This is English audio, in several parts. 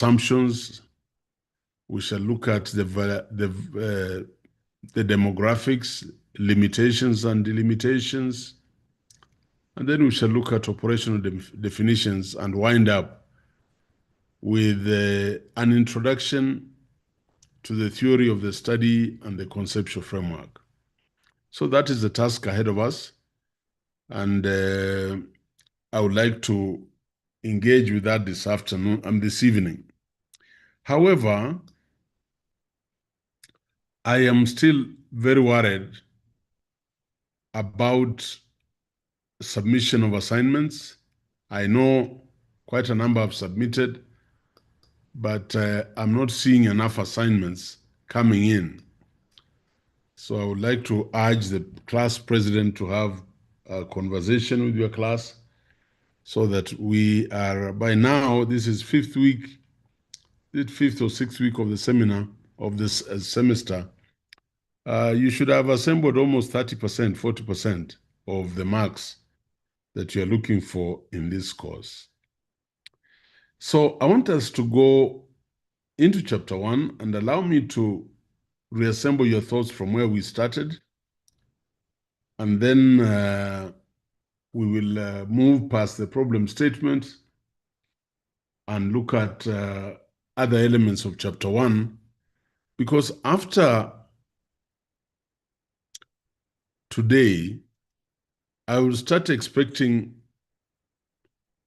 assumptions. We shall look at the demographics, limitations and delimitations. And then we shall look at operational definitions and wind up with an introduction to the theory of the study and the conceptual framework. So that is the task ahead of us. And I would like to engage with that this afternoon and this evening. However, I am still very worried about submission of assignments. I know quite a number have submitted, but I'm not seeing enough assignments coming in. So I would like to urge the class president to have a conversation with your class so that we are, by now, this is fifth or sixth week of the seminar, of this semester. You should have assembled almost 30%, 40% of the marks that you're looking for in this course. So I want us to go into chapter 1 and allow me to reassemble your thoughts from where we started. And then we will move past the problem statement and look at other elements of chapter 1. Because after today, I will start expecting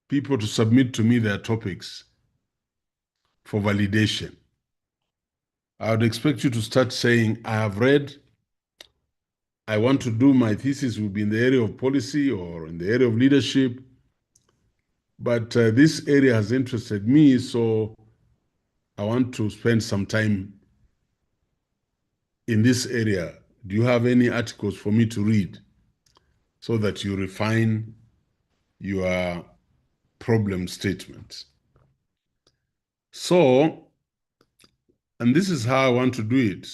people to submit to me their topics for validation. I would expect you to start saying, I have read, I want to do my thesis will be in the area of policy or in the area of leadership, but this area has interested me, so I want to spend some time in this area. Do you have any articles for me to read so that you refine your problem statements? So, and this is how I want to do it.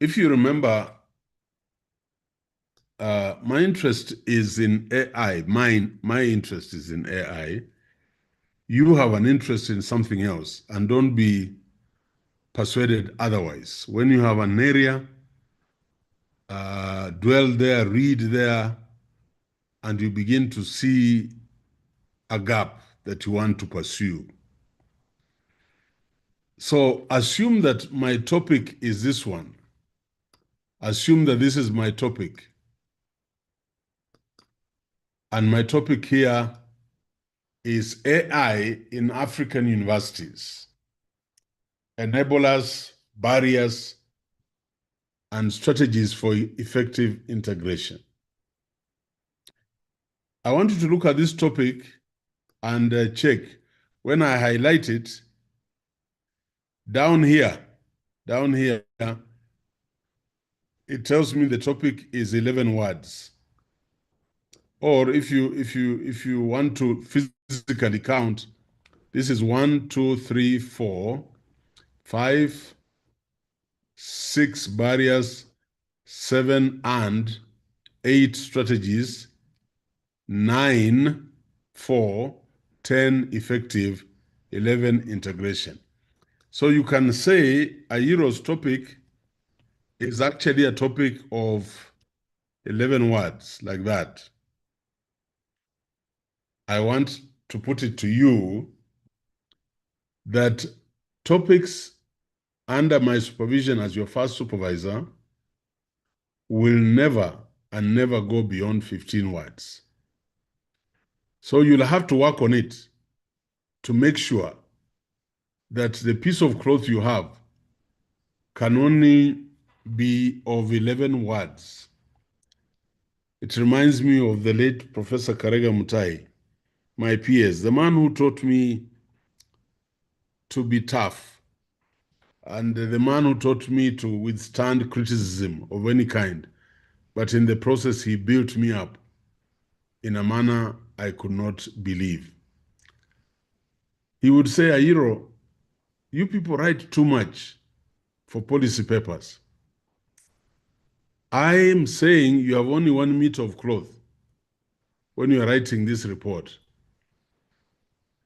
If you remember, my interest is in AI. My interest is in AI. You have an interest in something else, and don't be persuaded otherwise. When you have an area, dwell there, read there, and you begin to see a gap that you want to pursue. So assume that my topic is this one. Assume that this is my topic. And my topic here is AI in African universities. Enablers, barriers, and strategies for effective integration. I want you to look at this topic and check. When I highlight it, down here, it tells me the topic is 11 words. Or if you want to physically count, this is 1, 2, 3, 4, 5, 6 barriers, 7 and 8 strategies, 9, 4, 10 effective, 11 integration. So you can say Ayiro's topic is actually a topic of 11 words, like that. I want to put it to you that topics under my supervision as your first supervisor will never and never go beyond 15 words. So you'll have to work on it to make sure that the piece of cloth you have can only be of 11 words. It reminds me of the late Professor Karega Mutai, my PS, the man who taught me to be tough, and the man who taught me to withstand criticism of any kind. But in the process, he built me up in a manner I could not believe. He would say, Ayiro, you people write too much for policy papers. I am saying you have only 1 meter of cloth when you are writing this report.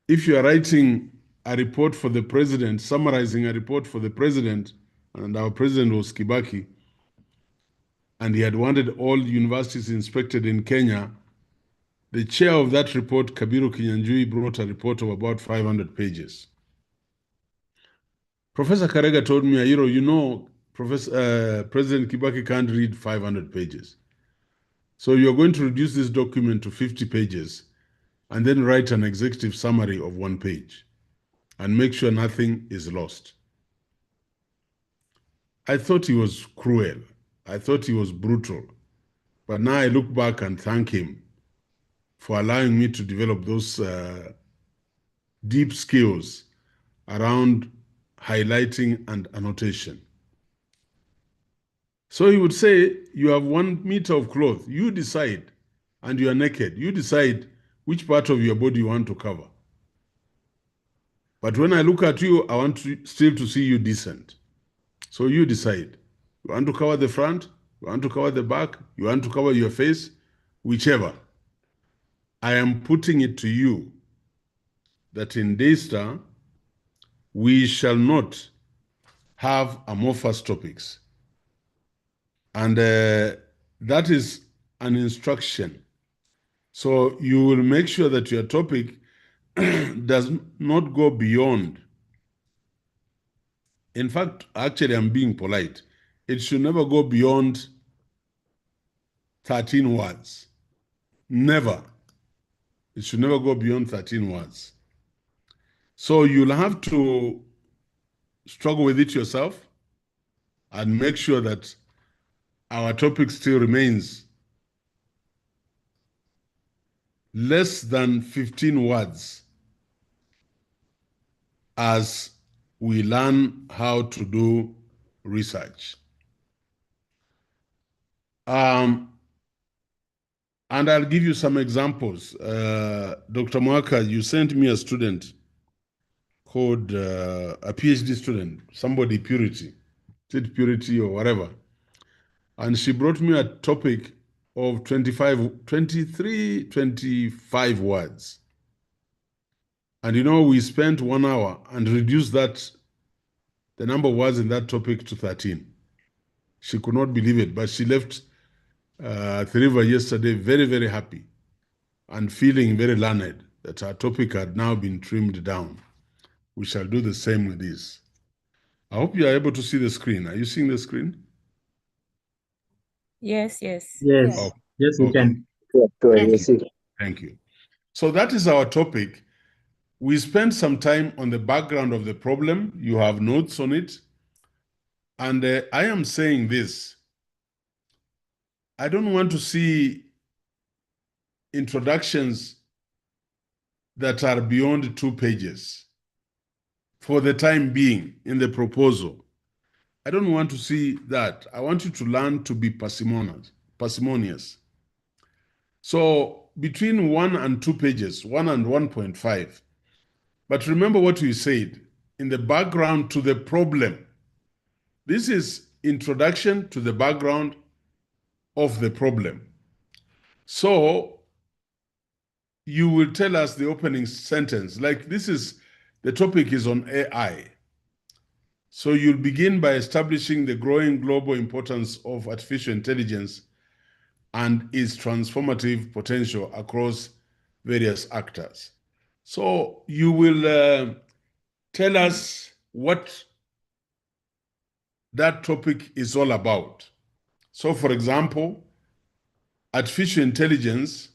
If you are writing a report for the president, summarizing a report for the president, and our president was Kibaki, and he had wanted all universities inspected in Kenya, the chair of that report, Kabiru Kinyanjui, brought a report of about 500 pages. Professor Karega told me, Ayiro, you know, President Kibaki can't read 500 pages. So you're going to reduce this document to 50 pages and then write an executive summary of 1 page and make sure nothing is lost. I thought he was cruel. I thought he was brutal. But now I look back and thank him for allowing me to develop those deep skills around highlighting and annotation. So he would say, you have 1 meter of cloth, you decide, and you are naked, you decide which part of your body you want to cover. But when I look at you, I want still to see you decent. So you decide. You want to cover the front, you want to cover the back, you want to cover your face, whichever. I am putting it to you that in Daystar, we shall not have amorphous topics. And that is an instruction. So you will make sure that your topic does not go beyond. In fact, actually, I'm being polite. It should never go beyond 13 words. Never. It should never go beyond 13 words. So you'll have to struggle with it yourself and make sure that our topic still remains less than 15 words as we learn how to do research. And I'll give you some examples. Dr. Mwaka, you sent me a student called a PhD student, somebody Purity, said Purity or whatever. And she brought me a topic of 25 words. And you know, we spent 1 hour and reduced that, the number of words in that topic to 13. She could not believe it, but she left the river yesterday very, very happy and feeling very learned that her topic had now been trimmed down. We shall do the same with this. I hope you are able to see the screen. Are you seeing the screen? Yes. Yes, Oh, yes, we can. Thank you. So that is our topic. We spent some time on the background of the problem. You have notes on it. And I am saying this. I don't want to see introductions that are beyond 2 pages for the time being in the proposal. I don't want to see that. I want you to learn to be parsimonious. So between 1 and 2 pages, 1 and 1.5. But remember what we said in the background to the problem. This is introduction to the background of the problem. So you will tell us the opening sentence. Like this is, the topic is on AI. So you'll begin by establishing the growing global importance of artificial intelligence and its transformative potential across various actors. So you will tell us what that topic is all about. So for example, artificial intelligence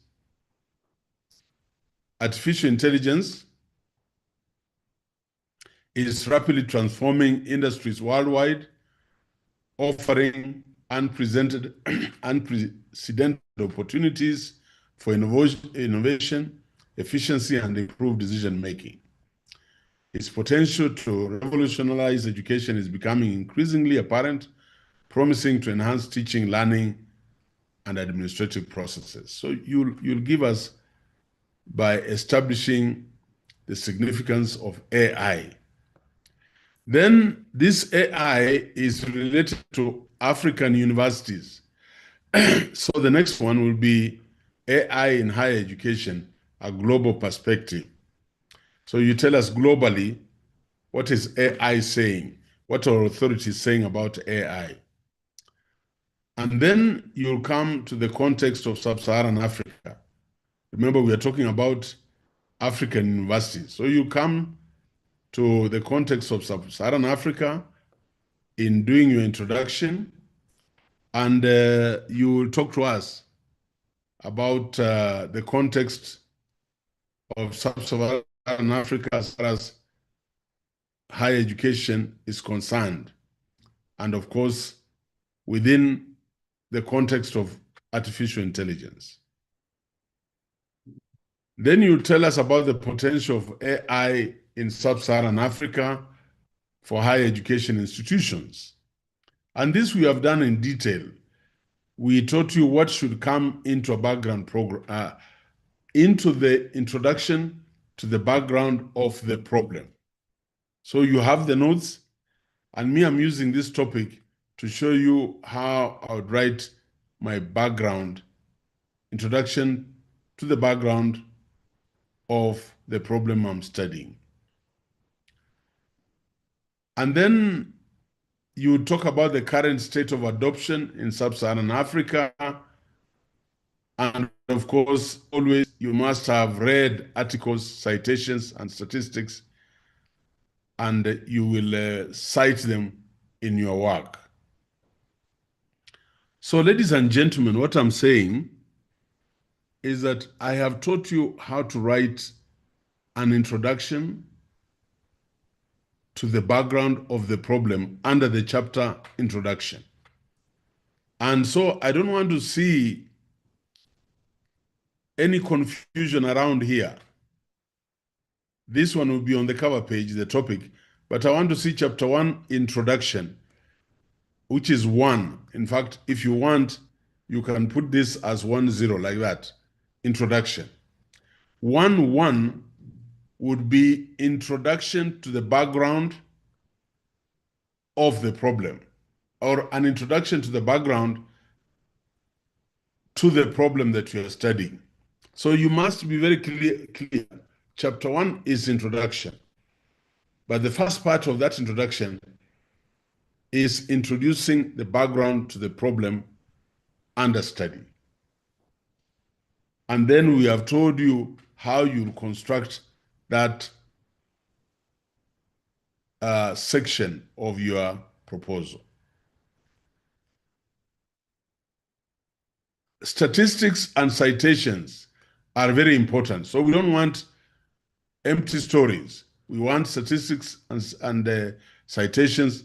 is rapidly transforming industries worldwide, offering unprecedented opportunities for innovation, efficiency, and improved decision-making. Its potential to revolutionize education is becoming increasingly apparent, promising to enhance teaching, learning, and administrative processes. So you'll give us by establishing the significance of AI. Then this AI is related to African universities. So the next one will be AI in higher education, a global perspective. So you tell us globally, what is AI saying? What are authorities saying about AI? And then you'll come to the context of sub-Saharan Africa. Remember, we are talking about African universities. So you come to the context of sub-Saharan Africa in doing your introduction, and you will talk to us about the context of sub-Saharan Africa as far as higher education is concerned. And of course, within the context of artificial intelligence. Then you tell us about the potential of AI in sub-Saharan Africa for higher education institutions. And this we have done in detail. We taught you what should come into a background program, into the introduction to the background of the problem. So you have the notes, and me, I'm using this topic to show you how I would write my background, introduction to the background of the problem I'm studying. And then you talk about the current state of adoption in sub-Saharan Africa. And of course, always you must have read articles, citations, and statistics, and you will cite them in your work. So, ladies and gentlemen, what I'm saying is that I have taught you how to write an introduction to the background of the problem under the chapter introduction. And so I don't want to see any confusion around here. This one will be on the cover page, the topic, but I want to see chapter 1 introduction, which is 1. In fact, if you want, you can put this as 1-0 like that, introduction. 1-1 would be introduction to the background of the problem, or an introduction to the background to the problem that you are studying. So you must be very clear. Chapter 1 is introduction, but the first part of that introduction is introducing the background to the problem under study. And then we have told you how you construct that section of your proposal. Statistics and citations are very important. So we don't want empty stories. We want statistics and citations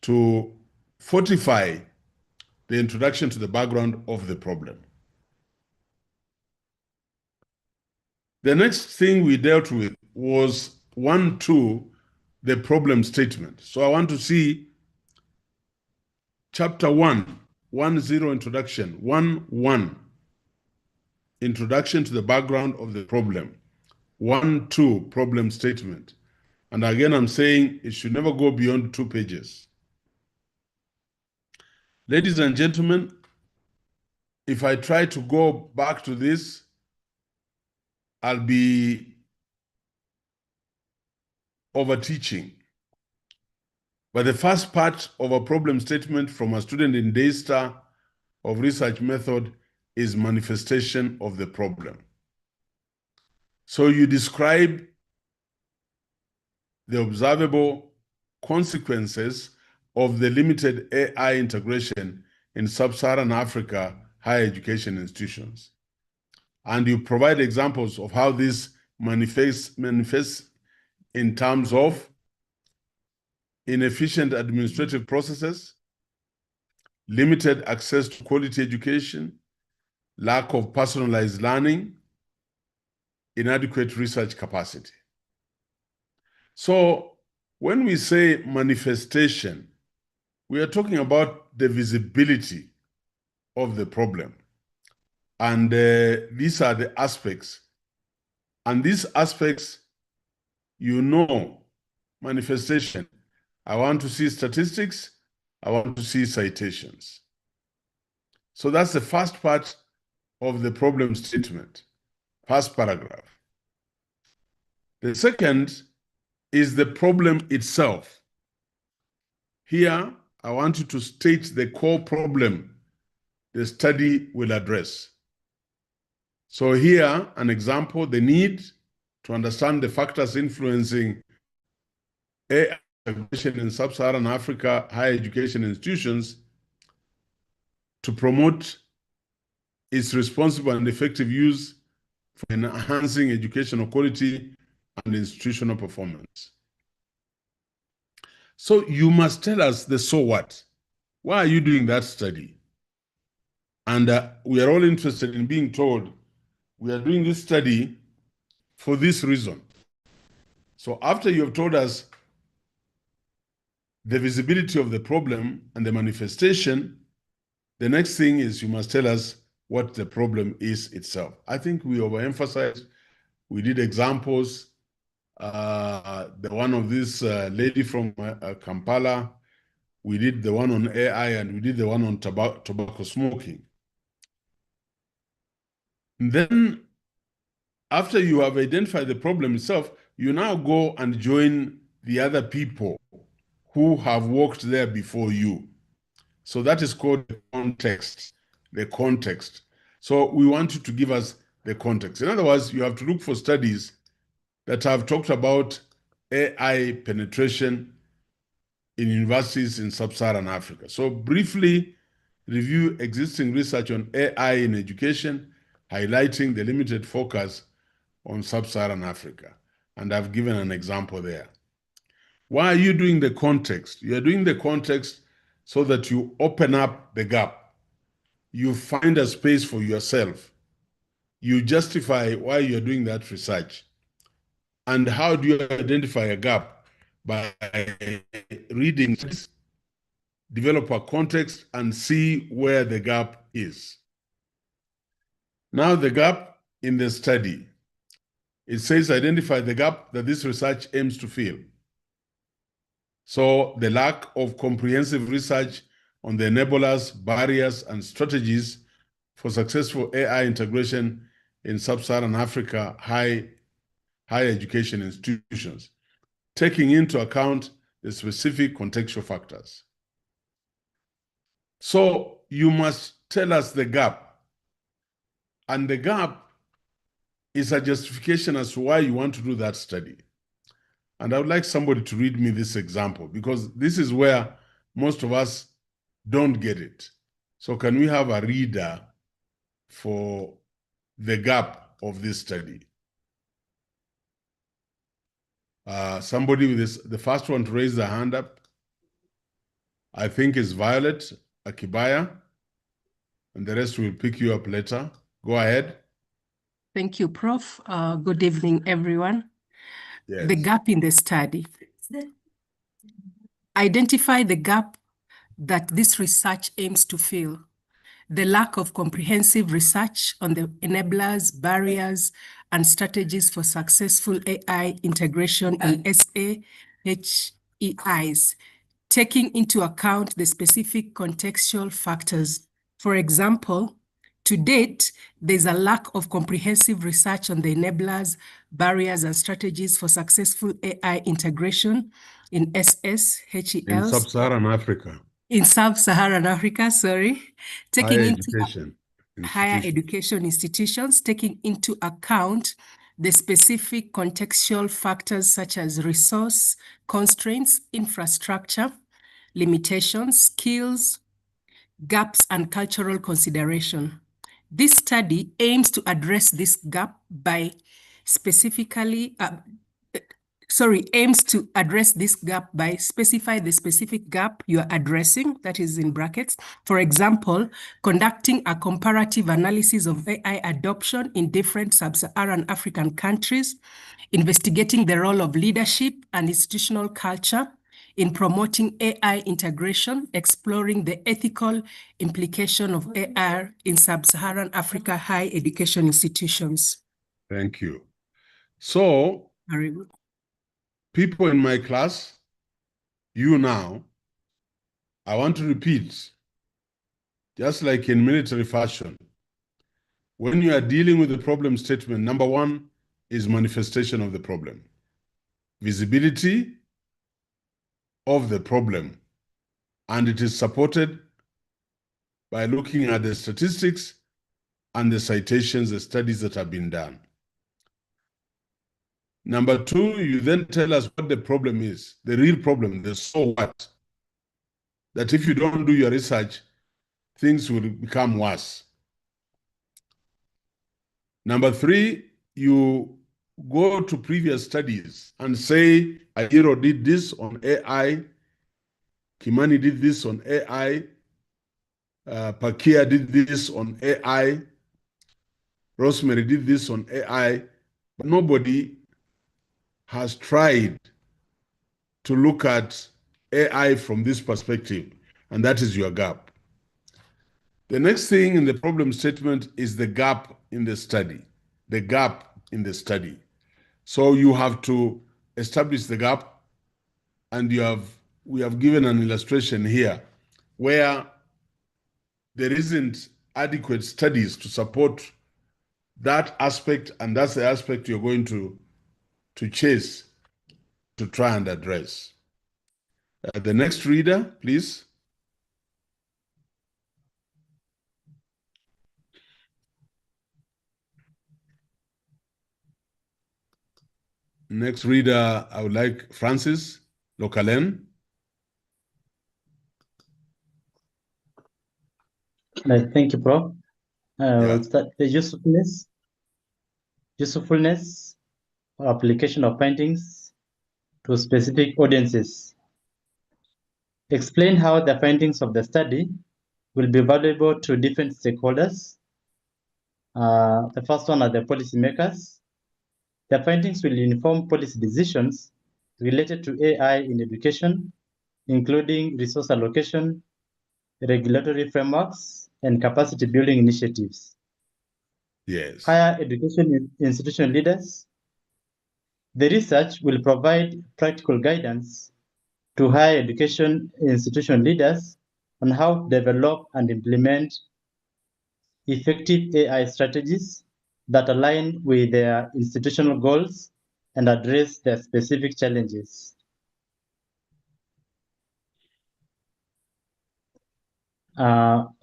to fortify the introduction to the background of the problem. The next thing we dealt with was 1-2, the problem statement. So I want to see chapter 1, 1-0 introduction, 1-1, introduction to the background of the problem, 1-2, problem statement. And again, I'm saying it should never go beyond 2 pages. Ladies and gentlemen, if I try to go back to this, I'll be over-teaching. But the first part of a problem statement from a student in Daystar of research method is manifestation of the problem. So you describe the observable consequences of the limited AI integration in sub-Saharan Africa higher education institutions. And you provide examples of how this manifests in terms of inefficient administrative processes, limited access to quality education, lack of personalized learning, inadequate research capacity. So when we say manifestation, we are talking about the visibility of the problem. And these are the aspects. And these aspects, you know, manifestation. I want to see statistics. I want to see citations. So that's the first part of the problem statement, first paragraph. The second is the problem itself. Here, I want you to state the core problem the study will address. So here, an example, the need to understand the factors influencing AI integration in sub-Saharan Africa higher education institutions to promote its responsible and effective use for enhancing educational quality and institutional performance. So you must tell us the so what. Why are you doing that study? And we are all interested in being told we are doing this study for this reason. So after you have told us the visibility of the problem and the manifestation, the next thing is you must tell us what the problem is itself. I think we overemphasized, we did examples, the one of this lady from Kampala, we did the one on AI, and we did the one on tobacco smoking. And then after you have identified the problem itself, you now go and join the other people who have worked there before you. So that is called the context, the context. So we want you to give us the context. In other words, you have to look for studies that have talked about AI penetration in universities in sub-Saharan Africa. So briefly review existing research on AI in education, highlighting the limited focus on sub-Saharan Africa. And I've given an example there. Why are you doing the context? You're doing the context so that you open up the gap. You find a space for yourself. You justify why you're doing that research. And how do you identify a gap? By reading, develop a context, and see where the gap is. Now, the gap in the study. It says identify the gap that this research aims to fill. So the lack of comprehensive research on the enablers, barriers, and strategies for successful AI integration in sub-Saharan Africa higher education institutions, taking into account the specific contextual factors. So you must tell us the gap. And the gap is a justification as to why you want to do that study. And I would like somebody to read me this example, because this is where most of us don't get it. So can we have a reader for the gap of this study? Somebody with this, the first one to raise their hand up, I think is Violet Akibaya, and the rest will pick you up later. Go ahead. Thank you, Prof. Good evening, everyone. Yes. The gap in the study. Identify the gap that this research aims to fill. The lack of comprehensive research on the enablers, barriers, and strategies for successful AI integration in SAHEIs, taking into account the specific contextual factors. For example, to date, there's a lack of comprehensive research on the enablers, barriers, and strategies for successful AI integration in SSHELs. In sub-Saharan Africa. In sub-Saharan Africa, taking into higher education institutions, taking into account the specific contextual factors such as resource constraints, infrastructure, limitations, skills, gaps, and cultural consideration. This study aims to address this gap by specify the specific gap you are addressing, that is in brackets. For example, conducting a comparative analysis of AI adoption in different sub-Saharan African countries, investigating the role of leadership and institutional culture in promoting AI integration, exploring the ethical implication of AI in sub-Saharan Africa higher education institutions. Thank you. So, very good. People in my class, you now, I want to repeat just like in military fashion. When you are dealing with the problem statement, number one is manifestation of the problem, visibility of the problem, and it is supported by looking at the statistics and the citations, the studies that have been done. Number two, you then tell us what the problem is, the real problem, the so what. That if you don't do your research, things will become worse. Number three, you go to previous studies and say, Ayiro did this on AI, Kimani did this on AI, Pakia did this on AI, Rosemary did this on AI, but nobody has tried to look at AI from this perspective, and that is your gap. The next thing in the problem statement is the gap in the study, the gap in the study. So you have to establish the gap, and we have given an illustration here where there isn't adequate studies to support that aspect, and that's the aspect you're going to chase to try and address. The next reader, please. Next reader, I would like Francis Lokalen. Thank you, Prof. Yeah. The usefulness or application of findings to specific audiences. Explain how the findings of the study will be valuable to different stakeholders. The first one are the policymakers. The findings will inform policy decisions related to AI in education, including resource allocation, regulatory frameworks, and capacity building initiatives. Yes. Higher education institution leaders. The research will provide practical guidance to higher education institution leaders on how to develop and implement effective AI strategies that align with their institutional goals and address their specific challenges.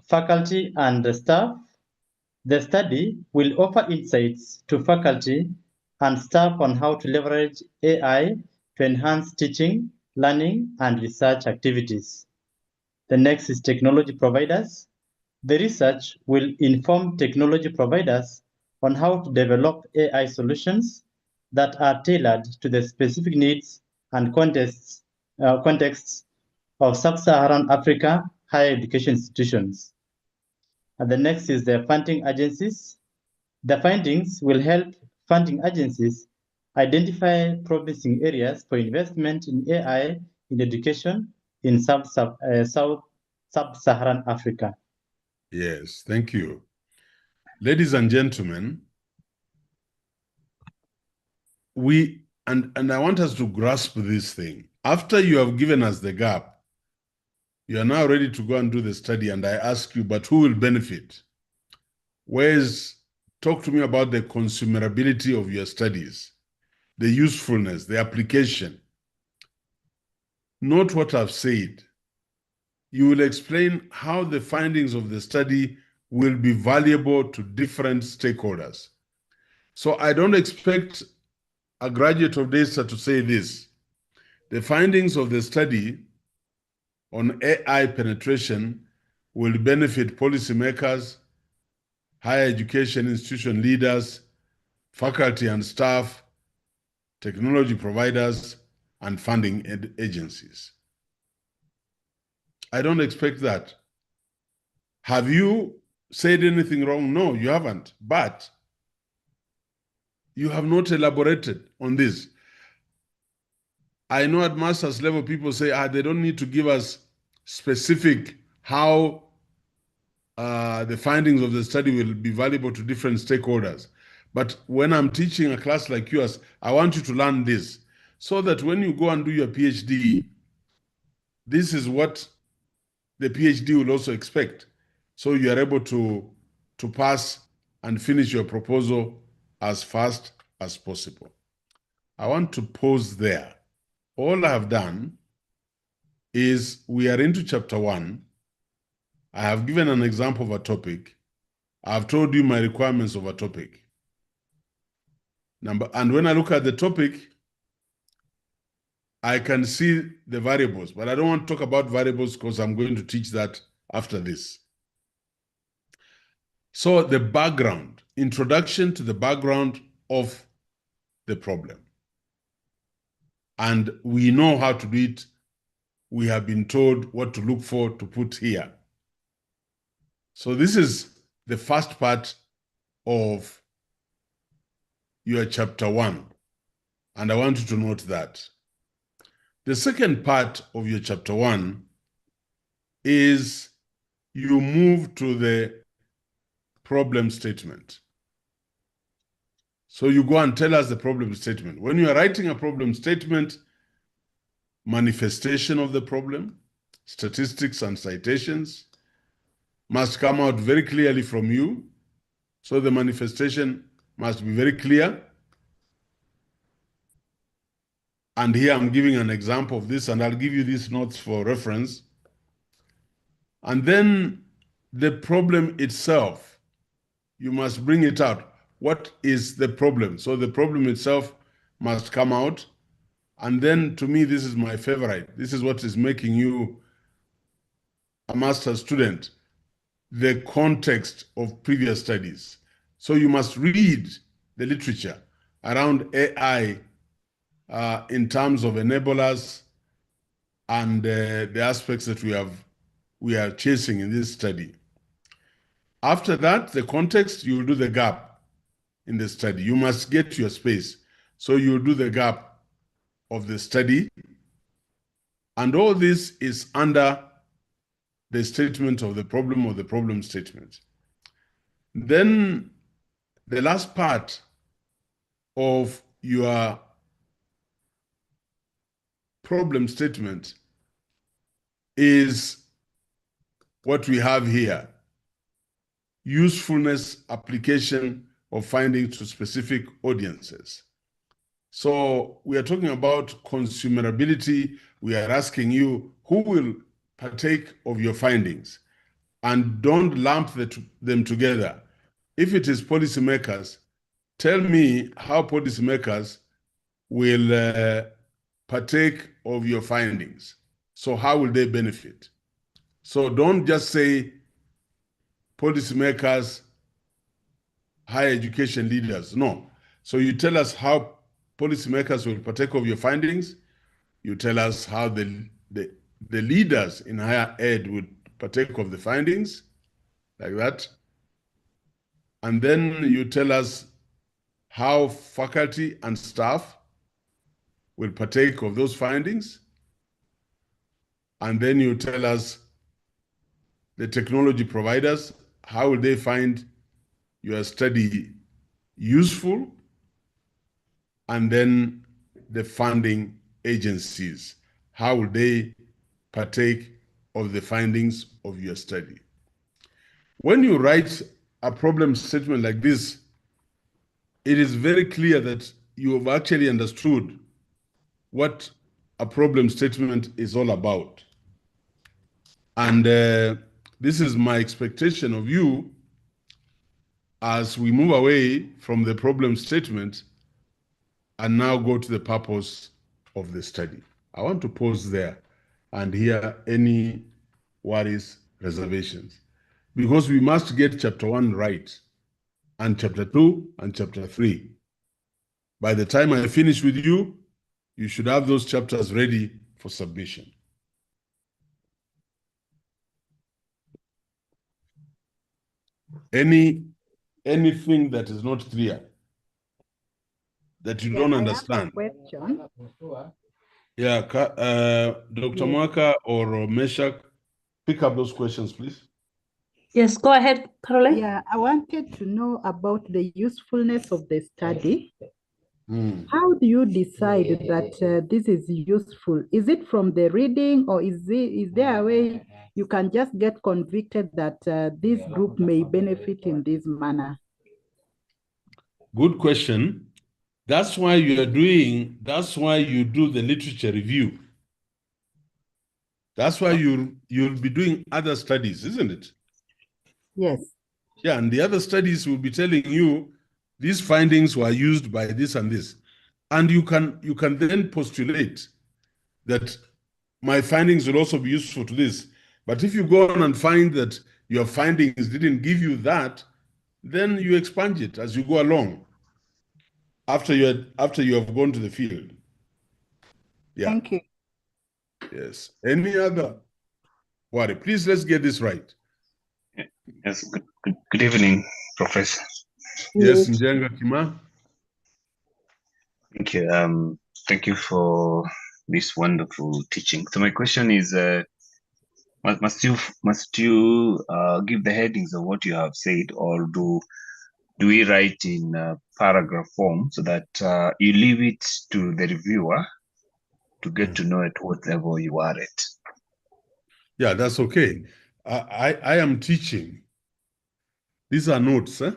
Faculty and staff. The study will offer insights to faculty and staff on how to leverage AI to enhance teaching, learning, and research activities. The next is technology providers. The research will inform technology providers on how to develop AI solutions that are tailored to the specific needs and contexts of sub-Saharan Africa higher education institutions. And the next is the funding agencies. The findings will help funding agencies identify promising areas for investment in AI in education in sub-Saharan Africa. Yes, thank you. Ladies and gentlemen, and I want us to grasp this thing. After you have given us the gap, you are now ready to go and do the study, and I ask you, but who will benefit? Talk to me about the consumerability of your studies, the usefulness, the application. Note what I've said. You will explain how the findings of the study will be valuable to different stakeholders. So I don't expect a graduate of data to say this. The findings of the study on AI penetration will benefit policymakers, higher education institution leaders, faculty and staff, technology providers, and funding agencies. I don't expect that. Have you said anything wrong? No, you haven't. But you have not elaborated on this. I know at master's level people say, they don't need to give us specific how the findings of the study will be valuable to different stakeholders. But when I'm teaching a class like yours, I want you to learn this so that when you go and do your PhD, this is what the PhD will also expect. so you are able to pass and finish your proposal as fast as possible. I want to pause there. All I have done is we are into chapter 1. I have given an example of a topic. I've told you my requirements of a topic. And when I look at the topic, I can see the variables, but I don't want to talk about variables because I'm going to teach that after this. So the background, introduction to the background of the problem. And we know how to do it. We have been told what to look for to put here. So this is the first part of your chapter 1. And I want you to note that. The second part of your chapter 1 is you move to the problem statement. So you go and tell us the problem statement. When you are writing a problem statement, manifestation of the problem, statistics and citations must come out very clearly from you. So the manifestation must be very clear. And here I'm giving an example of this, and I'll give you these notes for reference. And then the problem itself, you must bring it out. What is the problem? So the problem itself must come out. And then to me, this is my favorite. This is what is making you a master's student, the context of previous studies. So you must read the literature around AI in terms of enablers and the aspects that we are chasing in this study. After that, the context, you will do the gap in the study. You must get your space. So you will do the gap of the study. And all this is under the statement of the problem or the problem statement. Then the last part of your problem statement is what we have here: usefulness application of findings to specific audiences. So we are talking about consumerability. We are asking you who will partake of your findings, and don't lump them together. If it is policymakers, tell me how policymakers will partake of your findings. So how will they benefit? So don't just say policymakers, higher education leaders. No. So you tell us how policymakers will partake of your findings. You tell us how the leaders in higher ed would partake of the findings, like that. And then you tell us how faculty and staff will partake of those findings. And then you tell us the technology providers, how will they find your study useful? And then the funding agencies, how will they partake of the findings of your study? When you write a problem statement like this, it is very clear that you have actually understood what a problem statement is all about. And this is my expectation of you as we move away from the problem statement and now go to the purpose of the study. I want to pause there and hear any worries, reservations, because we must get chapter 1 right, and chapter 2 and chapter 3. By the time I finish with you, you should have those chapters ready for submission. Anything that is not clear, that you don't understand? I have a question. Yeah, Dr. Mwaka or Meshach, pick up those questions, please. Yes, go ahead, Caroline. Yeah, I wanted to know about the usefulness of the study. How do you decide that this is useful? Is it from the reading, or is there a way you can just get convicted that this group may benefit in this manner? Good question. That's why you do the literature review. That's why you'll be doing other studies, isn't it? Yes. Yeah, and the other studies will be telling you these findings were used by this and this. And you can then postulate that my findings will also be useful to this. But if you go on and find that your findings didn't give you that, then you expunge it as you go along after you have gone to the field. Yeah. Thank you. Yes. Any other worry? Please, let's get this right. Yes. Good evening, Professor. Yes, Njenga Kima. Thank you. Thank you for this wonderful teaching. So my question is, must you give the headings of what you have said, or do we write in paragraph form so that you leave it to the reviewer to get to know at what level you are at? Yeah, that's okay. I am teaching. These are notes, eh?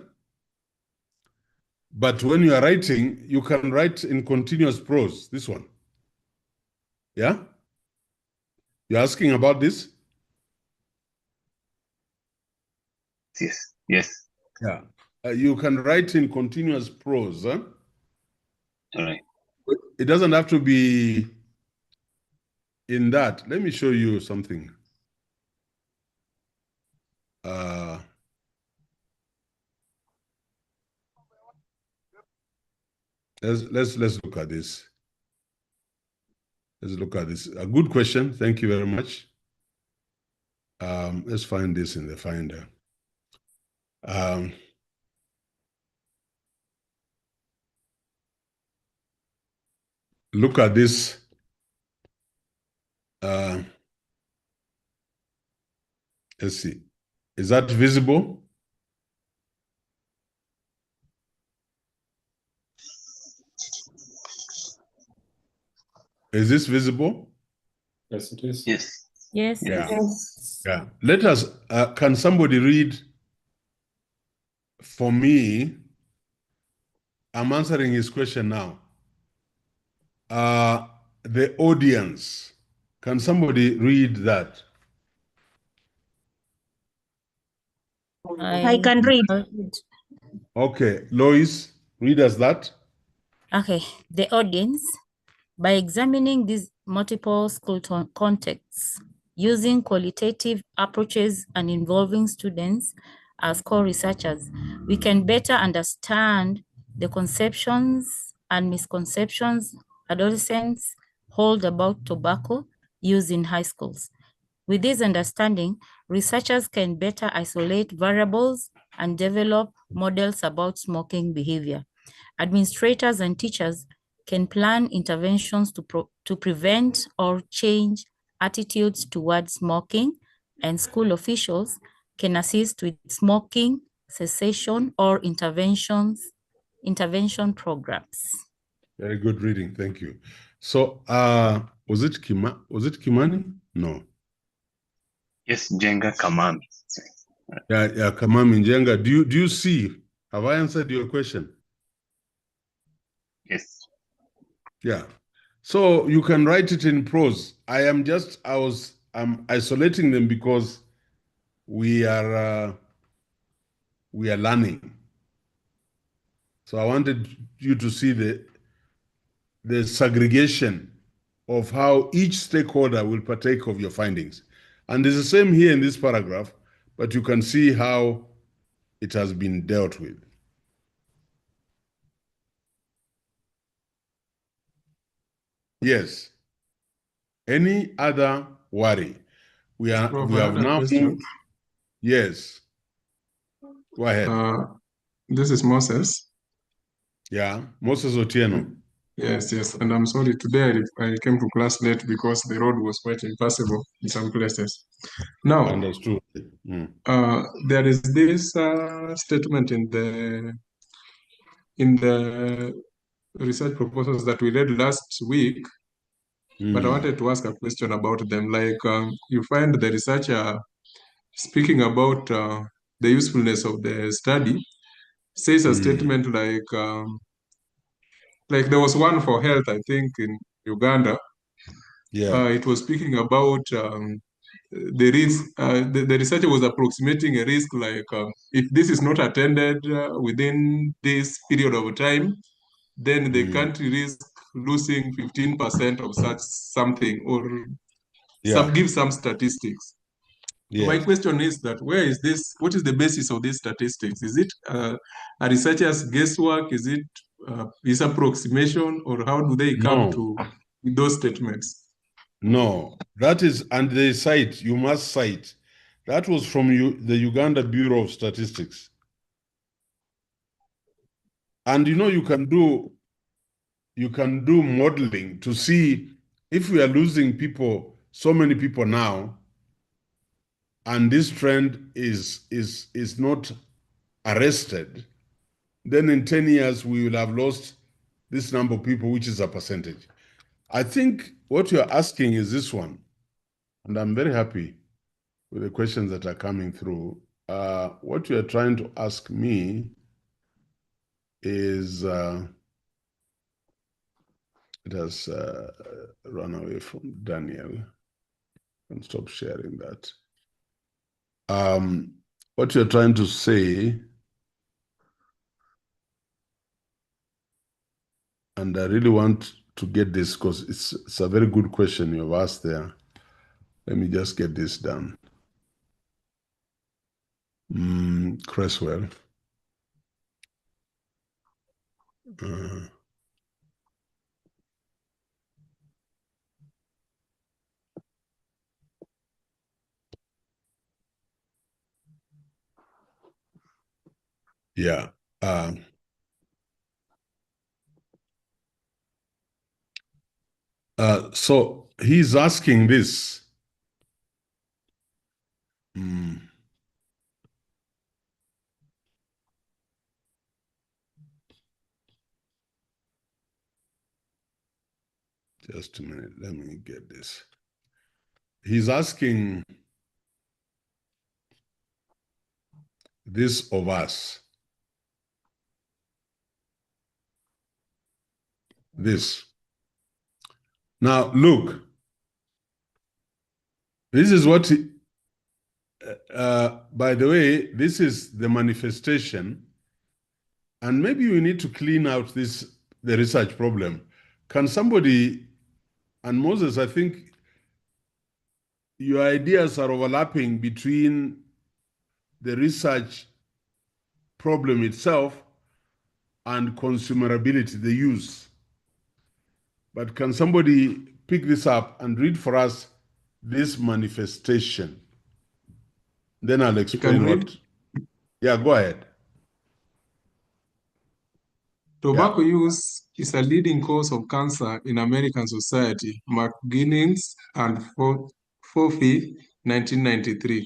But when you are writing, you can write in continuous prose, this one. Yeah? You're asking about this? Yes, yes. Yeah. You can write in continuous prose. Huh? All right. It doesn't have to be in that. Let me show you something. Let's look at this. Let's look at this. A good question. Thank you very much. Let's find this in the Finder. Look at this. Let's see. Is that visible? Is this visible? Yes, it is. Yes. Yes. Yeah. Yes. Yeah. Let us, can somebody read for me? I'm answering his question now. The audience. Can somebody read that? I can read. Okay. Lois, read us that. Okay, the audience, by examining these multiple school contexts, using qualitative approaches and involving students as co-researchers, we can better understand the conceptions and misconceptions adolescents hold about tobacco use in high schools. With this understanding, researchers can better isolate variables and develop models about smoking behavior. Administrators and teachers can plan interventions to prevent or change attitudes towards smoking, and school officials can assist with smoking cessation or intervention programs. Very good reading. Thank you. So, was it Kimani? No. Yes, Njenga Kamami. Yeah, Kamami Njenga. Do you see? Have I answered your question? Yes. Yeah. So you can write it in prose. I'm isolating them because we are learning. So I wanted you to see the segregation of how each stakeholder will partake of your findings. And it's the same here in this paragraph, but you can see how it has been dealt with. Yes. Any other worry? We have now. Question. Yes. Go ahead. This is Moses. Yeah, Moses Otieno. Yes, and I'm sorry, today I came to class late because the road was quite impassable in some places. Now, Understood. there is this statement in the research proposals that we read last week but I wanted to ask a question about them. Like, you find the researcher speaking about the usefulness of the study, says a statement like there was one for health, I think, in Uganda. Yeah. It was speaking about the risk. The researcher was approximating a risk like if this is not attended within this period of time, then the country risks losing 15% of such something, or give some statistics. Yeah. My question is that where is this? What is the basis of these statistics? Is it a researcher's guesswork? Is it his approximation, or how do they come to those statements? No, that is, and they cite, you must cite. That was from the Uganda Bureau of Statistics. And you can do modeling to see if we are losing people, so many people now, and this trend is not arrested, then in 10 years we will have lost this number of people, which is a percentage. I think what you're asking is this one, and I'm very happy with the questions that are coming through. What you are trying to ask me is, it has run away from Daniel. And stop sharing that. What you're trying to say, and I really want to get this because it's a very good question you've asked there. Let me just get this done. Cresswell. Yeah. So he's asking this. Just a minute, let me get this. He's asking this of us. This. Now, look, this is what, by the way, this is the manifestation, and maybe we need to clean out the research problem. Can somebody, and Moses, I think your ideas are overlapping between the research problem itself and consumerability, the use. But can somebody pick this up and read for us this manifestation? Then I'll explain what. Yeah, go ahead. Tobacco use is a leading cause of cancer in American society. McGuinness and Fofi, 1993.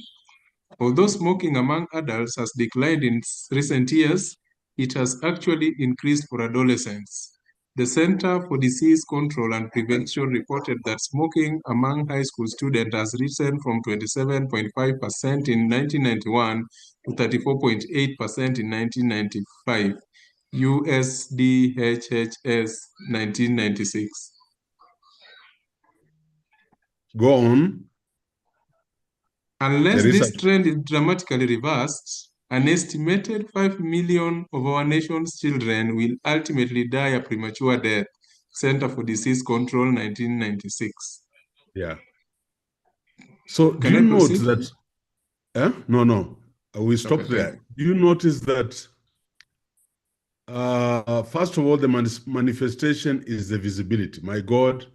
Although smoking among adults has declined in recent years, it has actually increased for adolescents. The Center for Disease Control and Prevention reported that smoking among high school students has risen from 27.5% in 1991 to 34.8% in 1995. USDHHS 1996. Go on. Unless this trend is dramatically reversed, an estimated 5 million of our nation's children will ultimately die a premature death. Center for Disease Control 1996. Yeah. So do you note that? No. We stopped there. Do you notice that? First of all, the manifestation is the visibility. My God,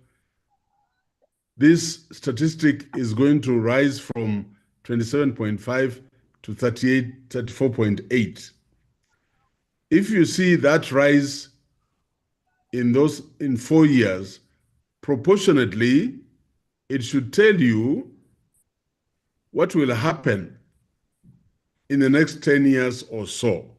this statistic is going to rise from 27.5 to 34.8. If you see that rise in 4 years, proportionately, it should tell you what will happen in the next 10 years or so.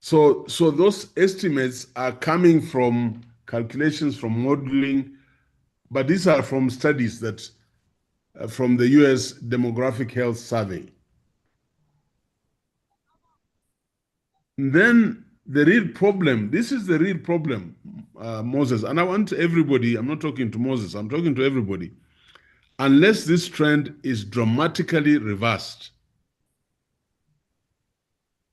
So those estimates are coming from calculations, from modeling, but these are from studies that from the US Demographic Health Survey. And then the real problem, this is the real problem, Moses, and I want everybody, I'm not talking to Moses, I'm talking to everybody. Unless this trend is dramatically reversed,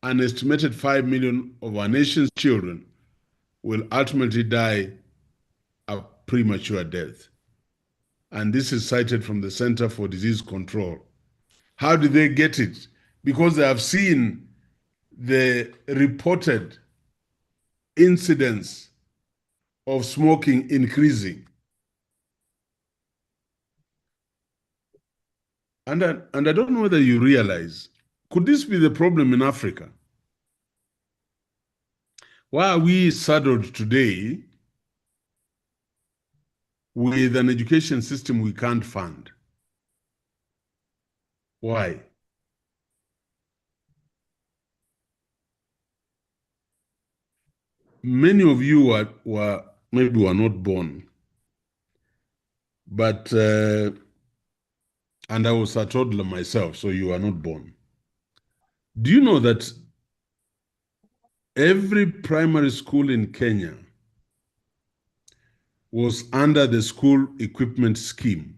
an estimated 5 million of our nation's children will ultimately die a premature death. And this is cited from the Center for Disease Control. How did they get it? Because they have seen the reported incidence of smoking increasing. And I don't know whether you realize, could this be the problem in Africa? Why are we saddled today with an education system we can't fund? Why? Many of you were not born, but and I was a toddler myself, so you are not born. Do you know that every primary school in Kenya was under the school equipment scheme?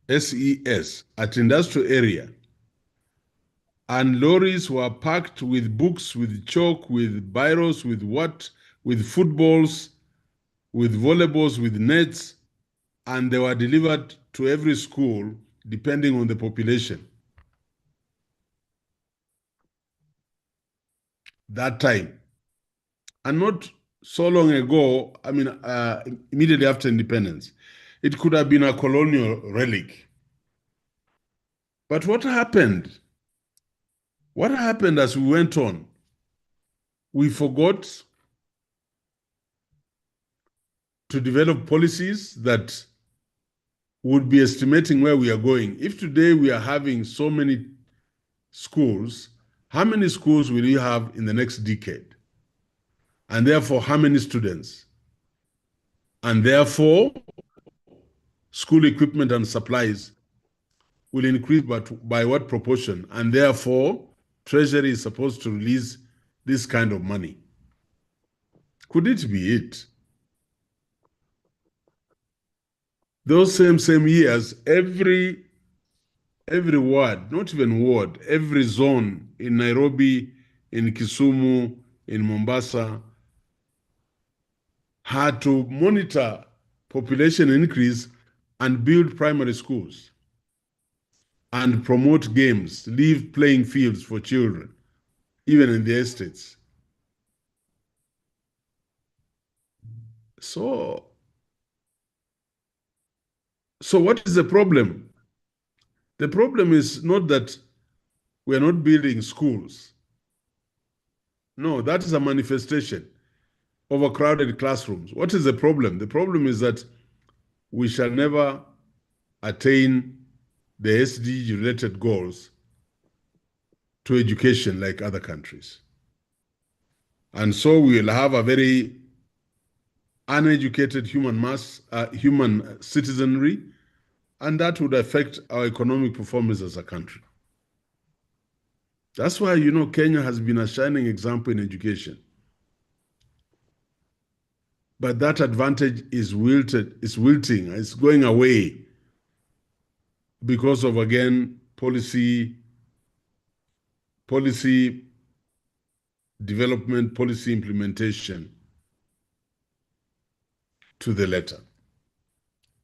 SES, at industrial area. And lorries were packed with books, with chalk, with biros, with footballs, with volleyballs, with nets, and they were delivered to every school depending on the population. That time. And not so long ago, I mean, immediately after independence, it could have been a colonial relic. But what happened? What happened as we went on? We forgot to develop policies that would be estimating where we are going. If today we are having so many schools, how many schools will you have in the next decade? And therefore, how many students? And therefore, school equipment and supplies will increase, but by what proportion? And therefore, Treasury is supposed to release this kind of money. Could it be it? Those same years, every ward, not even ward, every zone in Nairobi, in Kisumu, in Mombasa, had to monitor population increase and build primary schools and promote games, leave playing fields for children, even in the estates. So what is the problem? The problem is not that we are not building schools. No, that is a manifestation. Overcrowded classrooms. What is the problem? The problem is that we shall never attain the SDG-related goals to education like other countries. And so we will have a very uneducated human citizenry, and that would affect our economic performance as a country. That's why, you know, Kenya has been a shining example in education. But that advantage is wilting, it's going away because of, again, policy development, policy implementation to the letter.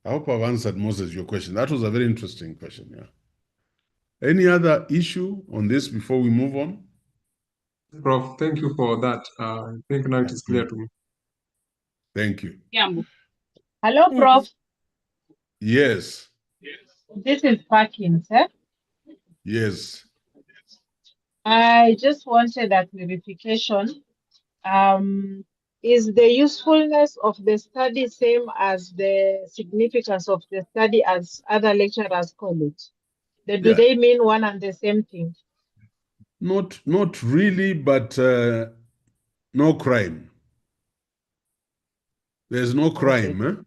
I hope I've answered, Moses, your question. That was a very interesting question, yeah. Any other issue on this before we move on? Prof, thank you for that. I think now it is clear to me. Thank you. Hello, Prof. Yes. This is Parkins, eh? Yes. I just wanted a clarification. Is the usefulness of the study same as the significance of the study as other lecturers call it? Do they mean one and the same thing? Not really, but no crime. There's no crime. Okay.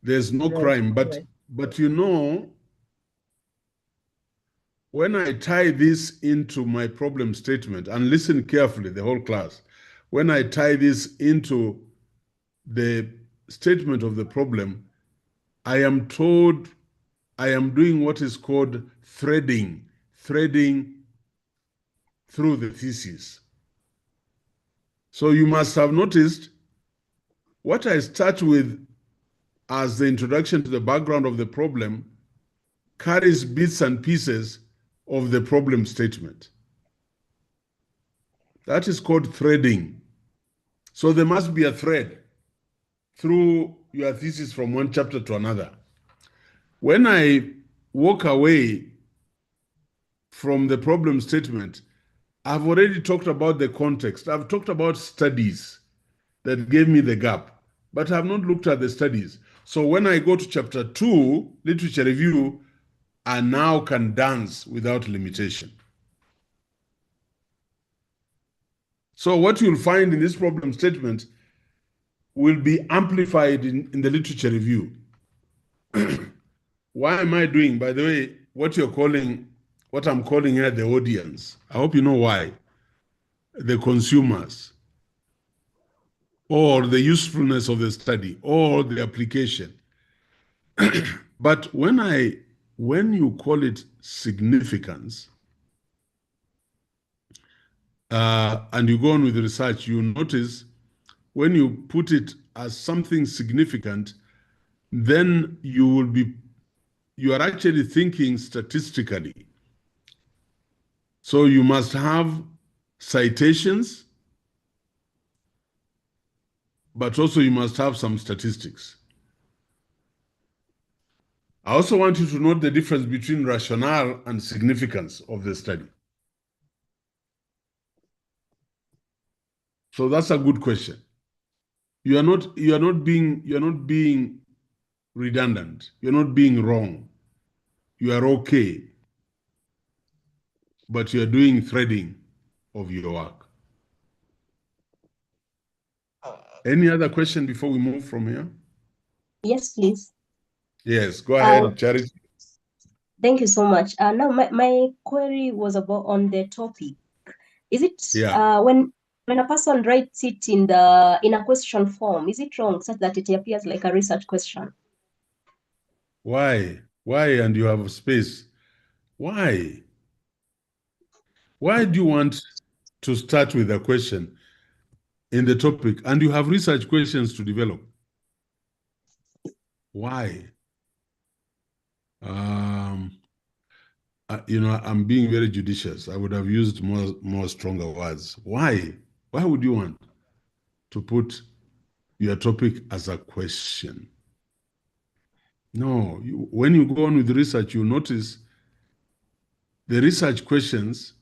There's no Right. crime. Right. But you know, when I tie this into my problem statement, and listen carefully, the whole class, when I tie this into the statement of the problem, I am told I am doing what is called threading through the thesis. So you must have noticed what I start with as the introduction to the background of the problem carries bits and pieces of the problem statement. That is called threading. So there must be a thread through your thesis from one chapter to another. When I walk away from the problem statement, I've already talked about the context. I've talked about studies that gave me the gap, but I've not looked at the studies. So when I go to chapter 2, literature review, I now can dance without limitation. So what you'll find in this problem statement will be amplified in the literature review. Why am I doing, by the way, what I'm calling here the audience? I hope you know why. The consumers, or the usefulness of the study, or the application. But when you call it significance, and you go on with the research, you notice when you put it as something significant, then you are actually thinking statistically. So you must have citations, but also you must have some statistics. I also want you to note the difference between rationale and significance of the study. So that's a good question. You are not being redundant. You're not being wrong. You are okay, but you're doing threading of your work. Any other question before we move from here? Yes, please. Yes, go ahead, Charity. Thank you so much. Now, my query was about on the topic. Is it when a person writes it in a question form, is it wrong such that it appears like a research question? Why? Why? And you have space. Why? Why do you want to start with a question in the topic and you have research questions to develop? Why? I'm being very judicious. I would have used more stronger words. Why? Why would you want to put your topic as a question? No, when you go on with research, you notice the research questions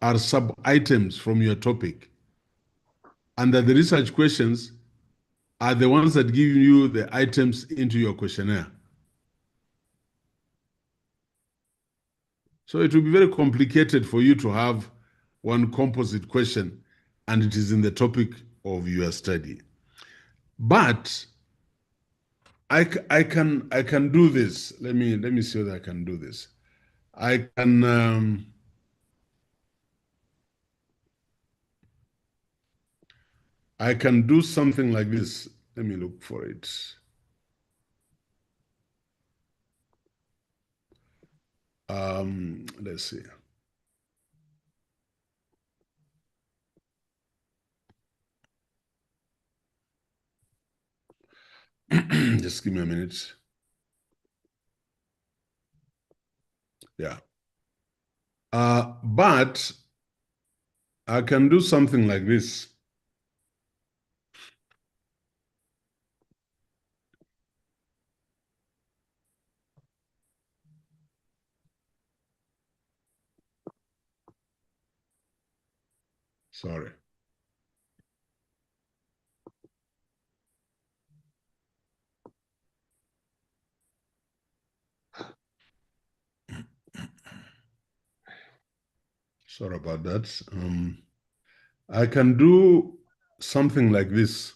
are sub-items from your topic. And that the research questions are the ones that give you the items into your questionnaire. So it will be very complicated for you to have one composite question and it is in the topic of your study. But I can do this. Let me see whether I can do this. I can do something like this. Let me look for it. Let's see. Just give me a minute. Yeah. But I can do something like this. Sorry. Sorry about that. I can do something like this.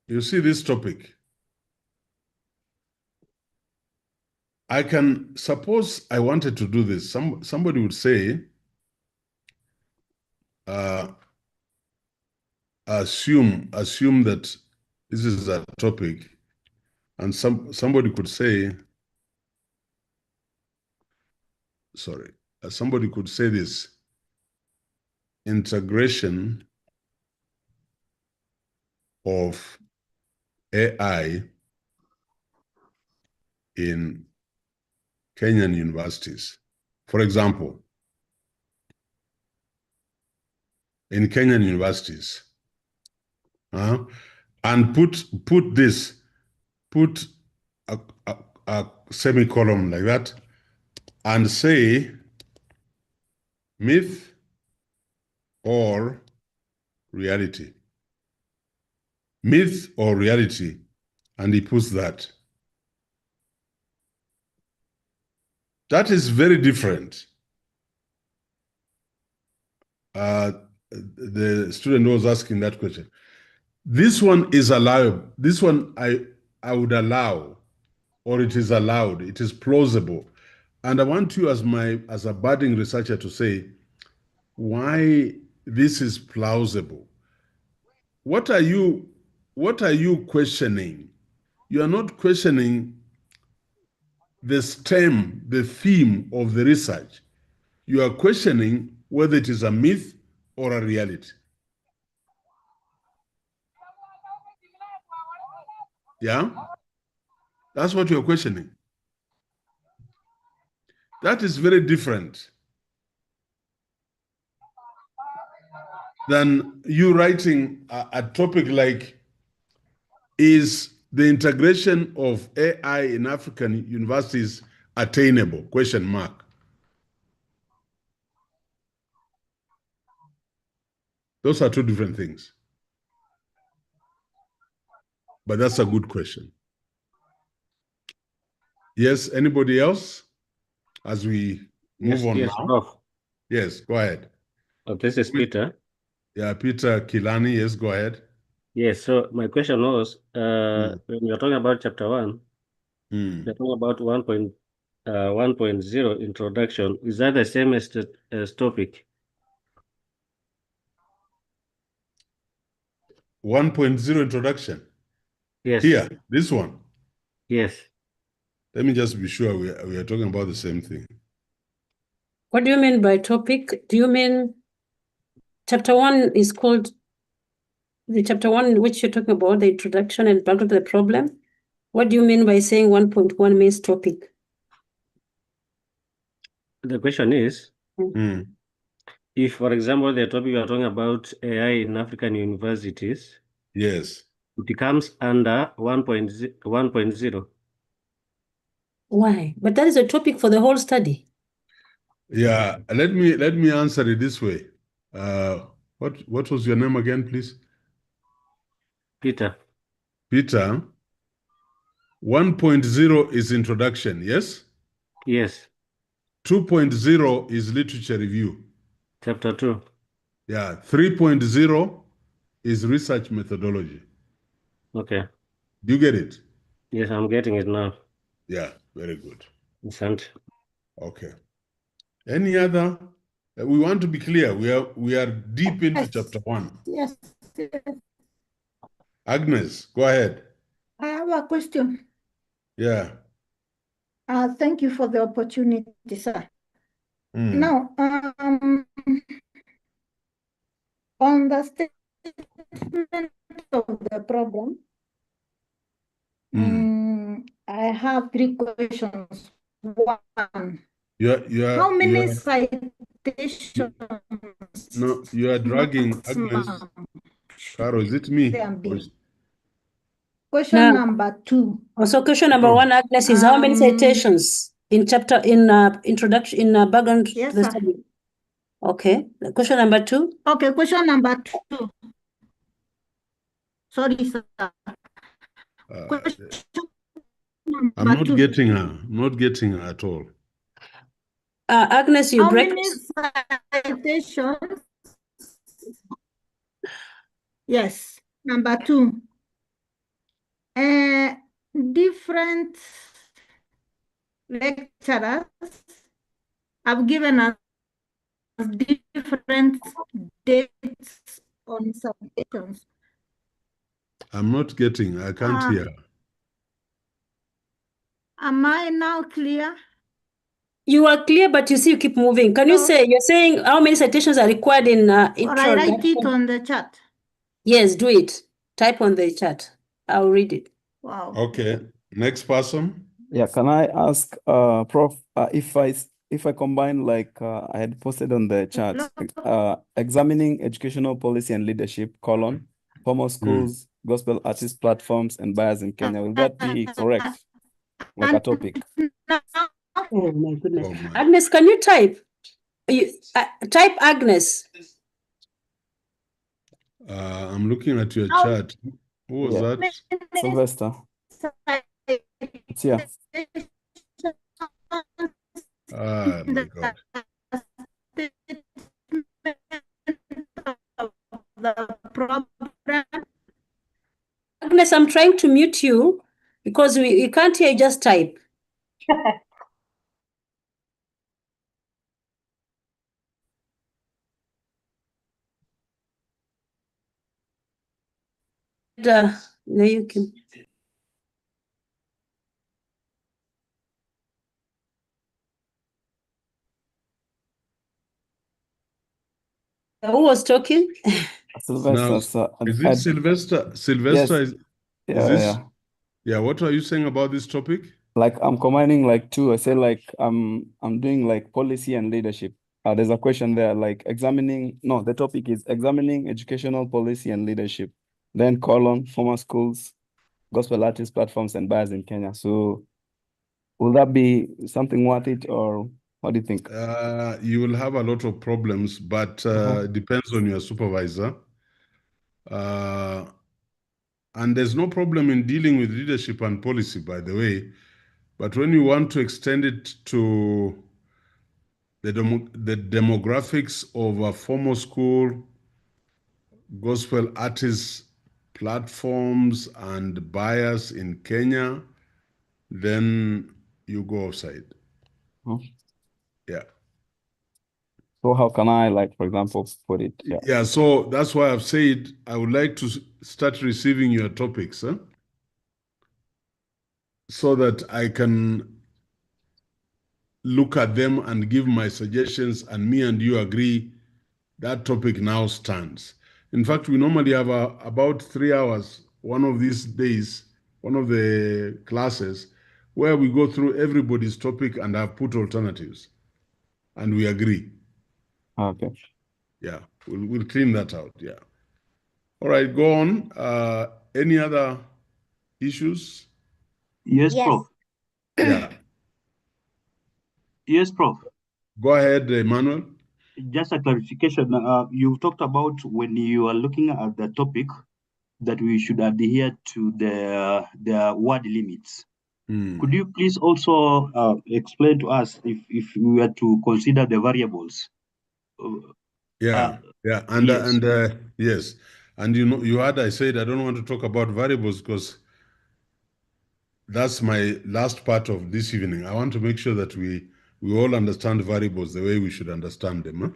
You see this topic? I can suppose I wanted to do this. Somebody would say, assume that this is a topic, and somebody could say, sorry, somebody could say this: integration of AI in Kenyan universities. For example, in Kenyan universities, and put a semicolon like that, and say myth or reality. Myth or reality, and he puts that. That is very different. The student was asking that question. This one is allowed. This one I would allow, or it is allowed. It is plausible. And I want you as a budding researcher to say why this is plausible. What are you questioning? You are not questioning the stem, the theme of the research. You are questioning whether it is a myth or a reality. Yeah? That's what you're questioning. That is very different than you writing a topic like, is the integration of AI in African universities attainable? Question mark. Those are two different things. But that's a good question. Yes, anybody else? As we move on now. Prof. Yes, go ahead. This is Peter. Yeah, Peter Kilani, yes, go ahead. Yes, so my question was, when you're talking about chapter 1, you're talking about 1.0 introduction. Is that the same as topic? 1.0 introduction? Yes. Here, this one? Yes. Let me just be sure we are talking about the same thing. What do you mean by topic? Do you mean chapter 1 is called the chapter 1 in which you're talking about the introduction and background to the problem? What do you mean by saying 1.1 means topic? The question is, if, for example, the topic you are talking about AI in African universities, yes, it comes under 1.0. Why? But that is a topic for the whole study. Yeah, let me answer it this way. What was your name again, please? Peter. Peter. 1.0 is introduction, yes? Yes. 2.0 is literature review. Chapter 2. Yeah, 3.0 is research methodology. Okay. Do you get it? Yes, I'm getting it now. Yeah, very good. Excellent. Okay. Any other? We want to be clear. We are deep into chapter 1. Yes. Agnes, go ahead. I have a question. Yeah. Thank you for the opportunity, sir. Now, on the statement of the problem, I have 3 questions. One, how many citations? No, you are dragging Agnes. Caro, is it me? Question number 2. So question number 1, Agnes, is how many citations in chapter introduction background to the study? Okay. Question number 2. Okay, question number 2. Sorry, sir. I'm not getting her. Not getting her at all. Agnes, you How break. many citations? Yes, number 2. Different lecturers have given us different dates on citations. I'm not getting. I can't hear. Am I now clear? You are clear, but you see you keep moving. Can you say, you're saying how many citations are required in Or I introduction? write it on the chat. Yes, do it. Type on the chat. I'll read it. Wow. Okay. Next person. Yeah, can I ask, Prof, if I combine, like I had posted on the chat, examining educational policy and leadership, formal schools, gospel artist platforms, and bias in Kenya, will that be correct? Like a topic? Oh my goodness. Agnes, can you type? Type Agnes. I'm looking at your chat. Who was that? Sylvester. It's here. Ah, my God. Agnes, I'm trying to mute you because we can't hear you, just type. There you can. Who was talking? Sylvester. Now, is it Sylvester? Sylvester, Yes. is this? Yeah. What are you saying about this topic? Like I'm combining like two. I say like I'm doing like policy and leadership. There's a question there, like the topic is examining educational policy and leadership. Then former schools, gospel artist platforms, and bias in Kenya. So will that be something worth it, or what do you think? You will have a lot of problems, but it depends on your supervisor. And there's no problem in dealing with leadership and policy, by the way. But when you want to extend it to the demographics of a formal school, gospel artists platforms, and bias in Kenya, then you go offside. Yeah. So how can I, like, for example, put it? Yeah, so that's why I've said I would like to start receiving your topics, so that I can look at them and give my suggestions, and me and you agree that topic now stands. In fact, we normally have about 3 hours, one of these days, one of the classes, where we go through everybody's topic and have put alternatives, and we agree. Okay. Yeah, we'll clean that out, yeah. All right, go on. Any other issues? Yes, Prof. Yeah. Yes, Prof. Go ahead, Emmanuel. Just a clarification. You talked about when you are looking at the topic that we should adhere to the word limits. Could you please also explain to us if we were to consider the variables? Yeah, yes. And you heard I said I don't want to talk about variables because that's my last part of this evening. I want to make sure that we all understand variables the way we should understand them. Huh?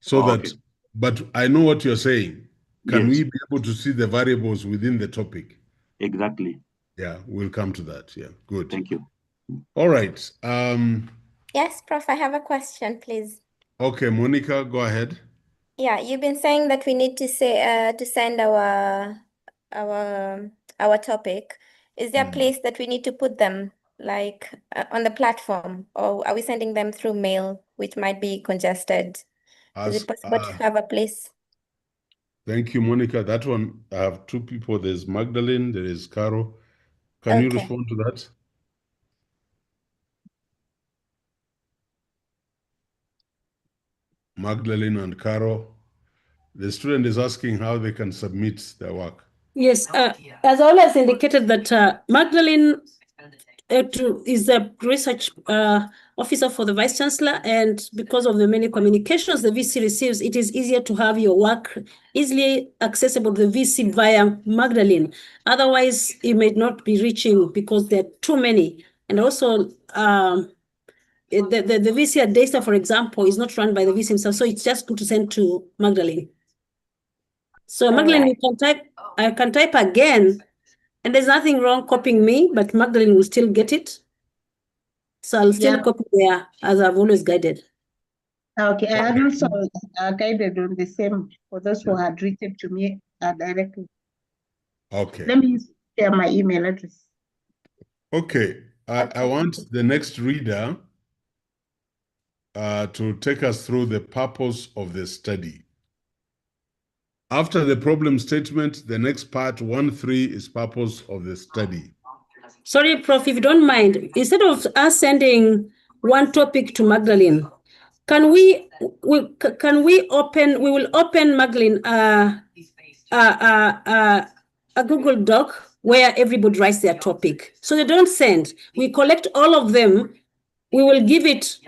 So that, but I know what you're saying. Can we be able to see the variables within the topic? Exactly. Yeah, we'll come to that. Yeah, good. Thank you. All right. Yes, Prof, I have a question, please. Okay, Monica, go ahead. Yeah, you've been saying that we need to send our topic. Is there a place that we need to put them, like on the platform, or are we sending them through mail, which might be congested? Is it possible to have a place? Thank you, Monica. That one, I have two people. There's Magdalene, there is Caro. Can you respond to that? Magdalene and Caro. The student is asking how they can submit their work. Yes, as always indicated that Magdalene is a research officer for the Vice Chancellor, and because of the many communications the VC receives, it is easier to have your work easily accessible to the VC via Magdalene. Otherwise, it may not be reaching because there are too many. And also, the VC at Daystar, for example, is not run by the VC himself, so it's just good to send to Magdalene. So Magdalene, you can type, I can type again, and there's nothing wrong copying me, but Magdalene will still get it. So I'll still copy there as I've always guided. Okay, I had also guided on the same for those who had written to me directly. Okay. Let me share my email address. Okay. I want the next reader to take us through the purpose of the study. After the problem statement, the next part, 1.3, is purpose of the study. Sorry, Prof, if you don't mind, instead of us sending one topic to Magdalene, can we open, we will open Magdalene a Google Doc where everybody writes their topic. So they don't send. We collect all of them. We will give it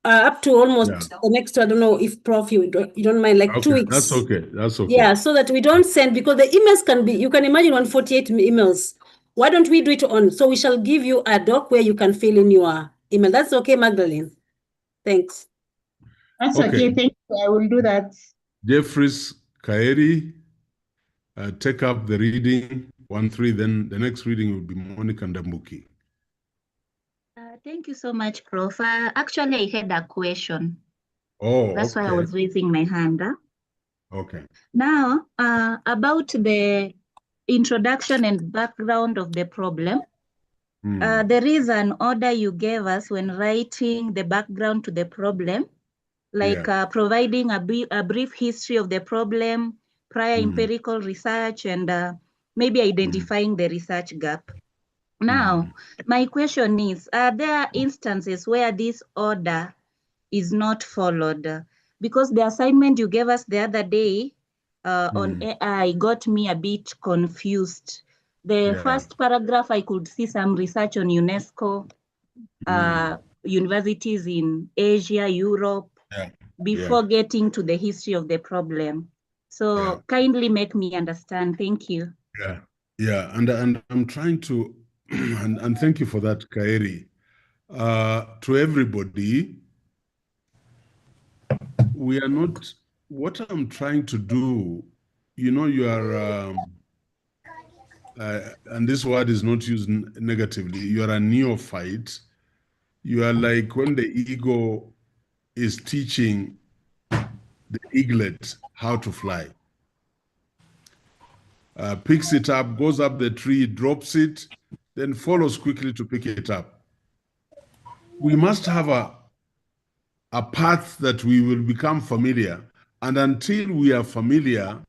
up to almost the next, I don't know if Prof, you don't mind, like 2 weeks. That's okay. That's okay. Yeah, so that we don't send, because the emails can be, you can imagine 148 emails. Why don't we do it on? So we shall give you a doc where you can fill in your email. That's okay, Magdalene. Thanks. That's okay. Thank you. I will do that. Jeffries Kaeri, take up the reading, 1.3. Then the next reading will be Monica Ndambuki. Thank you so much, Prof. Actually, I had a question. Oh, that's why I was raising my hand. Okay. Now, about the introduction and background of the problem, there is an order you gave us when writing the background to the problem, like providing a brief history of the problem, prior empirical research, and maybe identifying the research gap. Now, my question is, are there instances where this order is not followed? Because the assignment you gave us the other day on AI got me a bit confused. The first paragraph, I could see some research on UNESCO, universities in Asia, Europe, before getting to the history of the problem. So kindly make me understand. Thank you. Yeah, and I'm trying to, and thank you for that, Kaeri. To everybody, we are not, what I'm trying to do, you know, you are, and this word is not used negatively, you are a neophyte. You are like when the eagle is teaching the eaglet how to fly. Picks it up, goes up the tree, drops it, then follows quickly to pick it up. We must have a path that we will become familiar. And until we are familiar,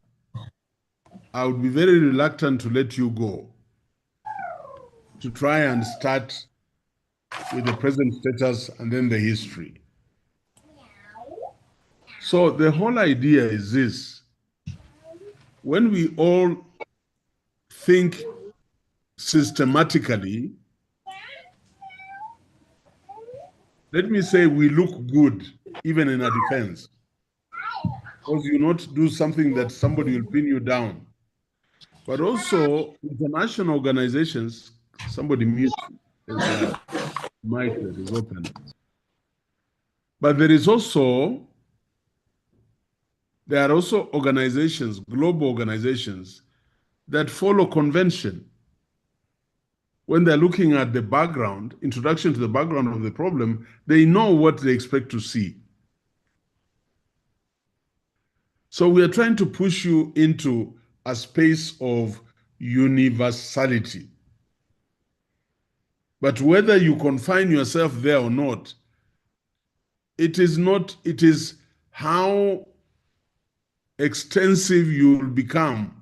I would be very reluctant to let you go, to try and start with the present status and then the history. So the whole idea is this: when we all think systematically, let me say we look good even in a defense, because you not do something that somebody will pin you down. But also international organizations, somebody mute his mic that is open. But there are also organizations, global organizations, that follow convention. When they're looking at the background, introduction to the background of the problem, they know what they expect to see. So we are trying to push you into a space of universality. But whether you confine yourself there or not, it is how extensive you will become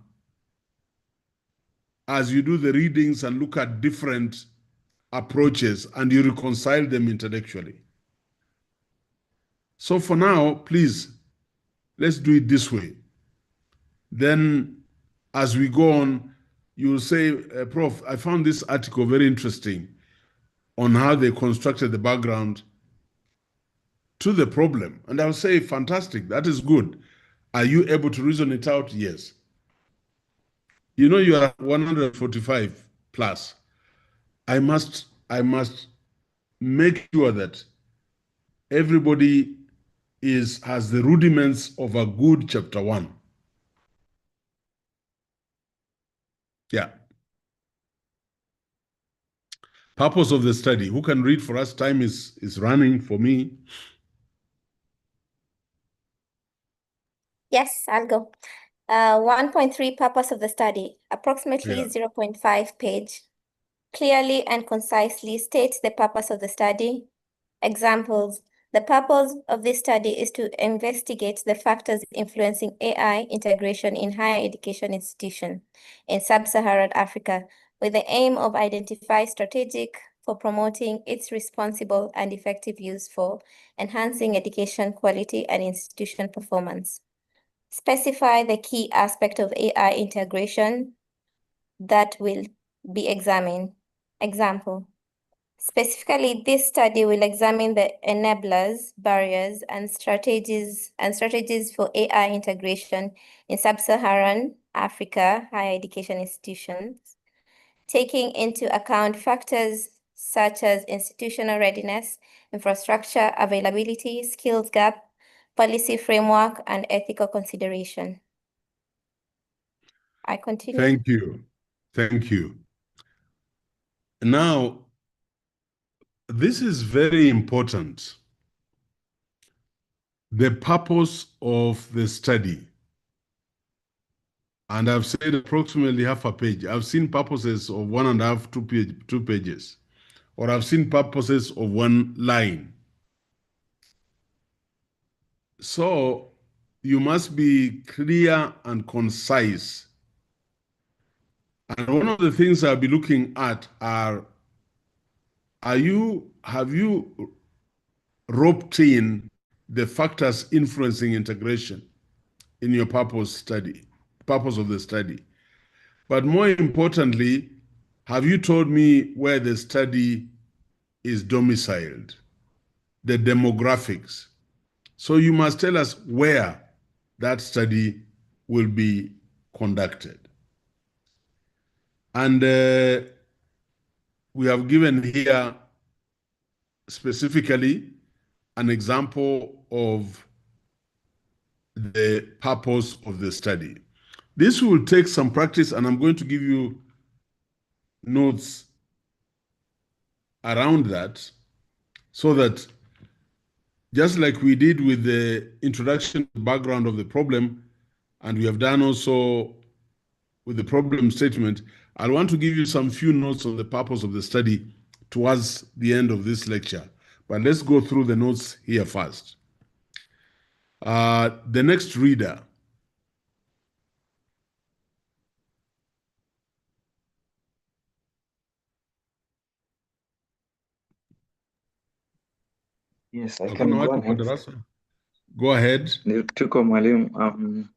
as you do the readings and look at different approaches and you reconcile them intellectually. So for now, please, let's do it this way. Then as we go on, you'll say, Prof, I found this article very interesting on how they constructed the background to the problem. And I'll say, fantastic, that is good. Are you able to reason it out? Yes. You know, you are 145 plus. I must make sure that everybody has the rudiments of a good chapter 1. Yeah. Purpose of the study. Who can read for us? Time is running for me. Yes, I'll go. 1.3 purpose of the study, approximately 0.5 page. Clearly and concisely states the purpose of the study. Examples. The purpose of this study is to investigate the factors influencing AI integration in higher education institutions in sub-Saharan Africa with the aim of identifying strategic for promoting its responsible and effective use for enhancing education quality and institution performance. Specify the key aspect of AI integration that will be examined. Example. Specifically, this study will examine the enablers, barriers, and strategies for AI integration in sub-Saharan Africa higher education institutions, taking into account factors such as institutional readiness, infrastructure availability, skills gap, policy framework, and ethical consideration. I continue. Thank you. Thank you. Now, this is very important. The purpose of the study. And I've said approximately half a page. I've seen purposes of 1.5, 2 pages. Or I've seen purposes of 1 line. So you must be clear and concise. And one of the things I'll be looking at are have you roped in the factors influencing integration in your purpose of the study? But more importantly, have you told me where the study is domiciled, the demographics? So you must tell us where that study will be conducted. And we have given here specifically an example of the purpose of the study. This will take some practice, and I'm going to give you notes around that so that just like we did with the introduction background of the problem, and we have done also with the problem statement, I want to give you some few notes on the purpose of the study towards the end of this lecture. But let's go through the notes here first. The next reader. Yes, I can go ahead. Go ahead. Tuko mwalimu.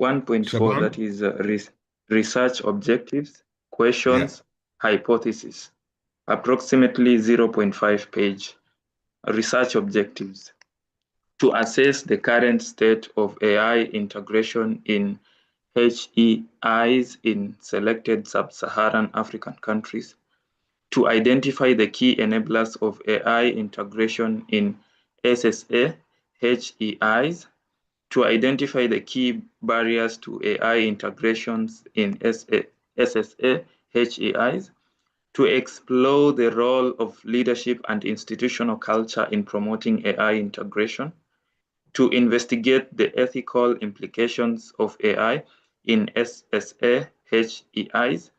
1.4, that is research objectives, questions, hypothesis. Approximately 0.5 page. Research objectives. To assess the current state of AI integration in HEIs in selected sub-Saharan African countries. To identify the key enablers of AI integration in SSA HEIs, to identify the key barriers to AI integrations in SSA HEIs, to explore the role of leadership and institutional culture in promoting AI integration, to investigate the ethical implications of AI in SSA HEIs,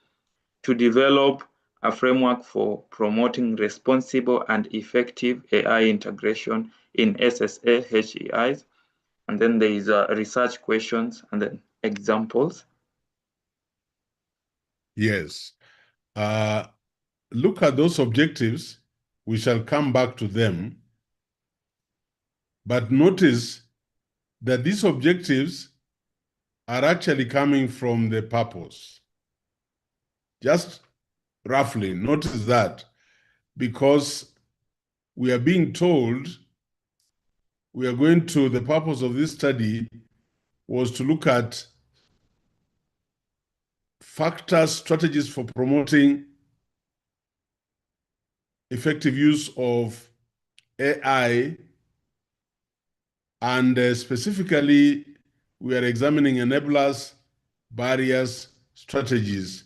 to develop a framework for promoting responsible and effective AI integration in SSA HEIs. And then there is research questions and then examples. Yes. Look at those objectives. We shall come back to them. But notice that these objectives are actually coming from the purpose. Just roughly notice that, because we are being told the purpose of this study was to look at factors, strategies for promoting effective use of AI, and specifically, we are examining enablers, barriers, strategies,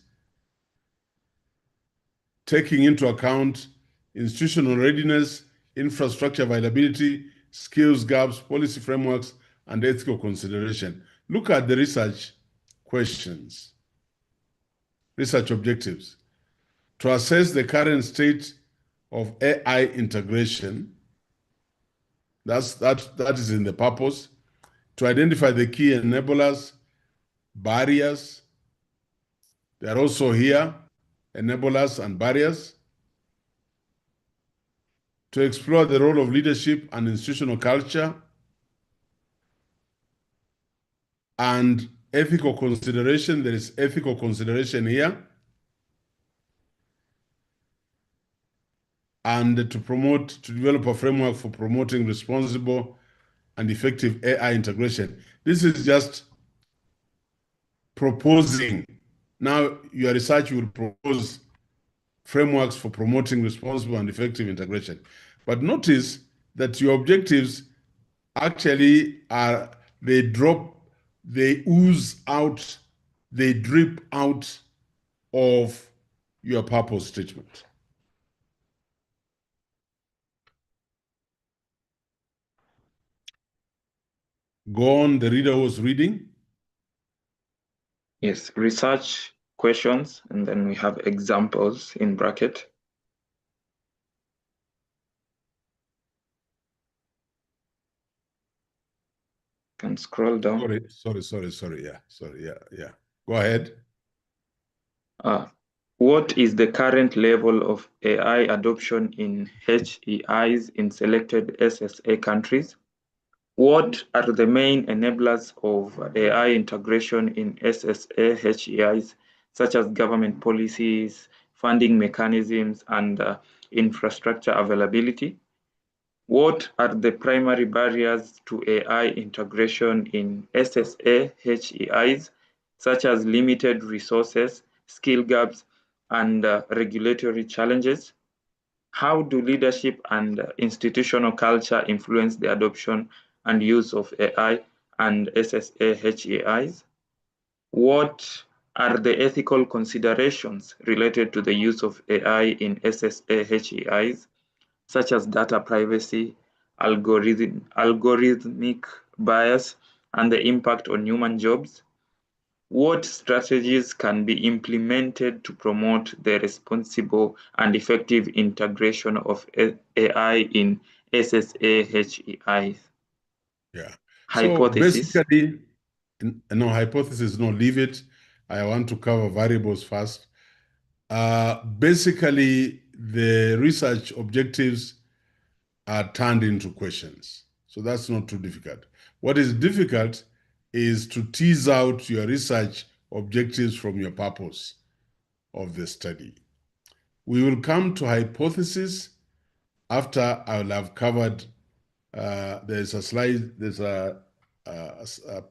taking into account institutional readiness, infrastructure availability, skills gaps, policy frameworks, and ethical consideration. Look at the research questions, research objectives. To assess the current state of AI integration, that is in the purpose. To identify the key enablers, barriers, they are also here, enablers and barriers. To explore the role of leadership and institutional culture, and ethical consideration. There is ethical consideration here. And to develop a framework for promoting responsible and effective AI integration. This is just proposing. Now, your research will propose frameworks for promoting responsible and effective integration. But notice that your objectives actually they ooze out, they drip out of your purpose statement. Go on, the reader was reading. Yes, research questions, and then we have examples in bracket. Can scroll down. Sorry. Yeah. Go ahead. What is the current level of AI adoption in HEIs in selected SSA countries? What are the main enablers of AI integration in SSA HEIs, such as government policies, funding mechanisms, and infrastructure availability? What are the primary barriers to AI integration in SSA HEIs, such as limited resources, skill gaps, and regulatory challenges? How do leadership and institutional culture influence the adoption and use of AI and SSA HEIs? What are the ethical considerations related to the use of AI in SSA HEIs, such as data privacy, algorithmic bias, and the impact on human jobs? What strategies can be implemented to promote the responsible and effective integration of AI in SSA HEIs? Yeah. Hypothesis. So basically, no hypothesis, no, leave it. I want to cover variables first. Basically, the research objectives are turned into questions. So that's not too difficult. What is difficult is to tease out your research objectives from your purpose of the study. We will come to hypothesis after I will have covered, there's a slide, there's a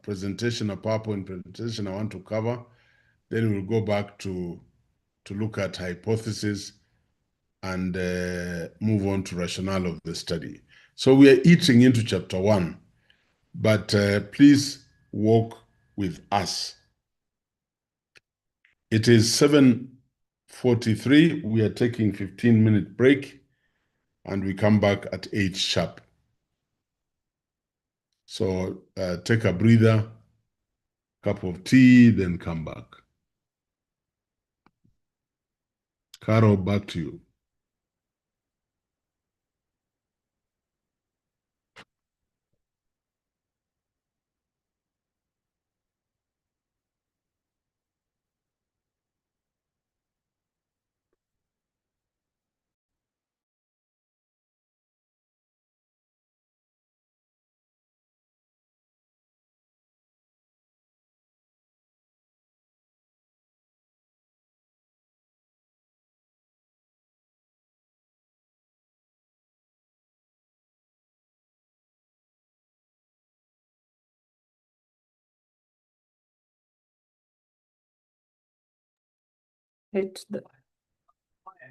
presentation, a PowerPoint presentation I want to cover. Then we'll go back to look at hypothesis and move on to rationale of the study. So we are eating into chapter 1, but please walk with us. It is 7:43. We are taking 15-minute break, and we come back at 8 sharp. So take a breather, cup of tea, then come back. Carol, back to you.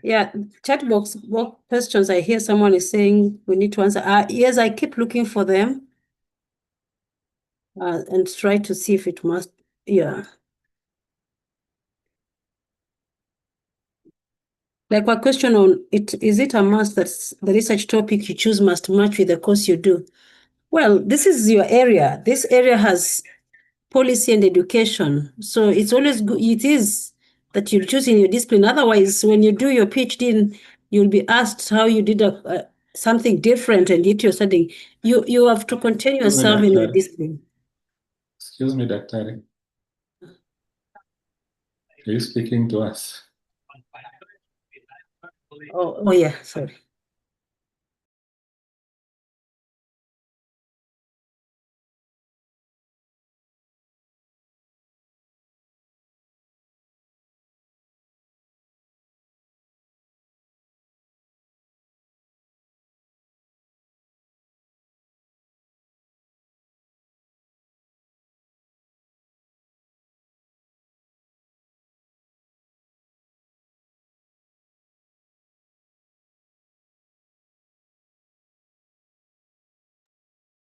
Yeah, chat box questions. I hear someone is saying we need to answer. Yes, I keep looking for them and try to see if it must. Yeah. Like one question on it, is it a must that the research topic you choose must match with the course you do? Well, this is your area. This area has policy and education. So it's always good. It is that you choose in your discipline. Otherwise, when you do your PhD, you'll be asked how you did something different and yet you're studying. You have to continue yourself in your discipline. Excuse me, Daktari. Are you speaking to us? Oh yeah, sorry.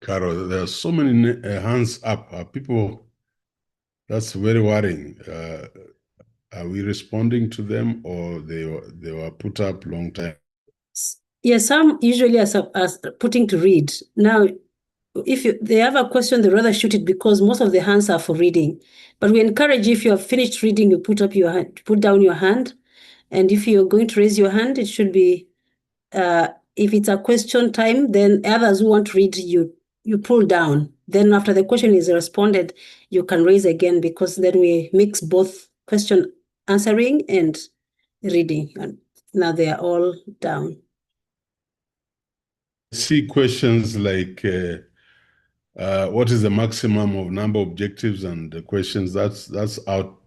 Carol, there are so many hands up. People, that's very worrying. Are we responding to them, or they were put up long time? Yeah, some usually are putting to read. Now, if they have a question, they rather shoot it because most of the hands are for reading. But we encourage, if you have finished reading, you put up your hand, put down your hand. And if you're going to raise your hand, it should be, if it's a question time, then others who want to read, you pull down. Then after the question is responded, you can raise again, because then we mix both question answering and reading. And now they are all down. See questions like, what is the maximum of number of objectives and the questions? That's out.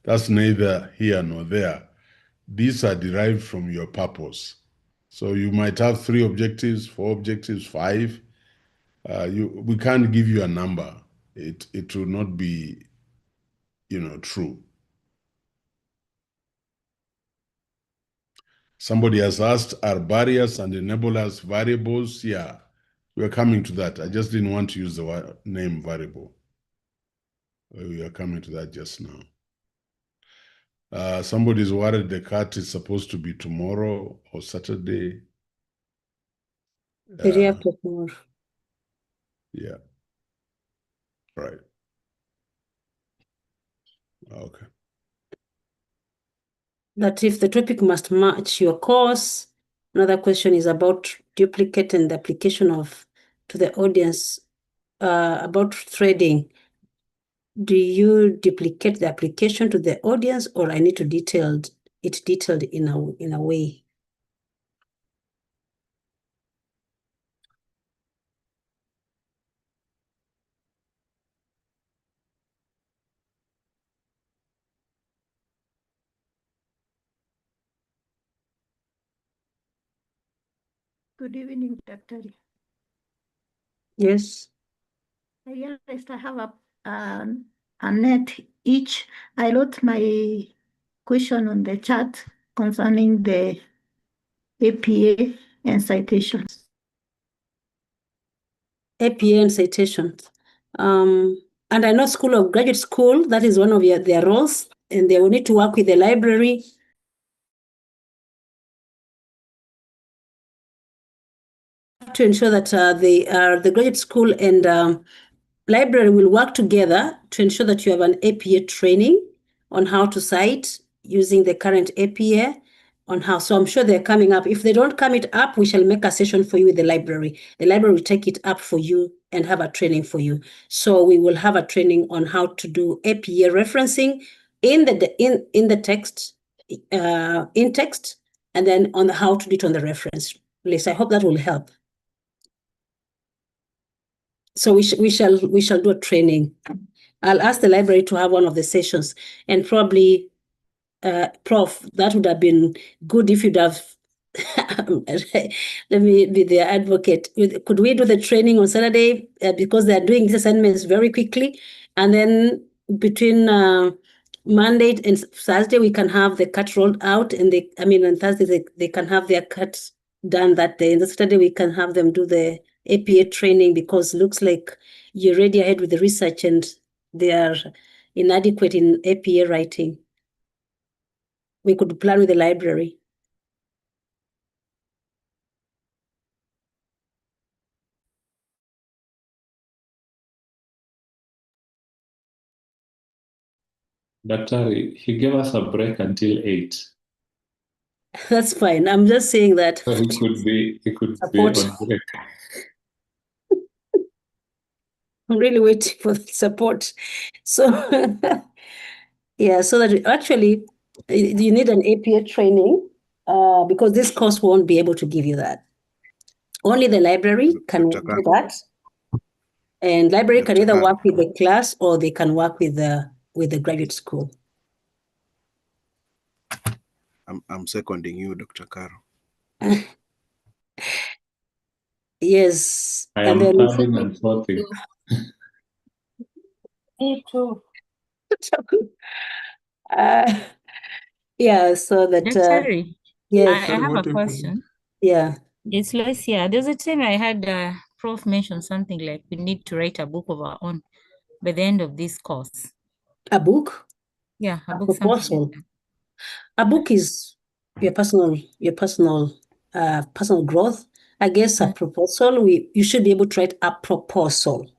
That's neither here nor there. These are derived from your purpose. So you might have 3 objectives, 4 objectives, 5. We can't give you a number. It will not be, true. Somebody has asked, are barriers and enablers variables? Yeah, we're coming to that. I just didn't want to use the name variable. We are coming to that just now. Somebody's worried the cut is supposed to be tomorrow or Saturday. The day after tomorrow. Yeah. Right. Okay. That if the topic must match your course. Another question is about duplicate and the application to the audience about threading. Do you duplicate the application to the audience, or I need to detailed in a way? Good evening, Dr. Yes. I realized I have a net each. I wrote my question on the chat concerning the APA and citations. APA and citations. And I know graduate school, that is one of their roles, and they will need to work with the library to ensure that the graduate school and library will work together to ensure that you have an APA training on how to cite using the current APA on how. So I'm sure they're coming up. If they don't come it up, we shall make a session for you with the library. The library will take it up for you and have a training for you. So we will have a training on how to do APA referencing in the text, in text, and then on how to do it on the reference list. I hope that will help. So we shall do a training. I'll ask the library to have one of the sessions, and probably, Prof, that would have been good if you'd have. Let me be the advocate. Could we do the training on Saturday, because they are doing these assignments very quickly, and then between Monday and Thursday we can have the cut rolled out, and on Thursday they can have their cut done that day. And the Saturday we can have them do the APA training, because it looks like you're already ahead with the research and they are inadequate in APA writing. We could plan with the library. Daktari, he gave us a break until 8. That's fine. I'm just saying that. So he could be Support. on break. I'm really waiting for the support. So, yeah, so that actually you need an APA training because this course won't be able to give you that. Only the library can do that. And library can either work with the class or they can work with the graduate school. I'm seconding you, Dr. Caro. Yes. I am third and fourth. Me too. Yeah, so that Sorry. yes. I have a question. Yeah. It's Lois here. There's a time I had Prof mention something like we need to write a book of our own by the end of this course. A book? Yeah, a book. Proposal. A book is your personal growth. I guess a proposal, you should be able to write a proposal.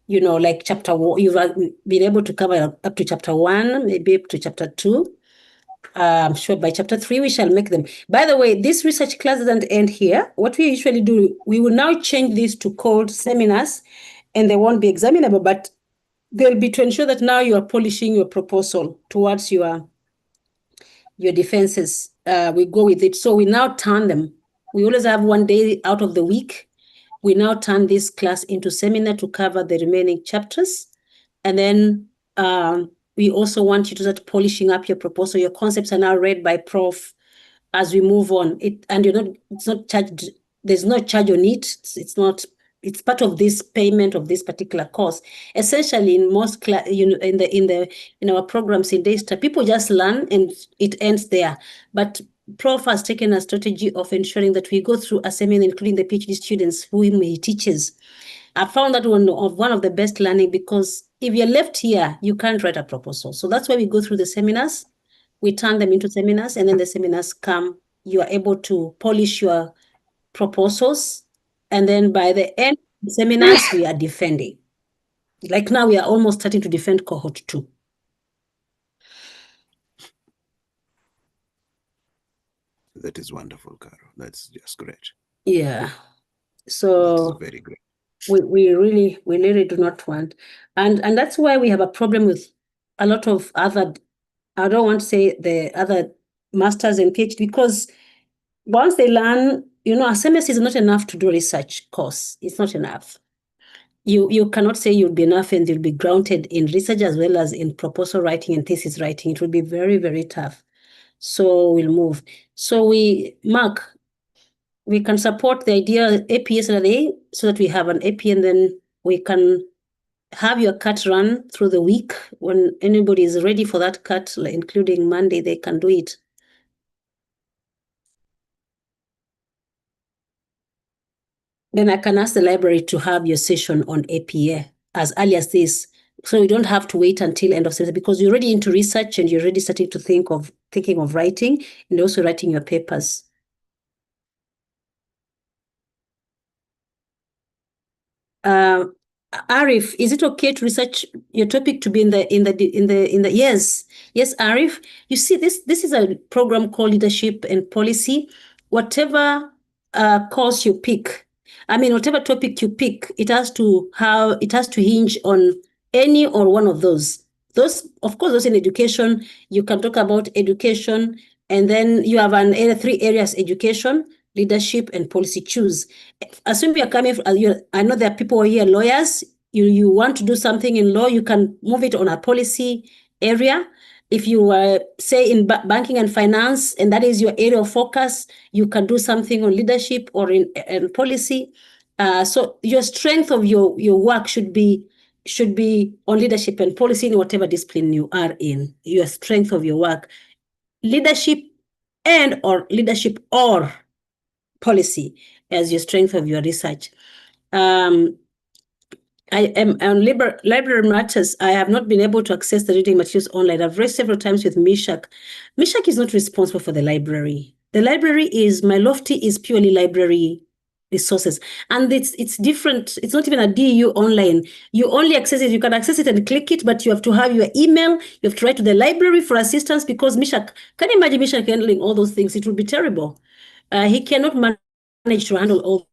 You know, like chapter 1, you've been able to cover up to chapter 1, maybe up to chapter 2. I'm sure by chapter 3 we shall make them. By the way, this research class doesn't end here. What we usually do, we will now change this to called seminars, and they won't be examinable, but they'll be to ensure that now you are polishing your proposal towards your defenses. We go with it. So we now turn them. We always have one day out of the week. We now turn this class into seminar to cover the remaining chapters. And then we also want you to start polishing up your proposal. Your concepts are now read by Prof as we move on. It's not charged. There's no charge on it. It's part of this payment of this particular course. Essentially, in most in our programs in Daystar, people just learn and it ends there. But Prof has taken a strategy of ensuring that we go through a seminar, including the PhD students who he teaches. I found that one of the best learning, because if you're left here, you can't write a proposal. So that's why we go through the seminars. We turn them into seminars, and then the seminars come. You are able to polish your proposals. And then by the end of the seminars, we are defending. Like now, we are almost starting to defend cohort 2. That is wonderful, Caro. That's just great. Yeah. So that is very great. We really do not want. And that's why we have a problem with a lot of other, I don't want to say the other masters and PhD, because once they learn, a semester is not enough to do a research course. It's not enough. You cannot say you'll be enough and you'll be grounded in research as well as in proposal writing and thesis writing. It will be very, very tough. So we'll move. So we can support the idea APA Saturday so that we have an APA, and then we can have your cut run through the week. When anybody is ready for that cut, including Monday, they can do it. Then I can ask the library to have your session on APA as early as this, so you don't have to wait until end of semester, because you're already into research and you're already starting to thinking of writing and also writing your papers. Arif, is it okay to research your topic to be in the yes, Arif? You see, this is a program called Leadership and Policy. Whatever course you pick, whatever topic you pick, it has to hinge on any or one of those. Of course, those in education, you can talk about education, and then you have 3 areas: education, leadership, and policy. Choose. Assume you're coming from, I know there are people here, lawyers. You want to do something in law, you can move it on a policy area. If you say in banking and finance, and that is your area of focus, you can do something on leadership or in policy. So your strength of your work should be should be on leadership and policy in whatever discipline you are in, your strength of your work. Leadership or policy as your strength of your research. I am on library matters. I have not been able to access the reading materials online. I've read several times with Mishak. Mishak is not responsible for the library. The library is, my Lofty is purely library resources. And it's different. It's not even a DU online. You only access it. You can access it and click it, but you have to have your email. You have to write to the library for assistance because Mishak, can you imagine Mishak handling all those things? It would be terrible. He cannot manage to handle all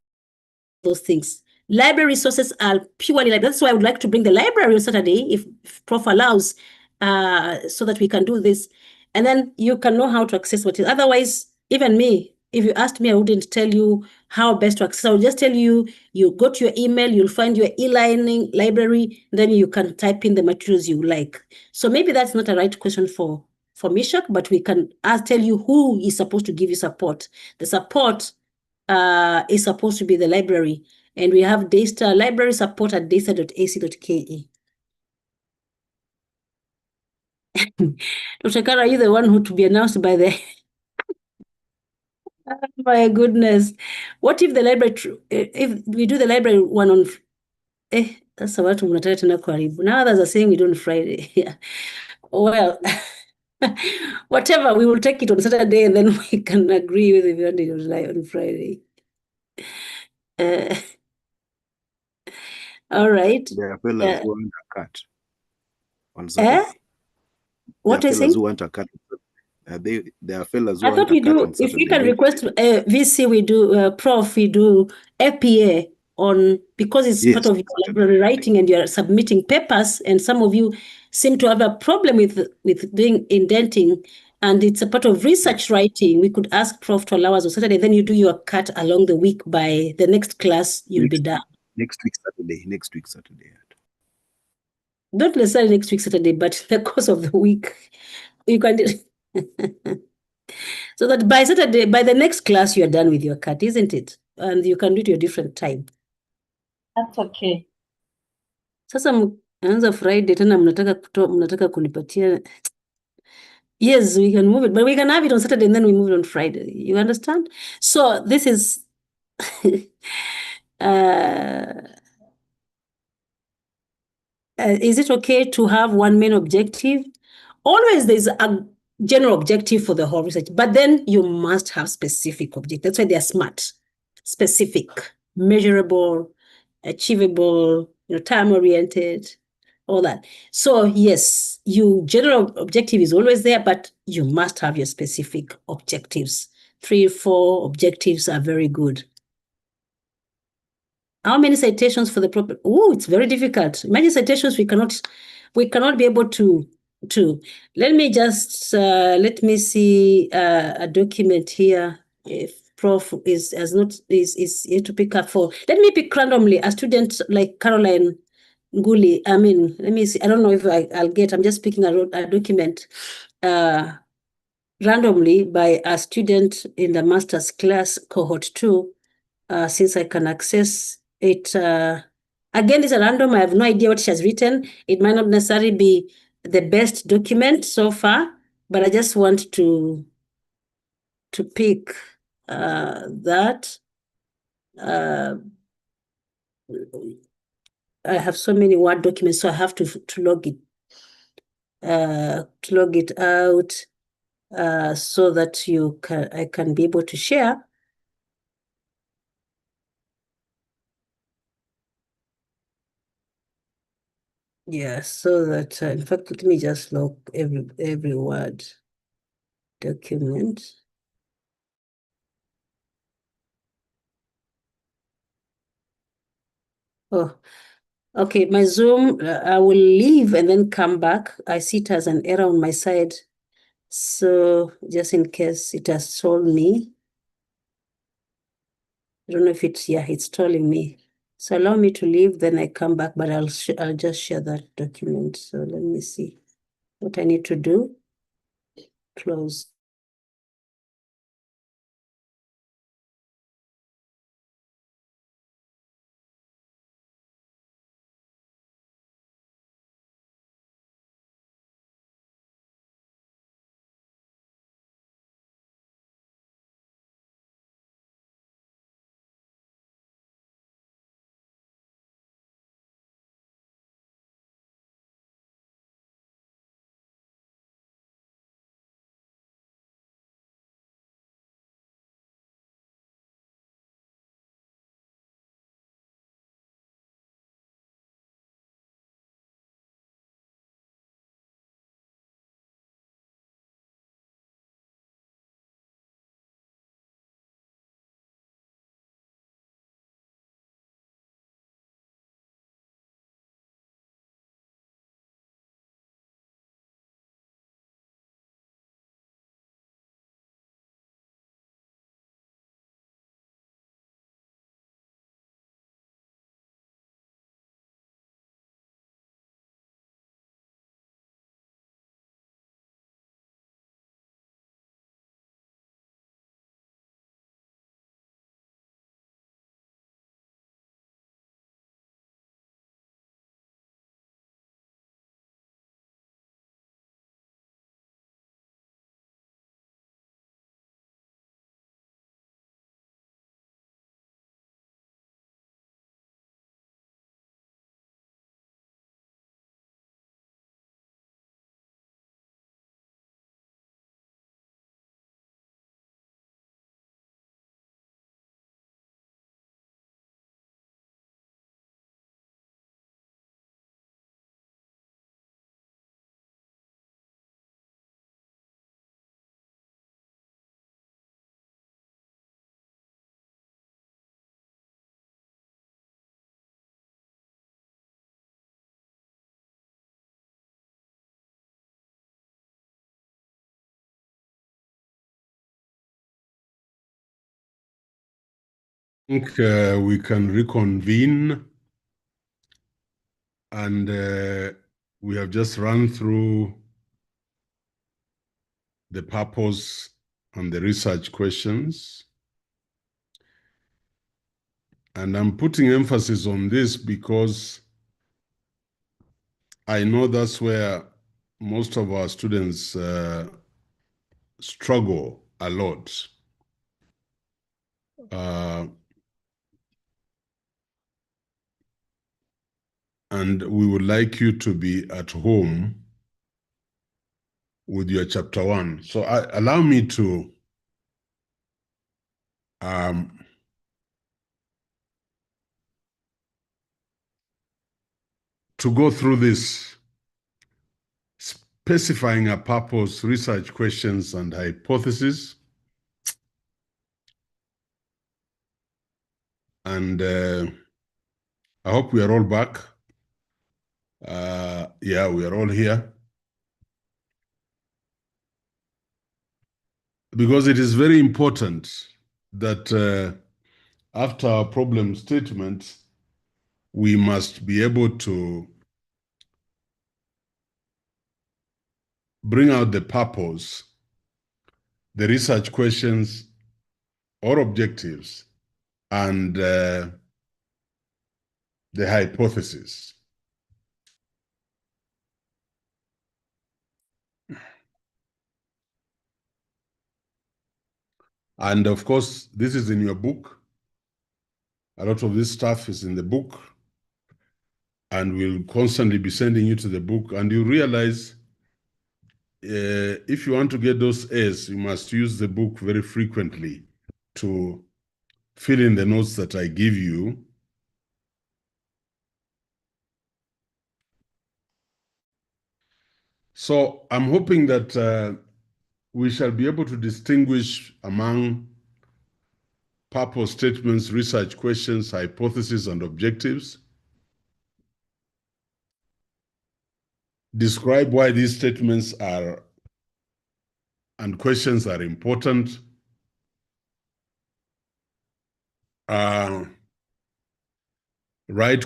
those things. Library resources are purely library. That's why I would like to bring the library on Saturday, if Prof allows, so that we can do this. And then you can know how to access what is. Otherwise, even me, if you asked me, I wouldn't tell you how best to access. I will just tell you, you go to your email, you'll find your e-learning library, then you can type in the materials you like. So maybe that's not a right question for Mishak, but we can tell you who is supposed to give you support. The support is supposed to be the library. And we have Daystar library support at daystar.ac.ke. Dr. Kara, are you the one who to be announced by the... Oh my goodness. What if the library, if we do the library one on... that's what mnataka tena karibu. Now others are saying we do on Friday. Yeah. Well, whatever, we will take it on Saturday and then we can agree with if you want it on Friday. All right. There are fellas who want a cut on Saturday. What there are are you fellas saying? who want a cut. There are fellas who I want thought a we cut do, on Saturday. if we can request VC, we do, Prof, we do APA on, because it's part of your library writing and you're submitting papers, and some of you seem to have a problem with doing indenting, and it's a part of research writing. We could ask Prof to allow us on Saturday, then you do your cut along the week. By the next class, you'll be done. Next week Saturday. Not necessarily next week Saturday, but the course of the week. You can do so that by Saturday, by the next class, you are done with your cut, isn't it? And you can do it at a different time. That's okay. Sasa anza Friday tena mnataka kunipatia. Yes, we can move it, but we can have it on Saturday and then we move it on Friday. You understand? So this is is it okay to have one main objective? Always there's a general objective for the whole research, but then you must have specific objectives. That's why they're smart, specific, measurable, achievable, time-oriented, all that. So yes, your general objective is always there, but you must have your specific objectives. 3, 4 objectives are very good. How many citations for the problem? Oh, it's very difficult. Imagine citations we cannot be able to. Let me just let me see a document here. If Prof is here to pick up for. Let me pick randomly a student like Caroline Nguli. I mean, let me see. I don't know if I'll get. I'm just picking a document randomly by a student in the master's class cohort 2. Since I can access it. Again, it's a random. I have no idea what she has written. It might not necessarily be the best document so far, but I just want to pick that. I have so many Word documents, so I have to log it out so that I can be able to share. Yeah, so that in fact, let me just log every Word document. Oh, okay. My Zoom, I will leave and then come back. I see it as an error on my side. So just in case it has told me. I don't know if it's telling me. So allow me to leave, then I come back, but I'll just share that document. So let me see what I need to do. Close. think we can reconvene, and we have just run through the purpose and the research questions. And I'm putting emphasis on this because I know that's where most of our students struggle a lot. And we would like you to be at home with your chapter 1. So allow me to go through this, specifying a purpose, research questions, and hypothesis. And I hope we are all back. Yeah, we are all here. Because it is very important that after our problem statement, we must be able to bring out the purpose, the research questions or objectives, and the hypothesis. And of course, this is in your book. A lot of this stuff is in the book, and we'll constantly be sending you to the book. And you realize if you want to get those A's, you must use the book very frequently to fill in the notes that I give you. So I'm hoping that we shall be able to distinguish among purpose statements, research questions, hypotheses, and objectives. Describe why these statements are and questions are important. Write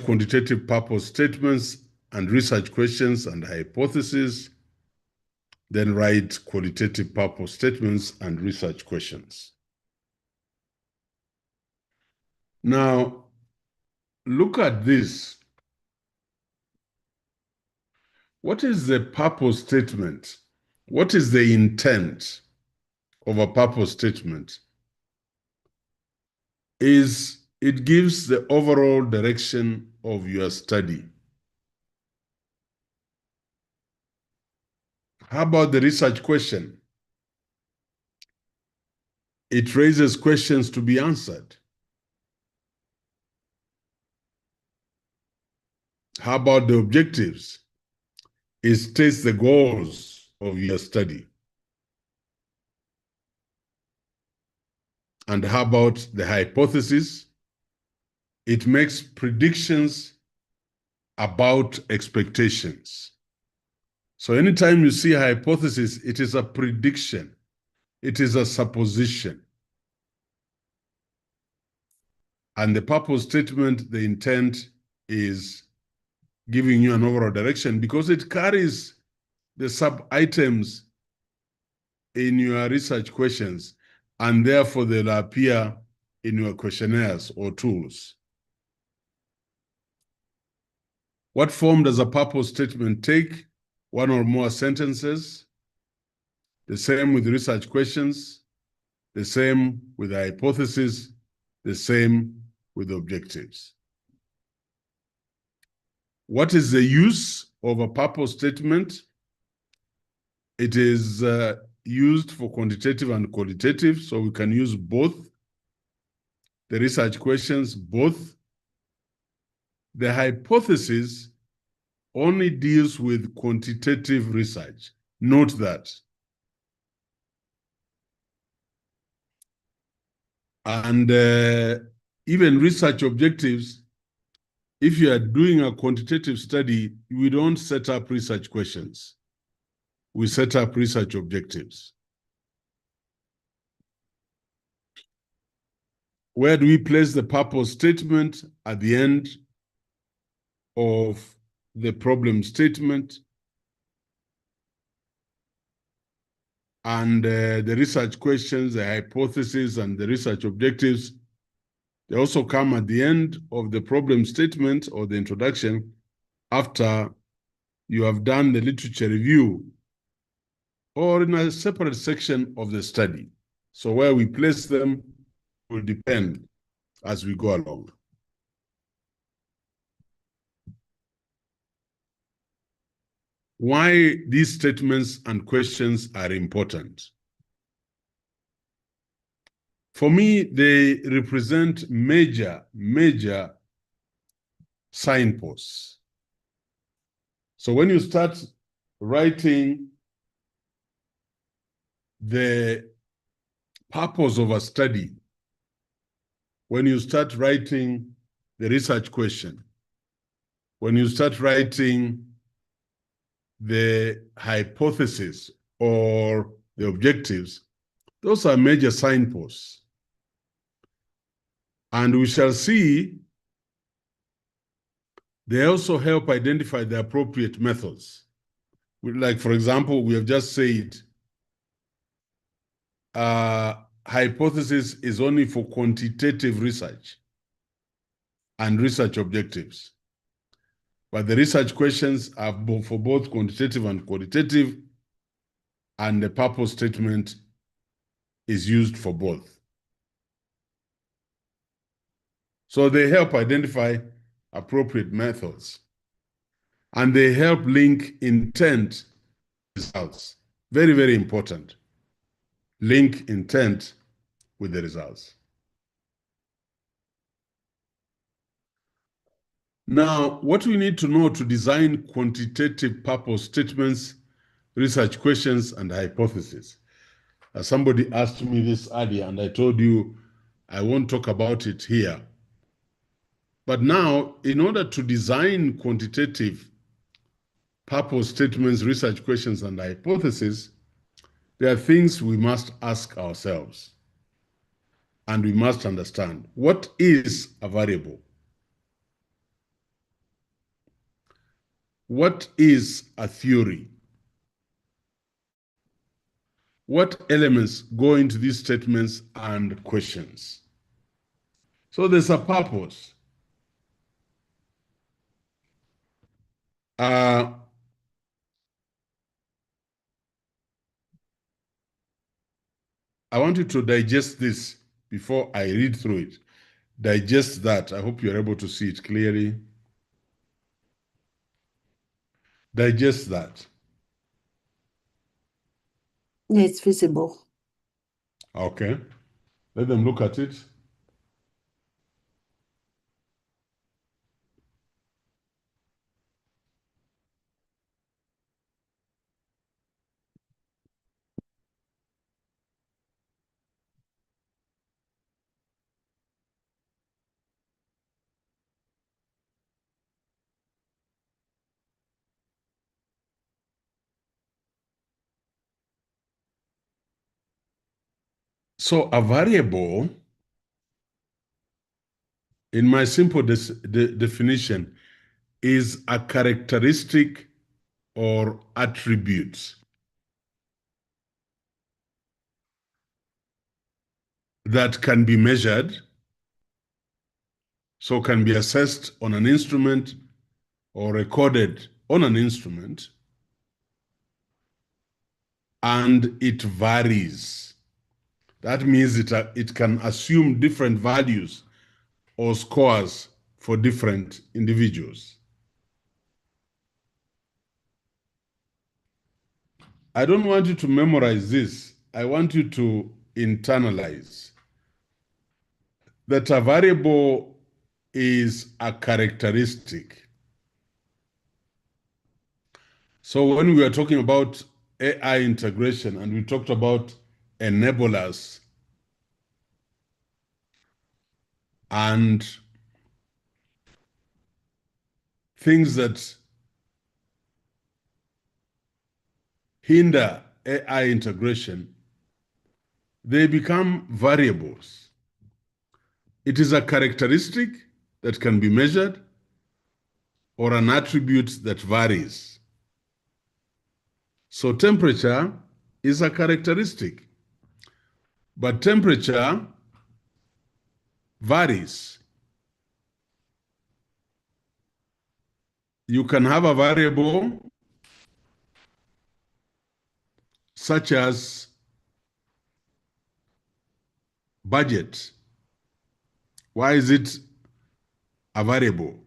quantitative purpose statements and research questions and hypotheses. Then write qualitative purpose statements and research questions. Now, look at this. What is the purpose statement? What is the intent of a purpose statement? It gives the overall direction of your study. How about the research question? It raises questions to be answered. How about the objectives? It states the goals of your study. And how about the hypothesis? It makes predictions about expectations. So anytime you see a hypothesis, it is a prediction. It is a supposition. And the purpose statement, the intent is giving you an overall direction because it carries the sub-items in your research questions, and therefore they'll appear in your questionnaires or tools. What form does a purpose statement take? One or more sentences. The same with research questions. The same with the hypothesis. The same with objectives. What is the use of a purpose statement? It is used for quantitative and qualitative, so we can use both. The research questions, both. The hypothesis only deals with quantitative research. Note that. And even research objectives, if you are doing a quantitative study, we don't set up research questions. We set up research objectives. Where do we place the purpose statement? At the end of the problem statement. And the research questions, the hypothesis, and the research objectives, they also come at the end of the problem statement or the introduction after you have done the literature review or in a separate section of the study. So where we place them will depend as we go along. Why these statements and questions are important. For me, they represent major signposts. So when you start writing the purpose of a study, when you start writing the research question, when you start writing the hypothesis or the objectives, those are major signposts. And we shall see they also help identify the appropriate methods. Like, for example, we have just said, hypothesis is only for quantitative research and research objectives. But the research questions are for both quantitative and qualitative, and the purpose statement is used for both. So they help identify appropriate methods. And they help link intent results. Very, very important. Link intent with the results. Now, what we need to know to design quantitative purpose statements, research questions, and hypotheses. Somebody asked me this earlier, and I told you I won't talk about it here. But now, in order to design quantitative purpose statements, research questions, and hypotheses, there are things we must ask ourselves. And we must understand, what is a variable? What is a theory? What elements go into these statements and questions? So there's a purpose. I want you to digest this before I read through it. Digest that. I hope you're able to see it clearly. Digest that. Yeah, it's visible. Okay. Let them look at it. So a variable, in my simple definition, is a characteristic or attribute that can be measured, so can be assessed on an instrument or recorded on an instrument, and it varies. That means it can assume different values or scores for different individuals. I don't want you to memorize this. I want you to internalize that a variable is a characteristic. So when we were talking about AI integration and we talked about enablers and things that hinder AI integration, they become variables. It is a characteristic that can be measured or an attribute that varies. So temperature is a characteristic, but temperature varies. You can have a variable such as budget. Why is it a variable?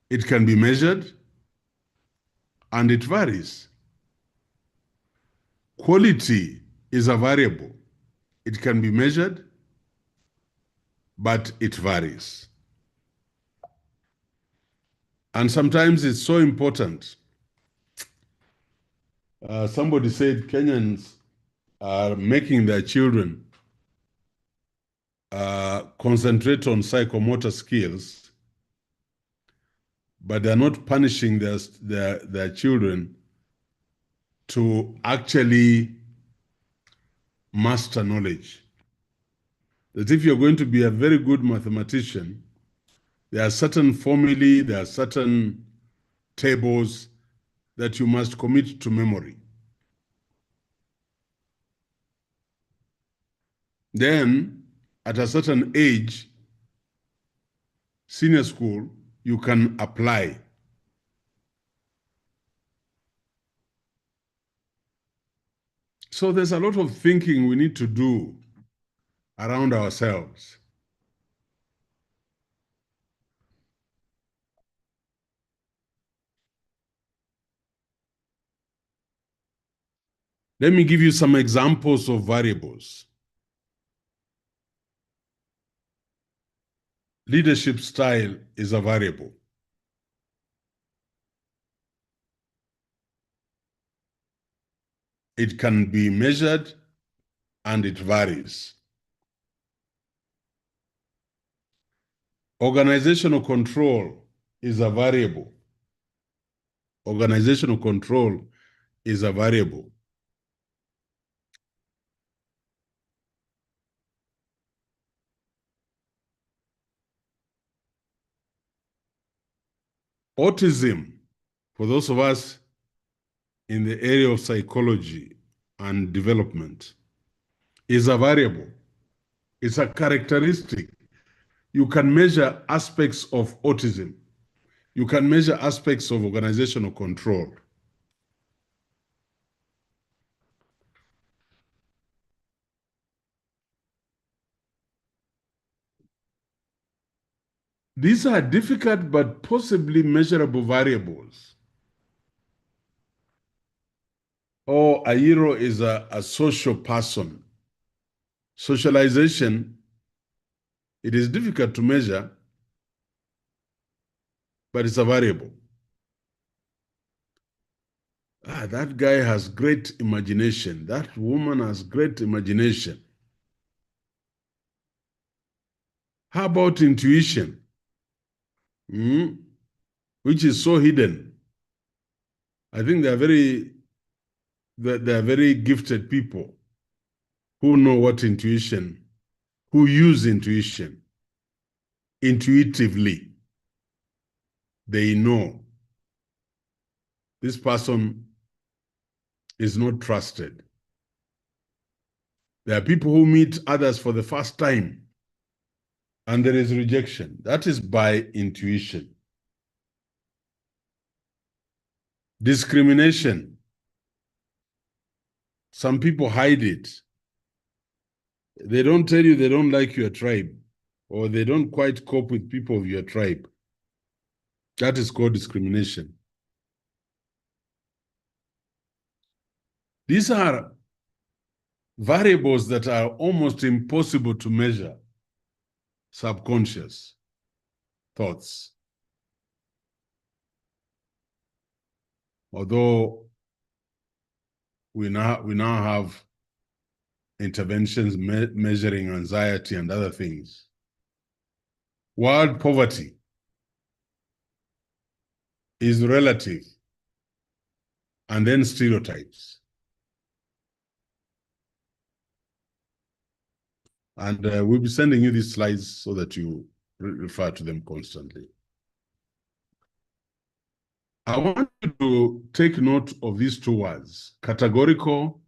It can be measured and it varies. Quality is a variable. It can be measured, but it varies. And sometimes it's so important. Somebody said Kenyans are making their children concentrate on psychomotor skills, but they're not punishing their children to actually master knowledge. That if you're going to be a very good mathematician, there are certain formulae, there are certain tables that you must commit to memory. Then, at a certain age, senior school, you can apply. So there's a lot of thinking we need to do around ourselves. Let me give you some examples of variables. Leadership style is a variable. It can be measured and it varies. Organizational control is a variable. Organizational control is a variable. Autism, for those of us in the area of psychology and development, is a variable. It's a characteristic. You can measure aspects of autism. You can measure aspects of organizational control. These are difficult but possibly measurable variables. Oh, Ayiro is a social person. Socialization, it is difficult to measure, but it's a variable. That guy has great imagination. That woman has great imagination. How about intuition? Which is so hidden. I think they are very gifted people who know what intuition, who use intuition intuitively. They know this person is not trusted. There are people who meet others for the first time and there is rejection. That is by intuition. Discrimination. Some people hide it. They don't tell you they don't like your tribe, or they don't quite cope with people of your tribe. That is called discrimination. These are variables that are almost impossible to measure. Subconscious thoughts. Although we now have interventions measuring anxiety and other things. World poverty is relative, and then stereotypes. And we'll be sending you these slides so that you refer to them constantly. I want you to take note of these two words, categorical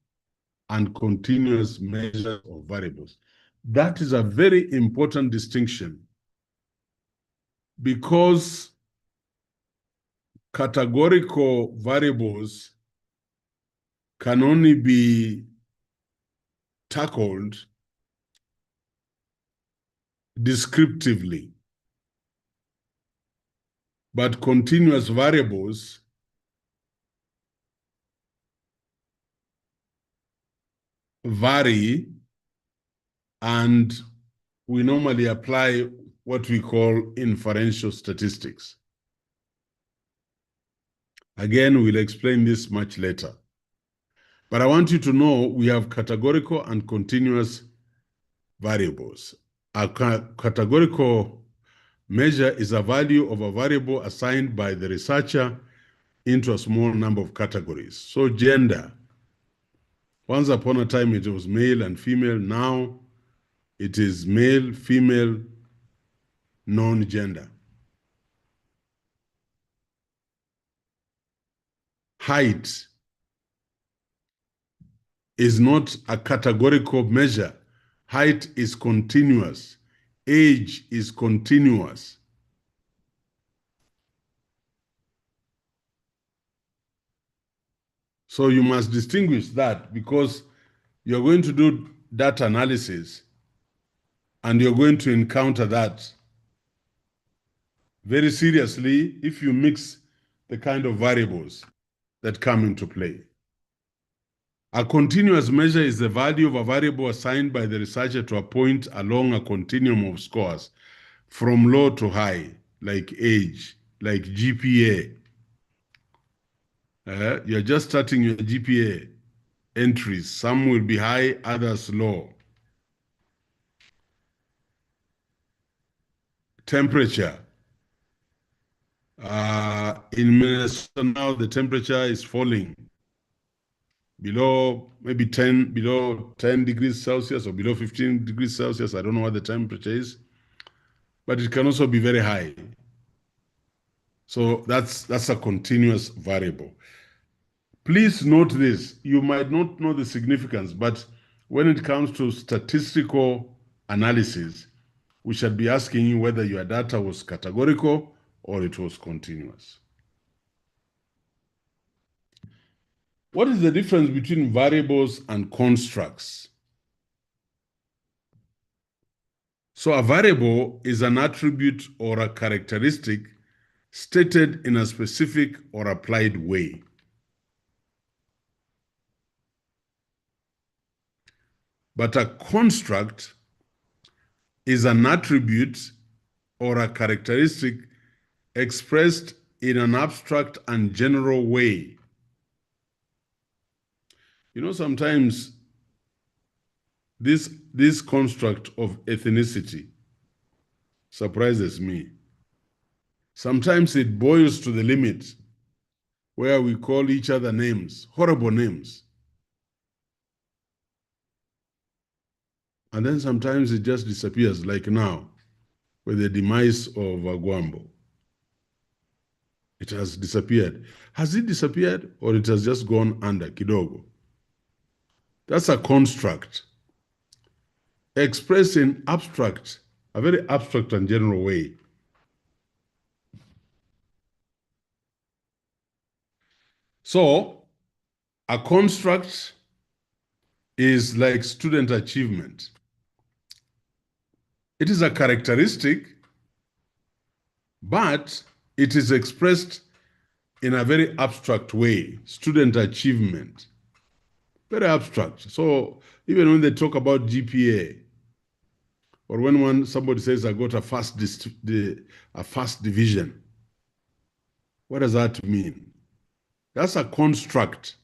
and continuous measures of variables. That is a very important distinction because categorical variables can only be tackled descriptively, but continuous variables vary, and we normally apply what we call inferential statistics. Again, we'll explain this much later. But I want you to know we have categorical and continuous variables. A categorical measure is a value of a variable assigned by the researcher into a small number of categories. So gender, once upon a time it was male and female, now it is male, female, non-gender. Height is not a categorical measure. Height is continuous. Age is continuous. So you must distinguish that because you're going to do data analysis and you're going to encounter that very seriously if you mix the kind of variables that come into play. A continuous measure is the value of a variable assigned by the researcher to a point along a continuum of scores from low to high, like age, like GPA. You're just starting your GPA entries. Some will be high, others low. Temperature. In Minnesota now, the temperature is falling below maybe 10, below 10 degrees Celsius or below 15 degrees Celsius. I don't know what the temperature is, but it can also be very high. So that's a continuous variable. Please note this. You might not know the significance, but when it comes to statistical analysis, we should be asking you whether your data was categorical or it was continuous. What is the difference between variables and constructs? So a variable is an attribute or a characteristic stated in a specific or applied way. But a construct is an attribute or a characteristic expressed in an abstract and general way. You know, sometimes this construct of ethnicity surprises me. Sometimes it boils to the limit where we call each other names, horrible names. And then sometimes it just disappears, like now, with the demise of Guambo. It has disappeared. Has it disappeared or it has just gone under kidogo? That's a construct expressed in abstract, a very abstract and general way. So a construct is like student achievement. It is a characteristic, but it is expressed in a very abstract way. Student achievement, very abstract. So even when they talk about GPA, or when somebody says I got a first division, what does that mean? That's a construct.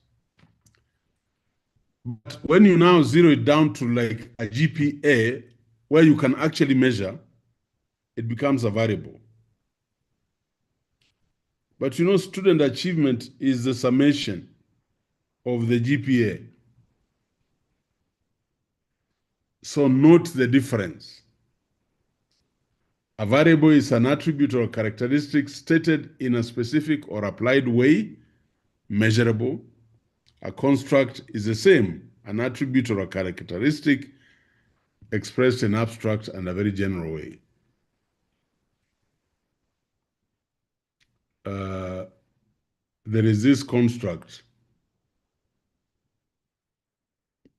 But when you now zero it down to like a GPA, where you can actually measure, it becomes a variable. But you know, student achievement is the summation of the GPA. So note the difference. A variable is an attribute or characteristic stated in a specific or applied way, measurable. A construct is the same, an attribute or a characteristic expressed in abstract and a very general way. There is this construct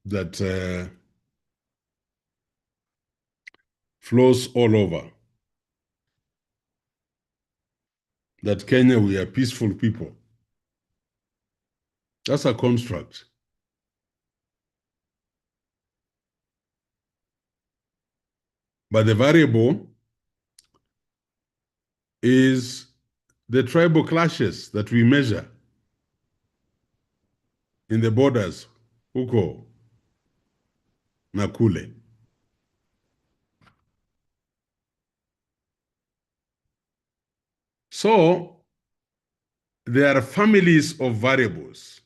that flows all over. That Kenya, we are peaceful people. That's a construct. But the variable is the tribal clashes that we measure in the borders, huko na kule. So there are families of variables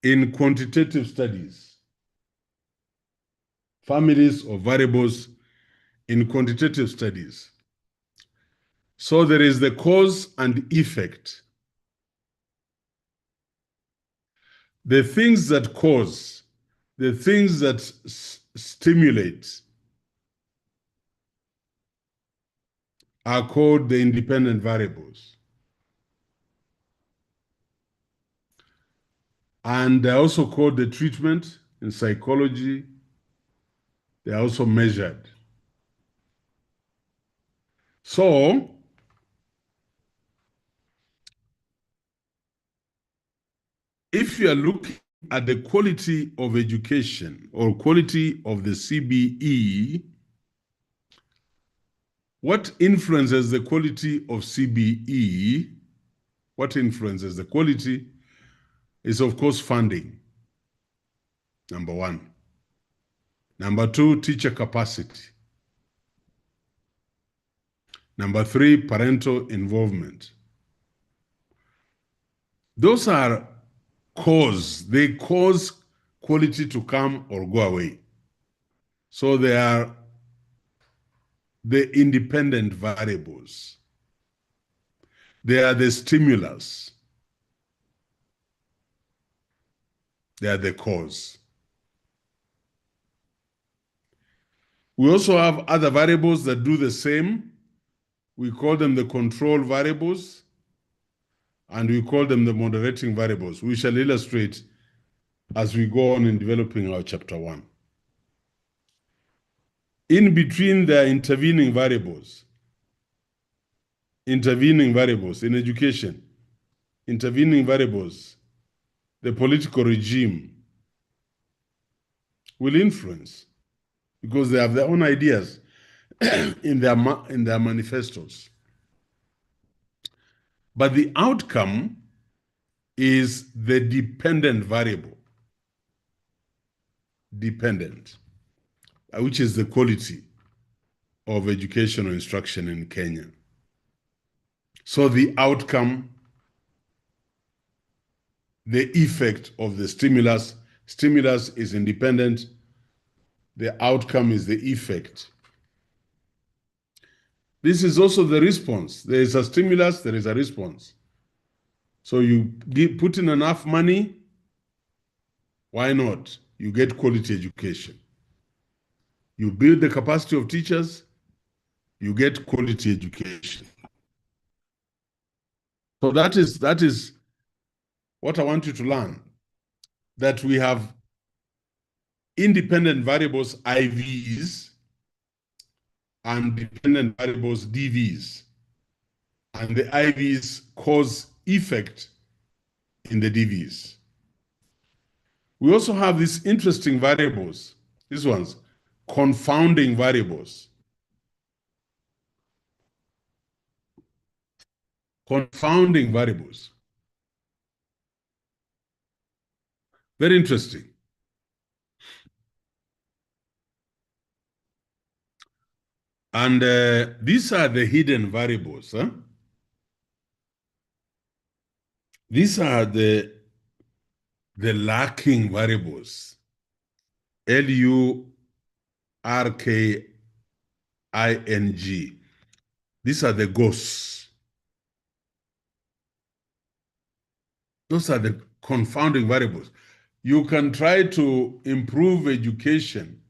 in quantitative studies. Families of variables in quantitative studies. So there is the cause and effect. The things that cause, the things that stimulate are called the independent variables. And they're also called the treatment in psychology. They're also measured. So, if you are looking at the quality of education or quality of the CBE, what influences the quality of CBE? What influences the quality is, of course, funding, number one. Number two, teacher capacity. Number three, parental involvement. Those are cause. They cause quality to come or go away. So they are the independent variables. They are the stimulus. They are the cause. We also have other variables that do the same. We call them the control variables, and we call them the moderating variables. We shall illustrate as we go on in developing our chapter 1. In between, there are intervening variables. Intervening variables in education. Intervening variables. The political regime will influence because they have their own ideas in their manifestos. But the outcome is the dependent variable. Dependent, which is the quality of educational instruction in Kenya. So the outcome, the effect of the stimulus is independent. The outcome is the effect. This is also the response. There is a stimulus, there is a response. So you put in enough money, why not? You get quality education. You build the capacity of teachers, you get quality education. So that is what I want you to learn, that we have independent variables, IVs, and dependent variables, DVs. And the IVs cause effect in the DVs. We also have these interesting variables, these ones, confounding variables. Confounding variables. Very interesting. And these are the hidden variables. Huh? These are the lacking variables. L-U-R-K-I-N-G. These are the ghosts. Those are the confounding variables. You can try to improve education,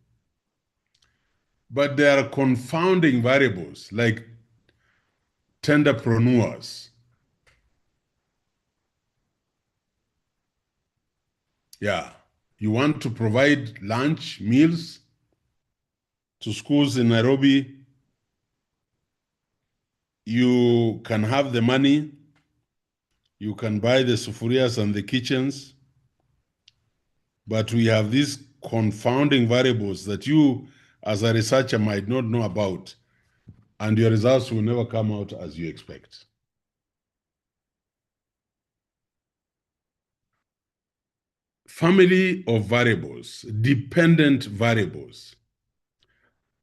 but there are confounding variables like tenderpreneurs. Yeah, you want to provide lunch, meals to schools in Nairobi. You can have the money. You can buy the sufurias and the kitchens. But we have these confounding variables that you, as a researcher, might not know about, and your results will never come out as you expect. Family of variables, dependent variables,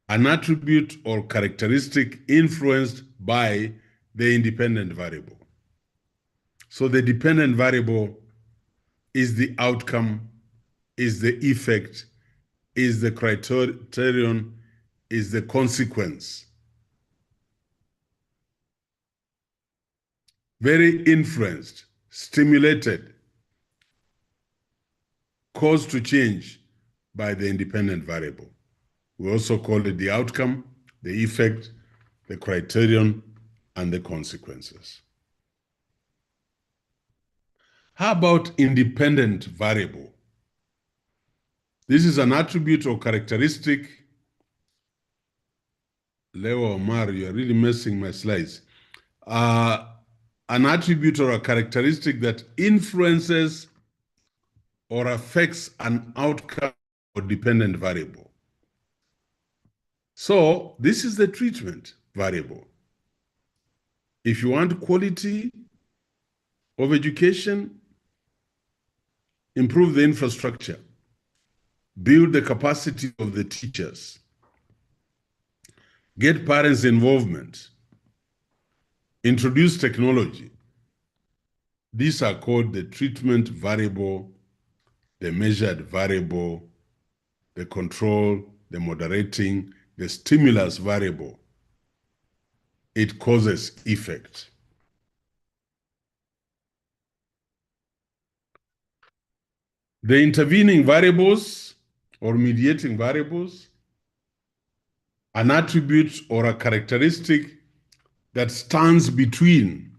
an attribute or characteristic influenced by the independent variable. So the dependent variable is the outcome, is the effect, is the criterion, is the consequence. Very influenced, stimulated, caused to change by the independent variable. We also call it the outcome, the effect, the criterion, and the consequences. How about independent variable? This is an attribute or characteristic. Leo Omar, you're really messing my slides. An attribute or a characteristic that influences or affects an outcome or dependent variable. So this is the treatment variable. If you want quality of education, improve the infrastructure, build the capacity of the teachers, get parents' involvement, introduce technology. These are called the treatment variable, the measured variable, the control, the moderating, the stimulus variable. It causes effect. The intervening variables or mediating variables, an attribute or a characteristic that stands between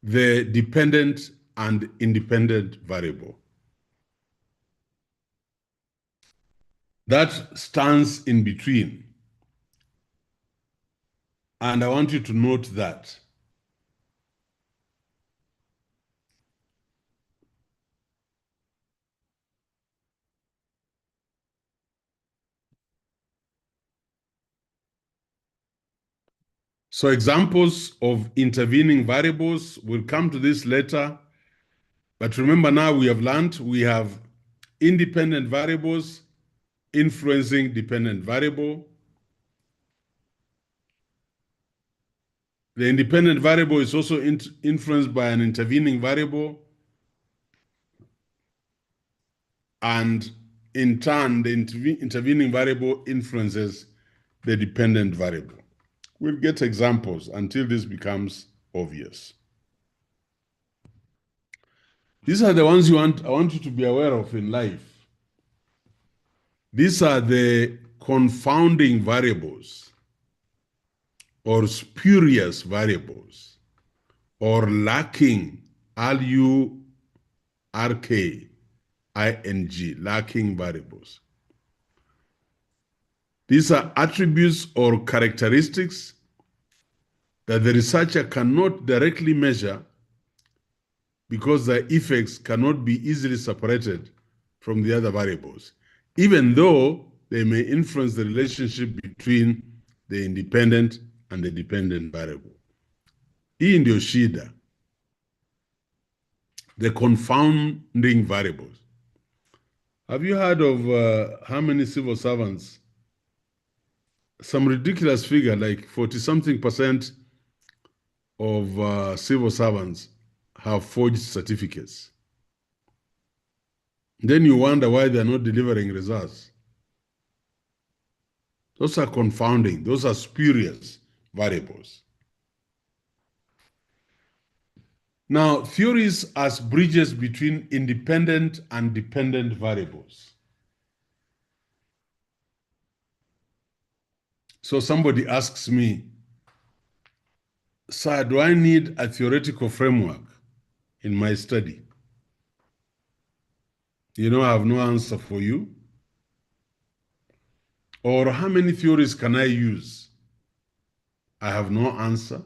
the dependent and independent variable. That stands in between. And I want you to note that. So examples of intervening variables, we'll come to this later. But remember now we have learned we have independent variables influencing dependent variable. The independent variable is also influenced by an intervening variable. And in turn, the intervening variable influences the dependent variable. We'll get examples until this becomes obvious. These are the ones I want you to be aware of in life. These are the confounding variables or spurious variables or lacking, L-U-R-K-I-N-G, lacking variables. These are attributes or characteristics that the researcher cannot directly measure because their effects cannot be easily separated from the other variables, even though they may influence the relationship between the independent and the dependent variable. Hii ndio shida, the confounding variables. Have you heard of how many civil servants? Some ridiculous figure, like 40-something% of civil servants have forged certificates. Then you wonder why they're not delivering results. Those are confounding. Those are spurious variables. Now, theories as bridges between independent and dependent variables. So somebody asks me, sir, do I need a theoretical framework in my study? You know, I have no answer for you. Or how many theories can I use? I have no answer.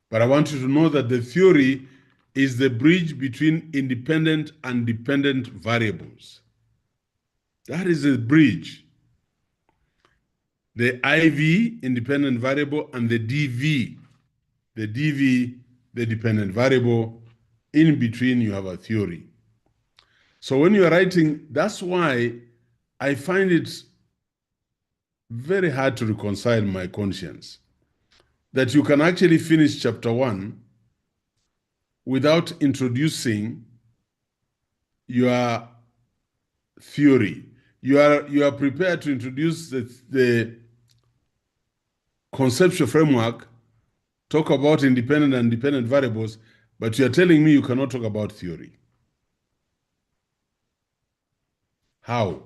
But I want you to know that the theory is the bridge between independent and dependent variables. That is a bridge. The IV, independent variable, and the DV, the dependent variable. In between, you have a theory. So when you are writing, that's why I find it very hard to reconcile my conscience that you can actually finish chapter 1 without introducing your theory. You are prepared to introduce the conceptual framework, talk about independent and dependent variables, but you are telling me you cannot talk about theory. How?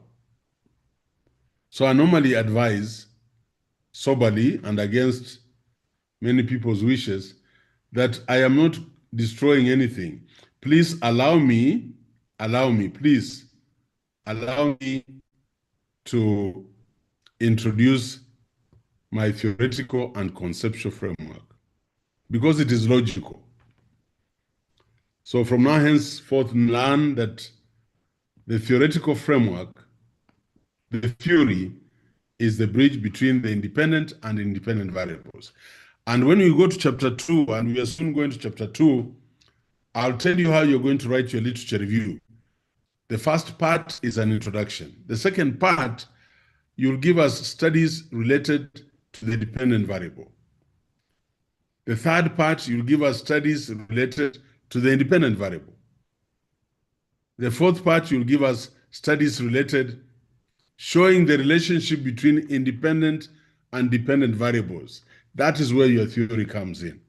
So I normally advise soberly and against many people's wishes that I am not destroying anything. Please allow me, please allow me to introduce my theoretical and conceptual framework because it is logical. So from now henceforth, learn that the theoretical framework, the theory, is the bridge between the independent and independent variables. And when we go to chapter 2, and we are soon going to chapter 2, I'll tell you how you're going to write your literature review. The first part is an introduction. The second part, you'll give us studies related to the dependent variable. The third part, you'll give us studies related to the independent variable. The fourth part, you'll give us studies related, showing the relationship between independent and dependent variables. That is where your theory comes in.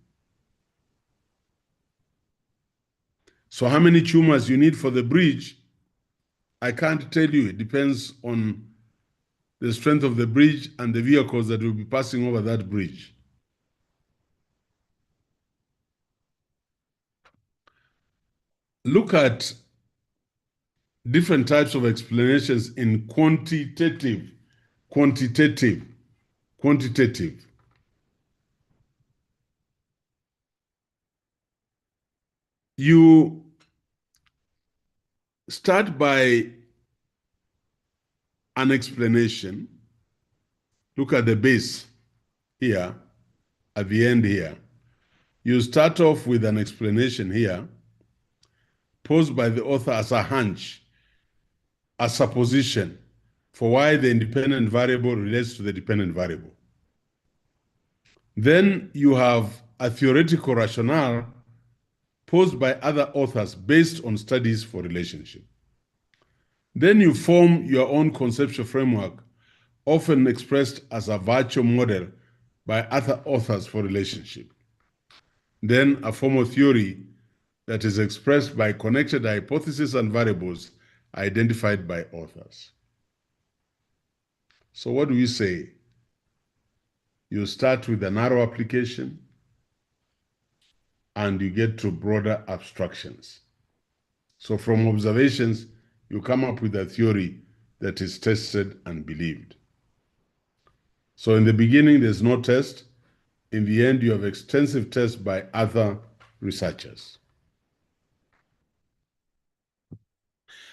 So how many tumors you need for the bridge, I can't tell you. It depends on the strength of the bridge and the vehicles that will be passing over that bridge. Look at different types of explanations in quantitative. You start by an explanation. Look at the base here, at the end here. You start off with an explanation here, posed by the author as a hunch, a supposition for why the independent variable relates to the dependent variable. Then you have a theoretical rationale posed by other authors based on studies for relationship. Then you form your own conceptual framework, often expressed as a virtual model by other authors for relationship. Then a formal theory that is expressed by connected hypotheses and variables identified by authors. So what do we say? You start with a narrow application and you get to broader abstractions. So from observations, you come up with a theory that is tested and believed. So in the beginning, there's no test. In the end, you have extensive tests by other researchers.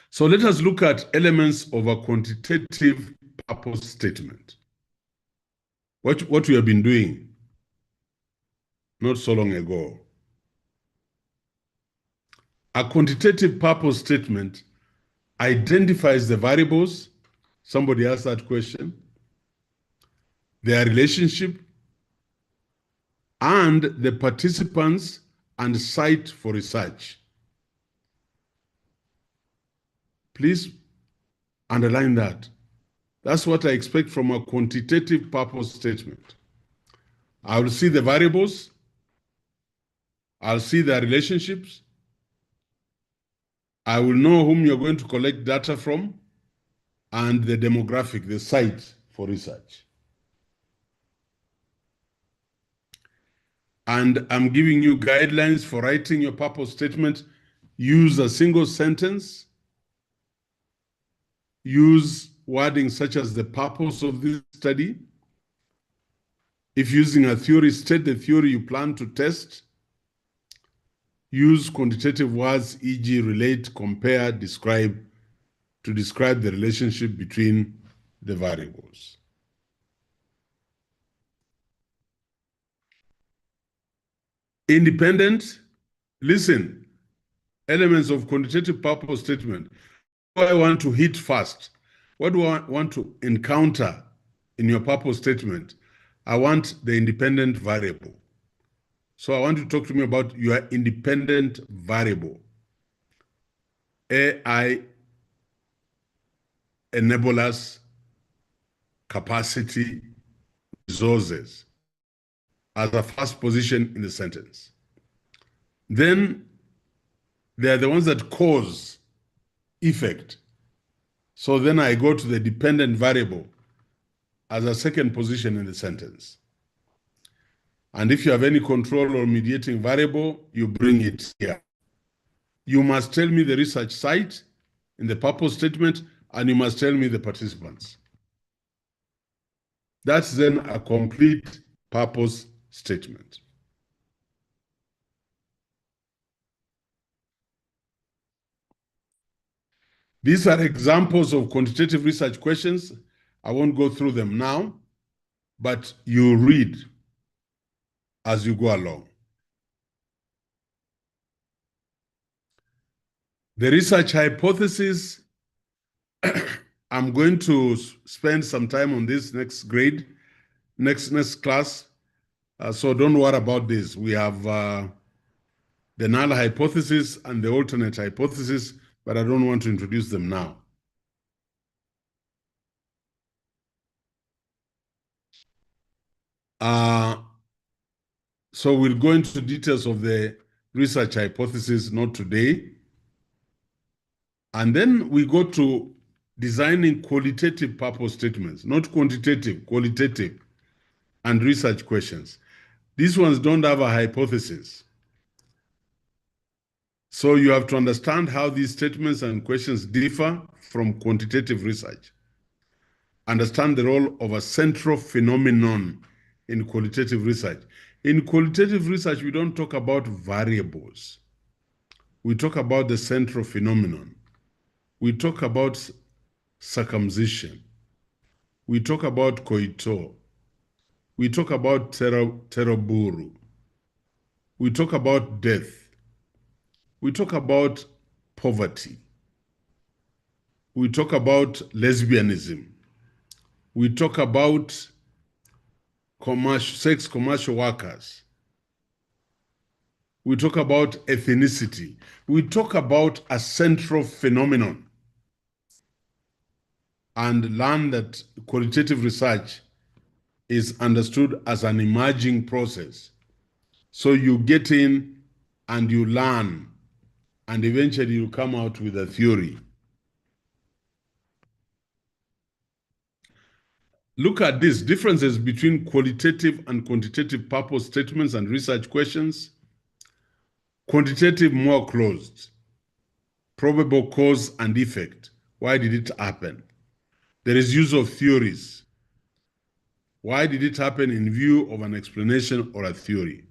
So let us look at elements of a quantitative purpose statement. What we have been doing not so long ago. A quantitative purpose statement identifies the variables. Somebody asked that question. Their relationship and the participants and site for research. Please underline that. That's what I expect from a quantitative purpose statement. I will see the variables, I'll see the relationships, I will know whom you're going to collect data from, and the demographic, the site for research. And I'm giving you guidelines for writing your purpose statement. Use a single sentence. Use wording such as the purpose of this study. If using a theory, state the theory you plan to test. Use quantitative words, e.g. relate, compare, describe, to describe the relationship between the variables. Independent, listen, elements of quantitative purpose statement. What do I want to hit first? What do I want to encounter in your purpose statement? I want the independent variable. So I want you to talk to me about your independent variable. AI enablers, capacity, resources as a first position in the sentence. Then they are the ones that cause effect. So then I go to the dependent variable as a second position in the sentence. And if you have any control or mediating variable, you bring it here. You must tell me the research site in the purpose statement, and you must tell me the participants. That's then a complete purpose statement. These are examples of quantitative research questions. I won't go through them now, but you read as you go along. The research hypothesis, I'm going to spend some time on this next grade, next class. So don't worry about this. We have the null hypothesis and the alternate hypothesis, but I don't want to introduce them now. So we'll go into details of the research hypothesis, not today. And then we go to designing qualitative purpose statements, not quantitative, qualitative, and research questions. These ones don't have a hypothesis. So you have to understand how these statements and questions differ from quantitative research. Understand the role of a central phenomenon in qualitative research. In qualitative research, we don't talk about variables. We talk about the central phenomenon. We talk about circumcision. We talk about koito. We talk about teraburu. We talk about death. We talk about poverty. We talk about lesbianism. We talk about sex commercial workers. We talk about ethnicity. We talk about a central phenomenon, and learn that qualitative research is understood as an emerging process. So you get in and you learn, and eventually you come out with a theory. Look at these differences between qualitative and quantitative purpose statements and research questions. Quantitative, more closed. Probable cause and effect. Why did it happen? There is use of theories. Why did it happen in view of an explanation or a theory?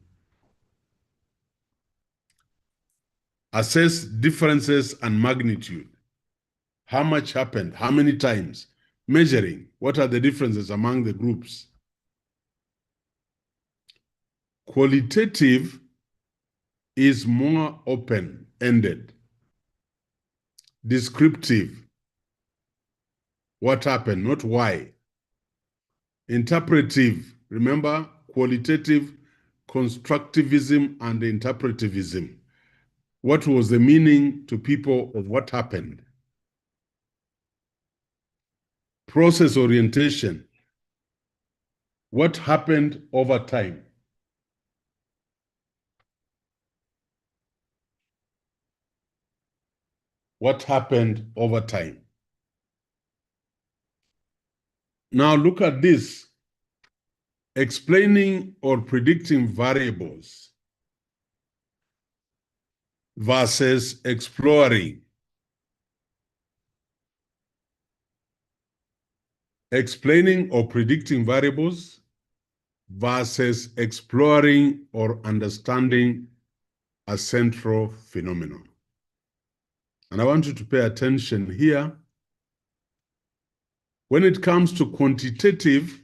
Assess differences and magnitude. How much happened? How many times? Measuring. What are the differences among the groups? Qualitative is more open-ended. Descriptive. What happened, not why. Interpretive. Remember, qualitative, constructivism, and interpretivism. What was the meaning to people of what happened? process orientation. What happened over time? What happened over time? Now look at this. Explaining or predicting variables versus exploring. Explaining or predicting variables versus exploring or understanding a central phenomenon. And I want you to pay attention here. When it comes to quantitative,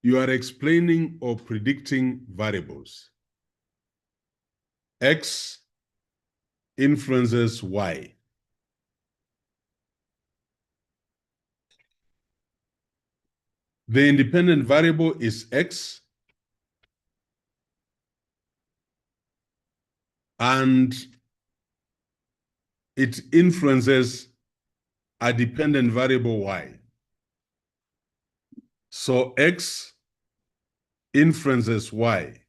you are explaining or predicting variables. X influences Y. The independent variable is X, and it influences a dependent variable Y. So X influences Y.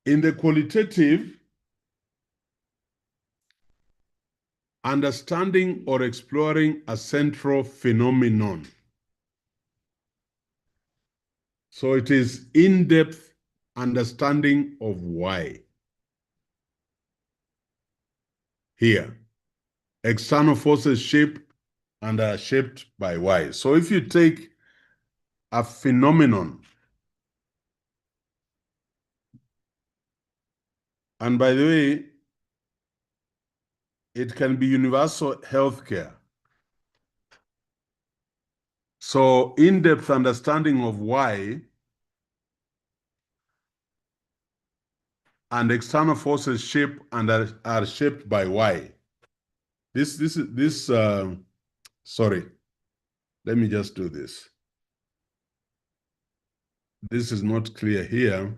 In the qualitative, understanding or exploring a central phenomenon. So it is in-depth understanding of Y. Here, external forces shape and are shaped by Y. So if you take a phenomenon, and by the way, it can be universal healthcare. So in-depth understanding of Y and external forces shape and are shaped by Y. Sorry, let me just do this. This is not clear here.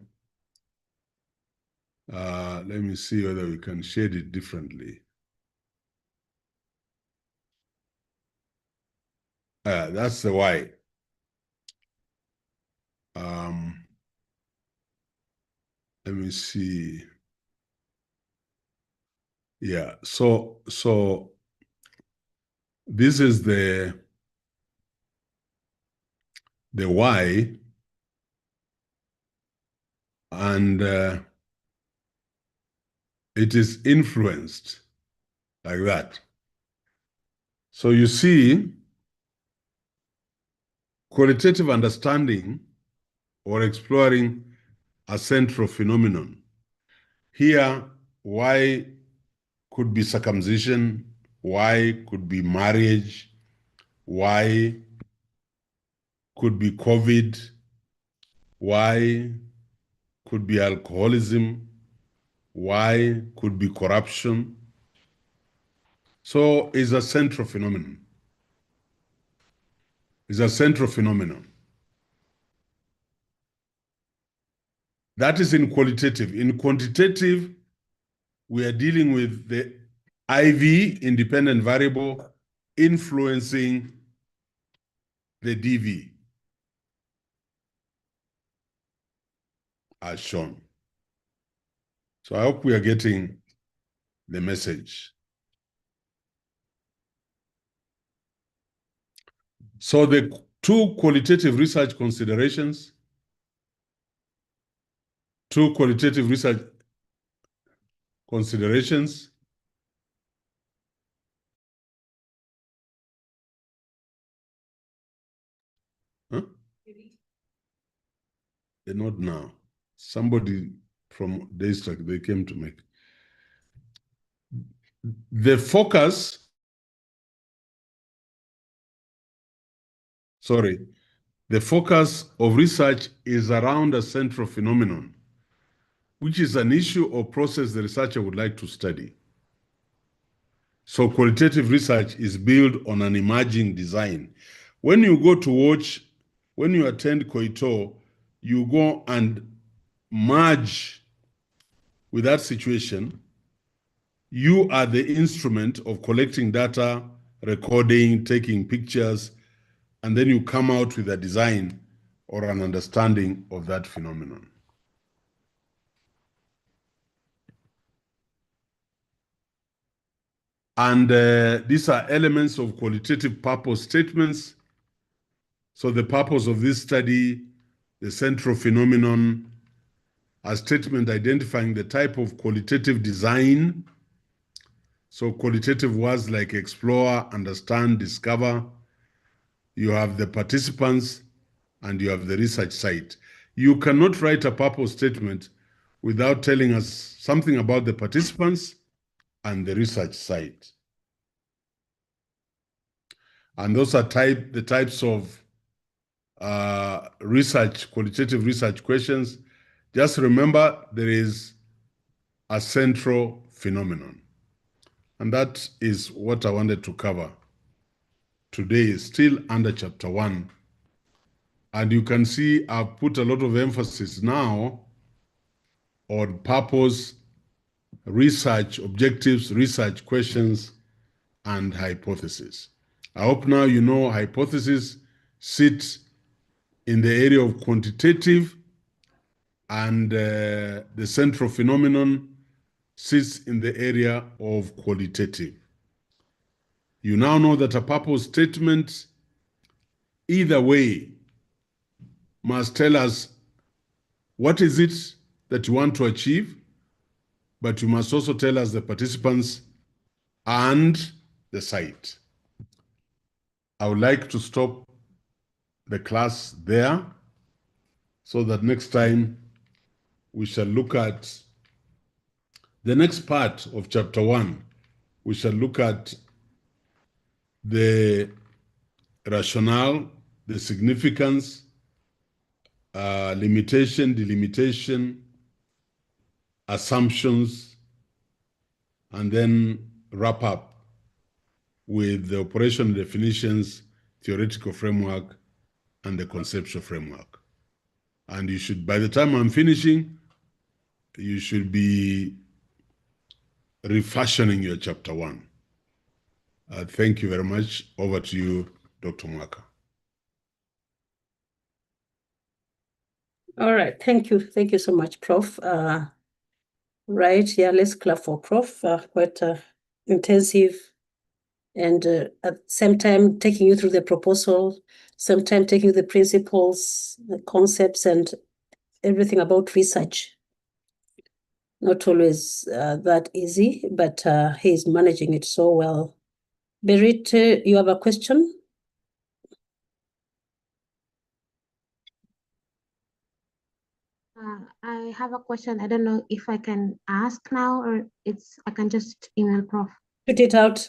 Let me see whether we can shade it differently. That's the Y. Let me see. Yeah, so this is the Y, and it is influenced like that. So you see, qualitative understanding or exploring a central phenomenon. Here, Y could be circumcision, Y could be marriage, Y could be COVID, Y could be alcoholism, Y could be corruption. So it's a central phenomenon. It's a central phenomenon. That is in qualitative. In quantitative, we are dealing with the IV, independent variable, influencing the DV, as shown. So I hope we are getting the message. So the two qualitative research considerations, They're not now. Somebody from District, they came to make. The focus, the focus of research is around a central phenomenon, which is an issue or process the researcher would like to study. So qualitative research is built on an emerging design. When you go to watch, when you attend Cohort, you go and merge with that situation You are the instrument of collecting data, recording, taking pictures, and then you come out with a design or an understanding of that phenomenon. And these are elements of qualitative purpose statements. So the purpose of this study, the central phenomenon, a statement identifying the type of qualitative design. So qualitative words like explore, understand, discover. You have the participants and you have the research site. You cannot write a purpose statement without telling us something about the participants and the research site. And those are the types of qualitative research questions. Just remember there is a central phenomenon. And that is what I wanted to cover today, still under chapter 1. And you can see I've put a lot of emphasis now on purpose, research objectives, research questions, and hypothesis. I hope now you know hypothesis sits in the area of quantitative, and the central phenomenon sits in the area of qualitative. You now know that a purpose statement, either way, must tell us what is it that you want to achieve, but you must also tell us the participants and the site. I would like to stop the class there so that next time we shall look at the next part of chapter 1. We shall look at the rationale, the significance, limitation, delimitation, assumptions, and then wrap up with the operation definitions, theoretical framework, and the conceptual framework. And you should, by the time I'm finishing, you should be refashioning your chapter 1. Thank you very much. Over to you, Dr. Mwaka. All right, thank you. Thank you so much, Prof. Right, yeah, let's clap for Prof. Quite intensive, and at the same time taking you through the proposal, same time taking you the principles, the concepts, and everything about research. Not always that easy, but he's managing it so well. Berit, you have a question? I have a question. I don't know if I can ask now or I can just email Prof. Put it out.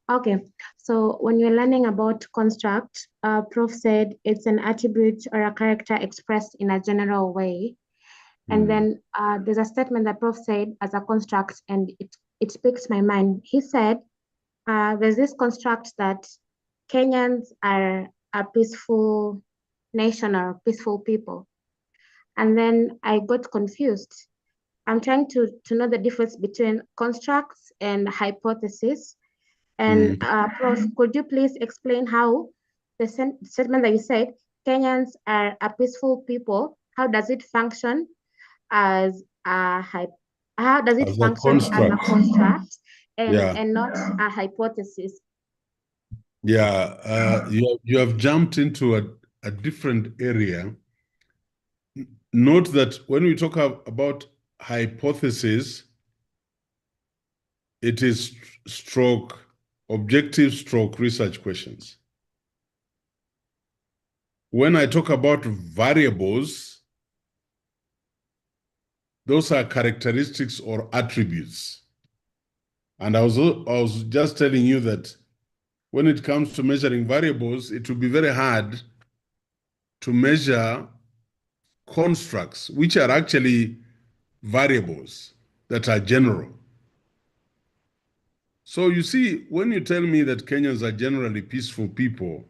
Okay, so when you're learning about construct, Prof said it's an attribute or a character expressed in a general way. And then there's a statement that Prof said as a construct, and it speaks my mind. He said, there's this construct that Kenyans are a peaceful nation or peaceful people. And then I got confused. I'm trying to know the difference between constructs and hypothesis. And Prof, could you please explain how the statement that you said, Kenyans are a peaceful people, how does it function as a construct and not a hypothesis? Yeah, you have jumped into a different area. Note that when we talk about hypothesis, it is objective research questions. When I talk about variables, those are characteristics or attributes. And I was just telling you that when it comes to measuring variables, it will be very hard to measure constructs, which are actually variables that are general. So you see, when you tell me that Kenyans are generally peaceful people,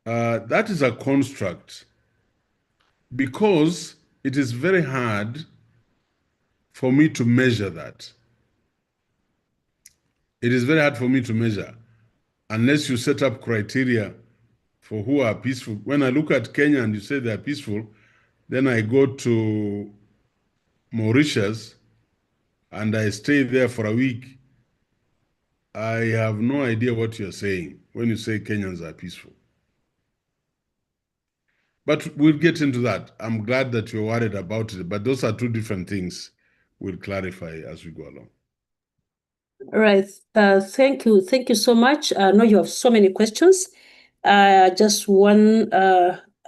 that is a construct, because it is very hard for me to measure that. It is very hard for me to measure unless you set up criteria for who are peaceful. When I look at Kenya and you say they are peaceful, then I go to Mauritius and I stay there for a week. I have no idea what you're saying when you say Kenyans are peaceful. But we'll get into that. I'm glad that you're worried about it, but those are two different things. We'll clarify as we go along. All right. Thank you. Thank you so much. I know you have so many questions. Just one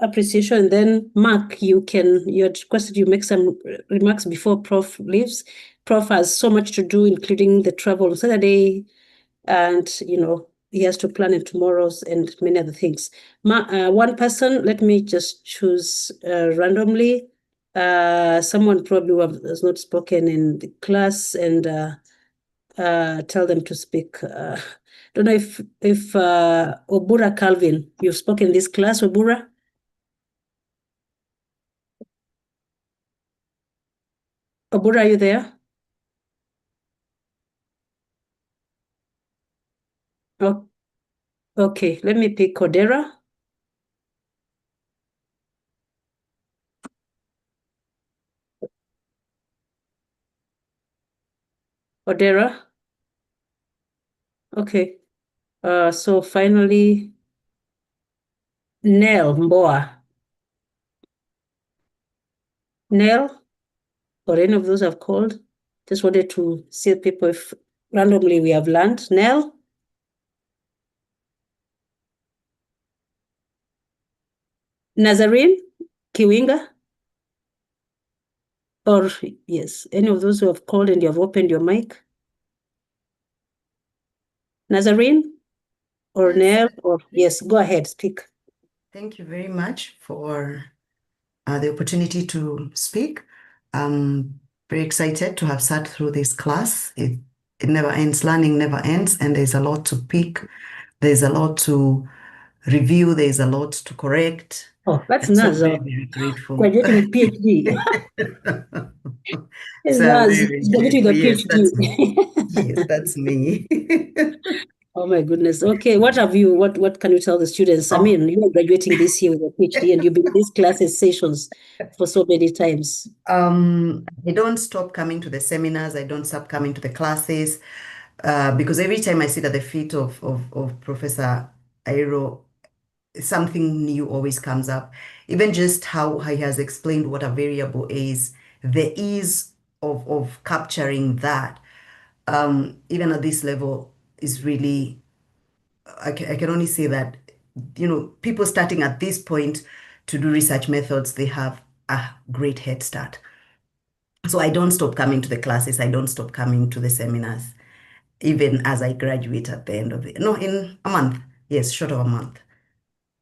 appreciation. Then, Mark, you had requested you make some remarks before Prof leaves. Prof has so much to do, including the travel on Saturday, and he has to plan in tomorrow's and many other things. One person, let me just choose randomly. Someone probably who has not spoken in the class, and tell them to speak. Don't know if Obura Calvin, you've spoken in this class, Obura? Obura, are you there? Oh, okay, let me pick Odera. Odera? Okay. So finally, Nell Mboa. Nell, or any of those I've called? Just wanted to see people if randomly we have learned. Nell? Nazarene Kiwinga? Or yes, any of those who have called and you have opened your mic? Nazarene or Nell, or yes, go ahead, speak. Thank you very much for the opportunity to speak. I'm very excited to have sat through this class. It never ends, learning never ends, and there's a lot to pick. There's a lot to review. There's a lot to correct. Oh, that's And so I'm Naz, very, very grateful. graduating with PhD. It's So I'm Naz, very, very graduating with a grateful. Yes, that's me. PhD. Yes, that's me. Oh my goodness. Okay, what can you tell the students? I mean, you are graduating this year with a PhD and you've been in these classes sessions for so many times. I don't stop coming to the seminars. I don't stop coming to the classes because every time I sit at the feet of Professor Ayiro, something new always comes up. Even just how he has explained what a variable is, the ease of capturing that, even at this level, is really, I can only say that, people starting at this point to do research methods, they have a great head start. So I don't stop coming to the classes. I don't stop coming to the seminars, even as I graduate at the end of it. No, in a month. Yes, short of a month.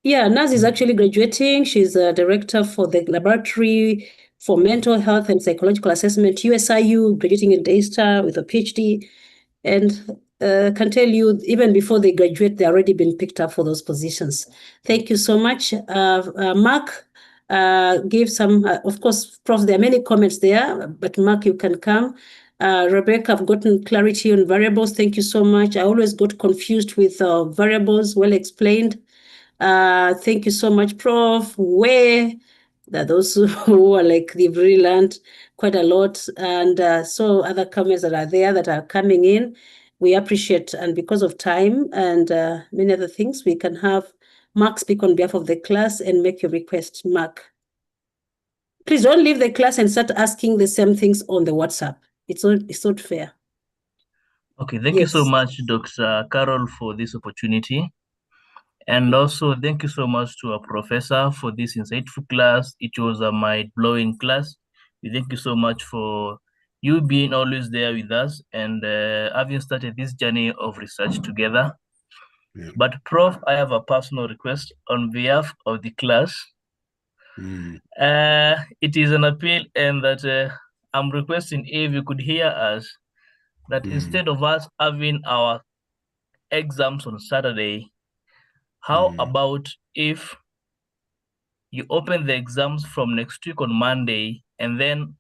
Yeah, Naz is actually graduating. She's a director for the Laboratory for Mental Health and Psychological Assessment, USIU, graduating in Daystar with a PhD. And can tell you, even before they graduate, they've already been picked up for those positions. Thank you so much. Mark, gave some, of course, Prof, there are many comments there, but Mark, you can come. Rebecca, I've gotten clarity on variables. Thank you so much. I always got confused with variables, well explained. Thank you so much, Prof. Where that those who are like they've really learned quite a lot, and so other comments that are there that are coming in, we appreciate. And because of time and many other things, we can have Mark speak on behalf of the class and make your request. Mark, please don't leave the class and start asking the same things on the WhatsApp. It's not fair. Okay, thank you so much, Dr. Carol, for this opportunity. And also, thank you so much to our professor for this insightful class. It was a mind-blowing class. We thank you so much for you being always there with us and having started this journey of research together. Yeah. But Prof, I have a personal request on behalf of the class. It is an appeal, and that I'm requesting if you could hear us, that instead of us having our exams on Saturday, how about if you open the exams from next week on Monday, and then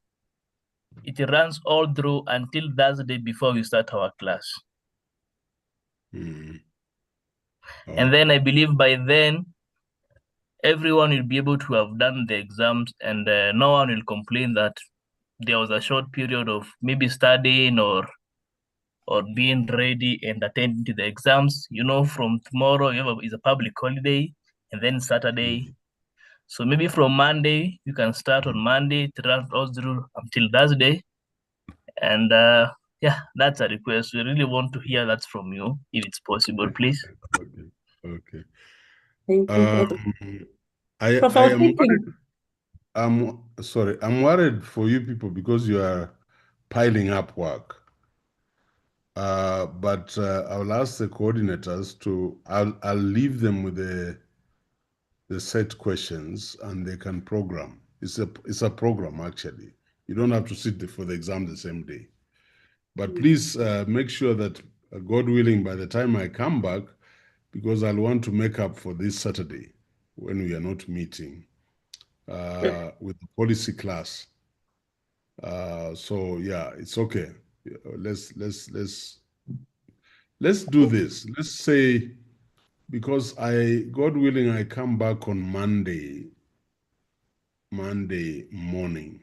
It runs all through until Thursday before we start our class. And then I believe by then, everyone will be able to have done the exams, and no one will complain that there was a short period of maybe studying or being ready and attending to the exams. You know, from tomorrow is a public holiday, and then Saturday. So maybe from Monday, you can start on Monday to run all through until Thursday. And yeah, that's a request. We really want to hear that from you, if it's possible, please. Okay. Thank you. Prof, I I was am thinking. worried. I'm worried for you people because you are piling up work. But I will ask the coordinators to. I'll leave them with the set questions, and they can program. It's a program actually. You don't have to sit for the exam the same day. But please make sure that, God willing, by the time I come back, because I'll want to make up for this Saturday when we are not meeting with the policy class. So yeah, it's okay. Let's do this. Let's say, because God willing, I come back on Monday morning.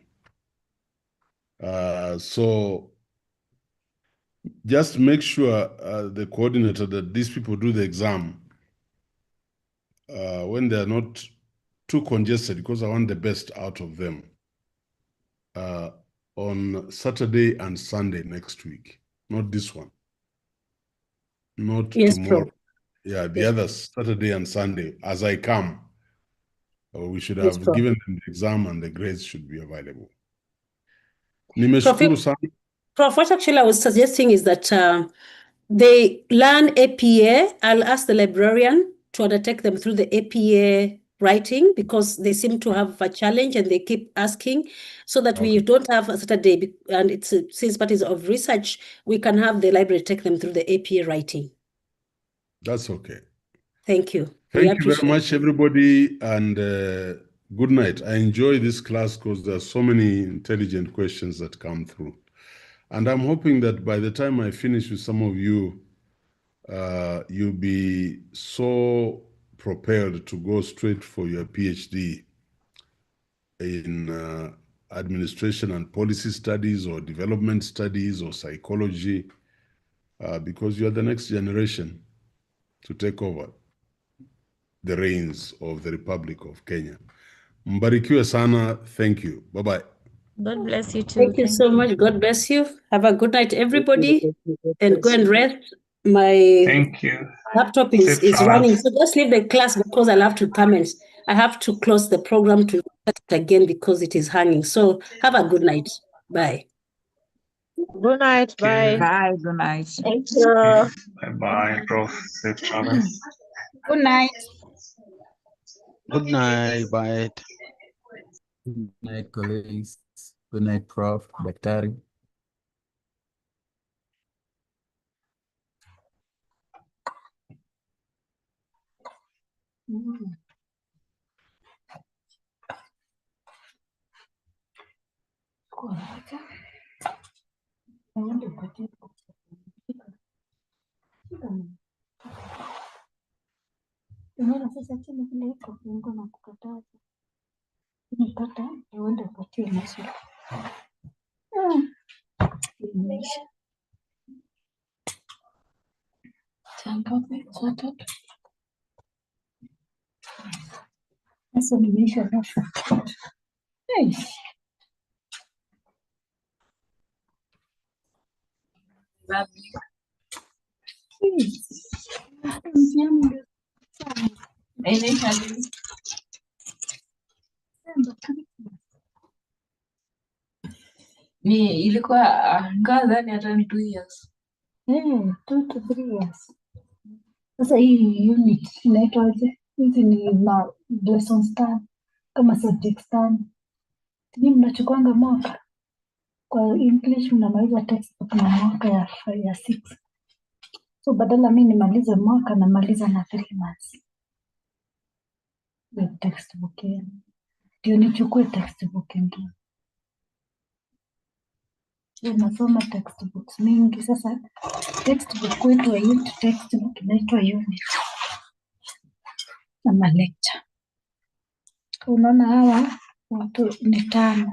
So just make sure the coordinator that these people do the exam when they're not too congested, because I want the best out of them on Saturday and Sunday next week, not this one, not tomorrow. Prof. Yeah, the other Saturday and Sunday as I come. We should Yes, have Prof. given them the exam and the grades should be available. Prof, Nimeshukuru sana. Prof, what actually I was suggesting is that they learn APA. I'll ask the librarian to undertake them through the APA writing, because they seem to have a challenge and they keep asking, so that we don't have a Saturday, and it's since parties of research, we can have the library take them through the APA writing. That's okay. Thank you. Thank you very much, everybody, and good night. I enjoy this class because there are so many intelligent questions that come through. And I'm hoping that by the time I finish with some of you, you'll be so prepared to go straight for your PhD in administration and policy studies or development studies or psychology, because you're the next generation to take over the reins of the Republic of Kenya. Mbarikiwe sana. Thank you. Bye-bye. God bless you too. Thank you so much. God bless you. Have a good night, everybody, and go and rest. My Thank you. laptop Safe is running, travels. so just leave the class because I'll have to comment. I have to close the program to start it again because it is hanging. So have a good night. Bye. Good night. Bye. Bye. Good night. Thank you. Bye-bye, Prof. Safe travels. Good night. Good night. Bye. Good night, colleagues. Good night, Prof. Daktari. Unaona sasa tena vile iko viungo na kukataza. Unapata uende upatie nusu. Imeisha. Saa ngapi? Saa tatu. Sasa nimeisha nusu. Ni ilikuwa nadhani hata ni 2 years. 2 to 3 years. Sasa hii unit inaitwaje? Hizi ni lessons plan kama subjects plan. Ni mnachukuanga mwaka. Kwa English mnamaliza textbook na mwaka ya 6. So badala mimi nimalize mwaka namaliza na 3 months. With textbook yenu. Ndio nichukue textbook ingine. unasoma textbooks mingi. Sasa textbook kwetu haitwi textbook, inaitwa unit ama lecture. Unaona hawa watu ni 5,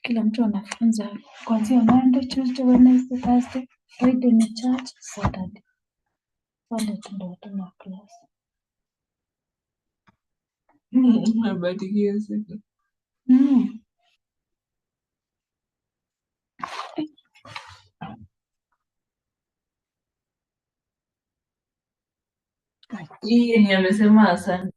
kila mtu anafunza kuanzia Monday, Tuesday, Wednesday, Thursday, Friday ni church, Saturday Sunday tu ndio tuna class. Nabadilia siku. Hii ni amesema asante.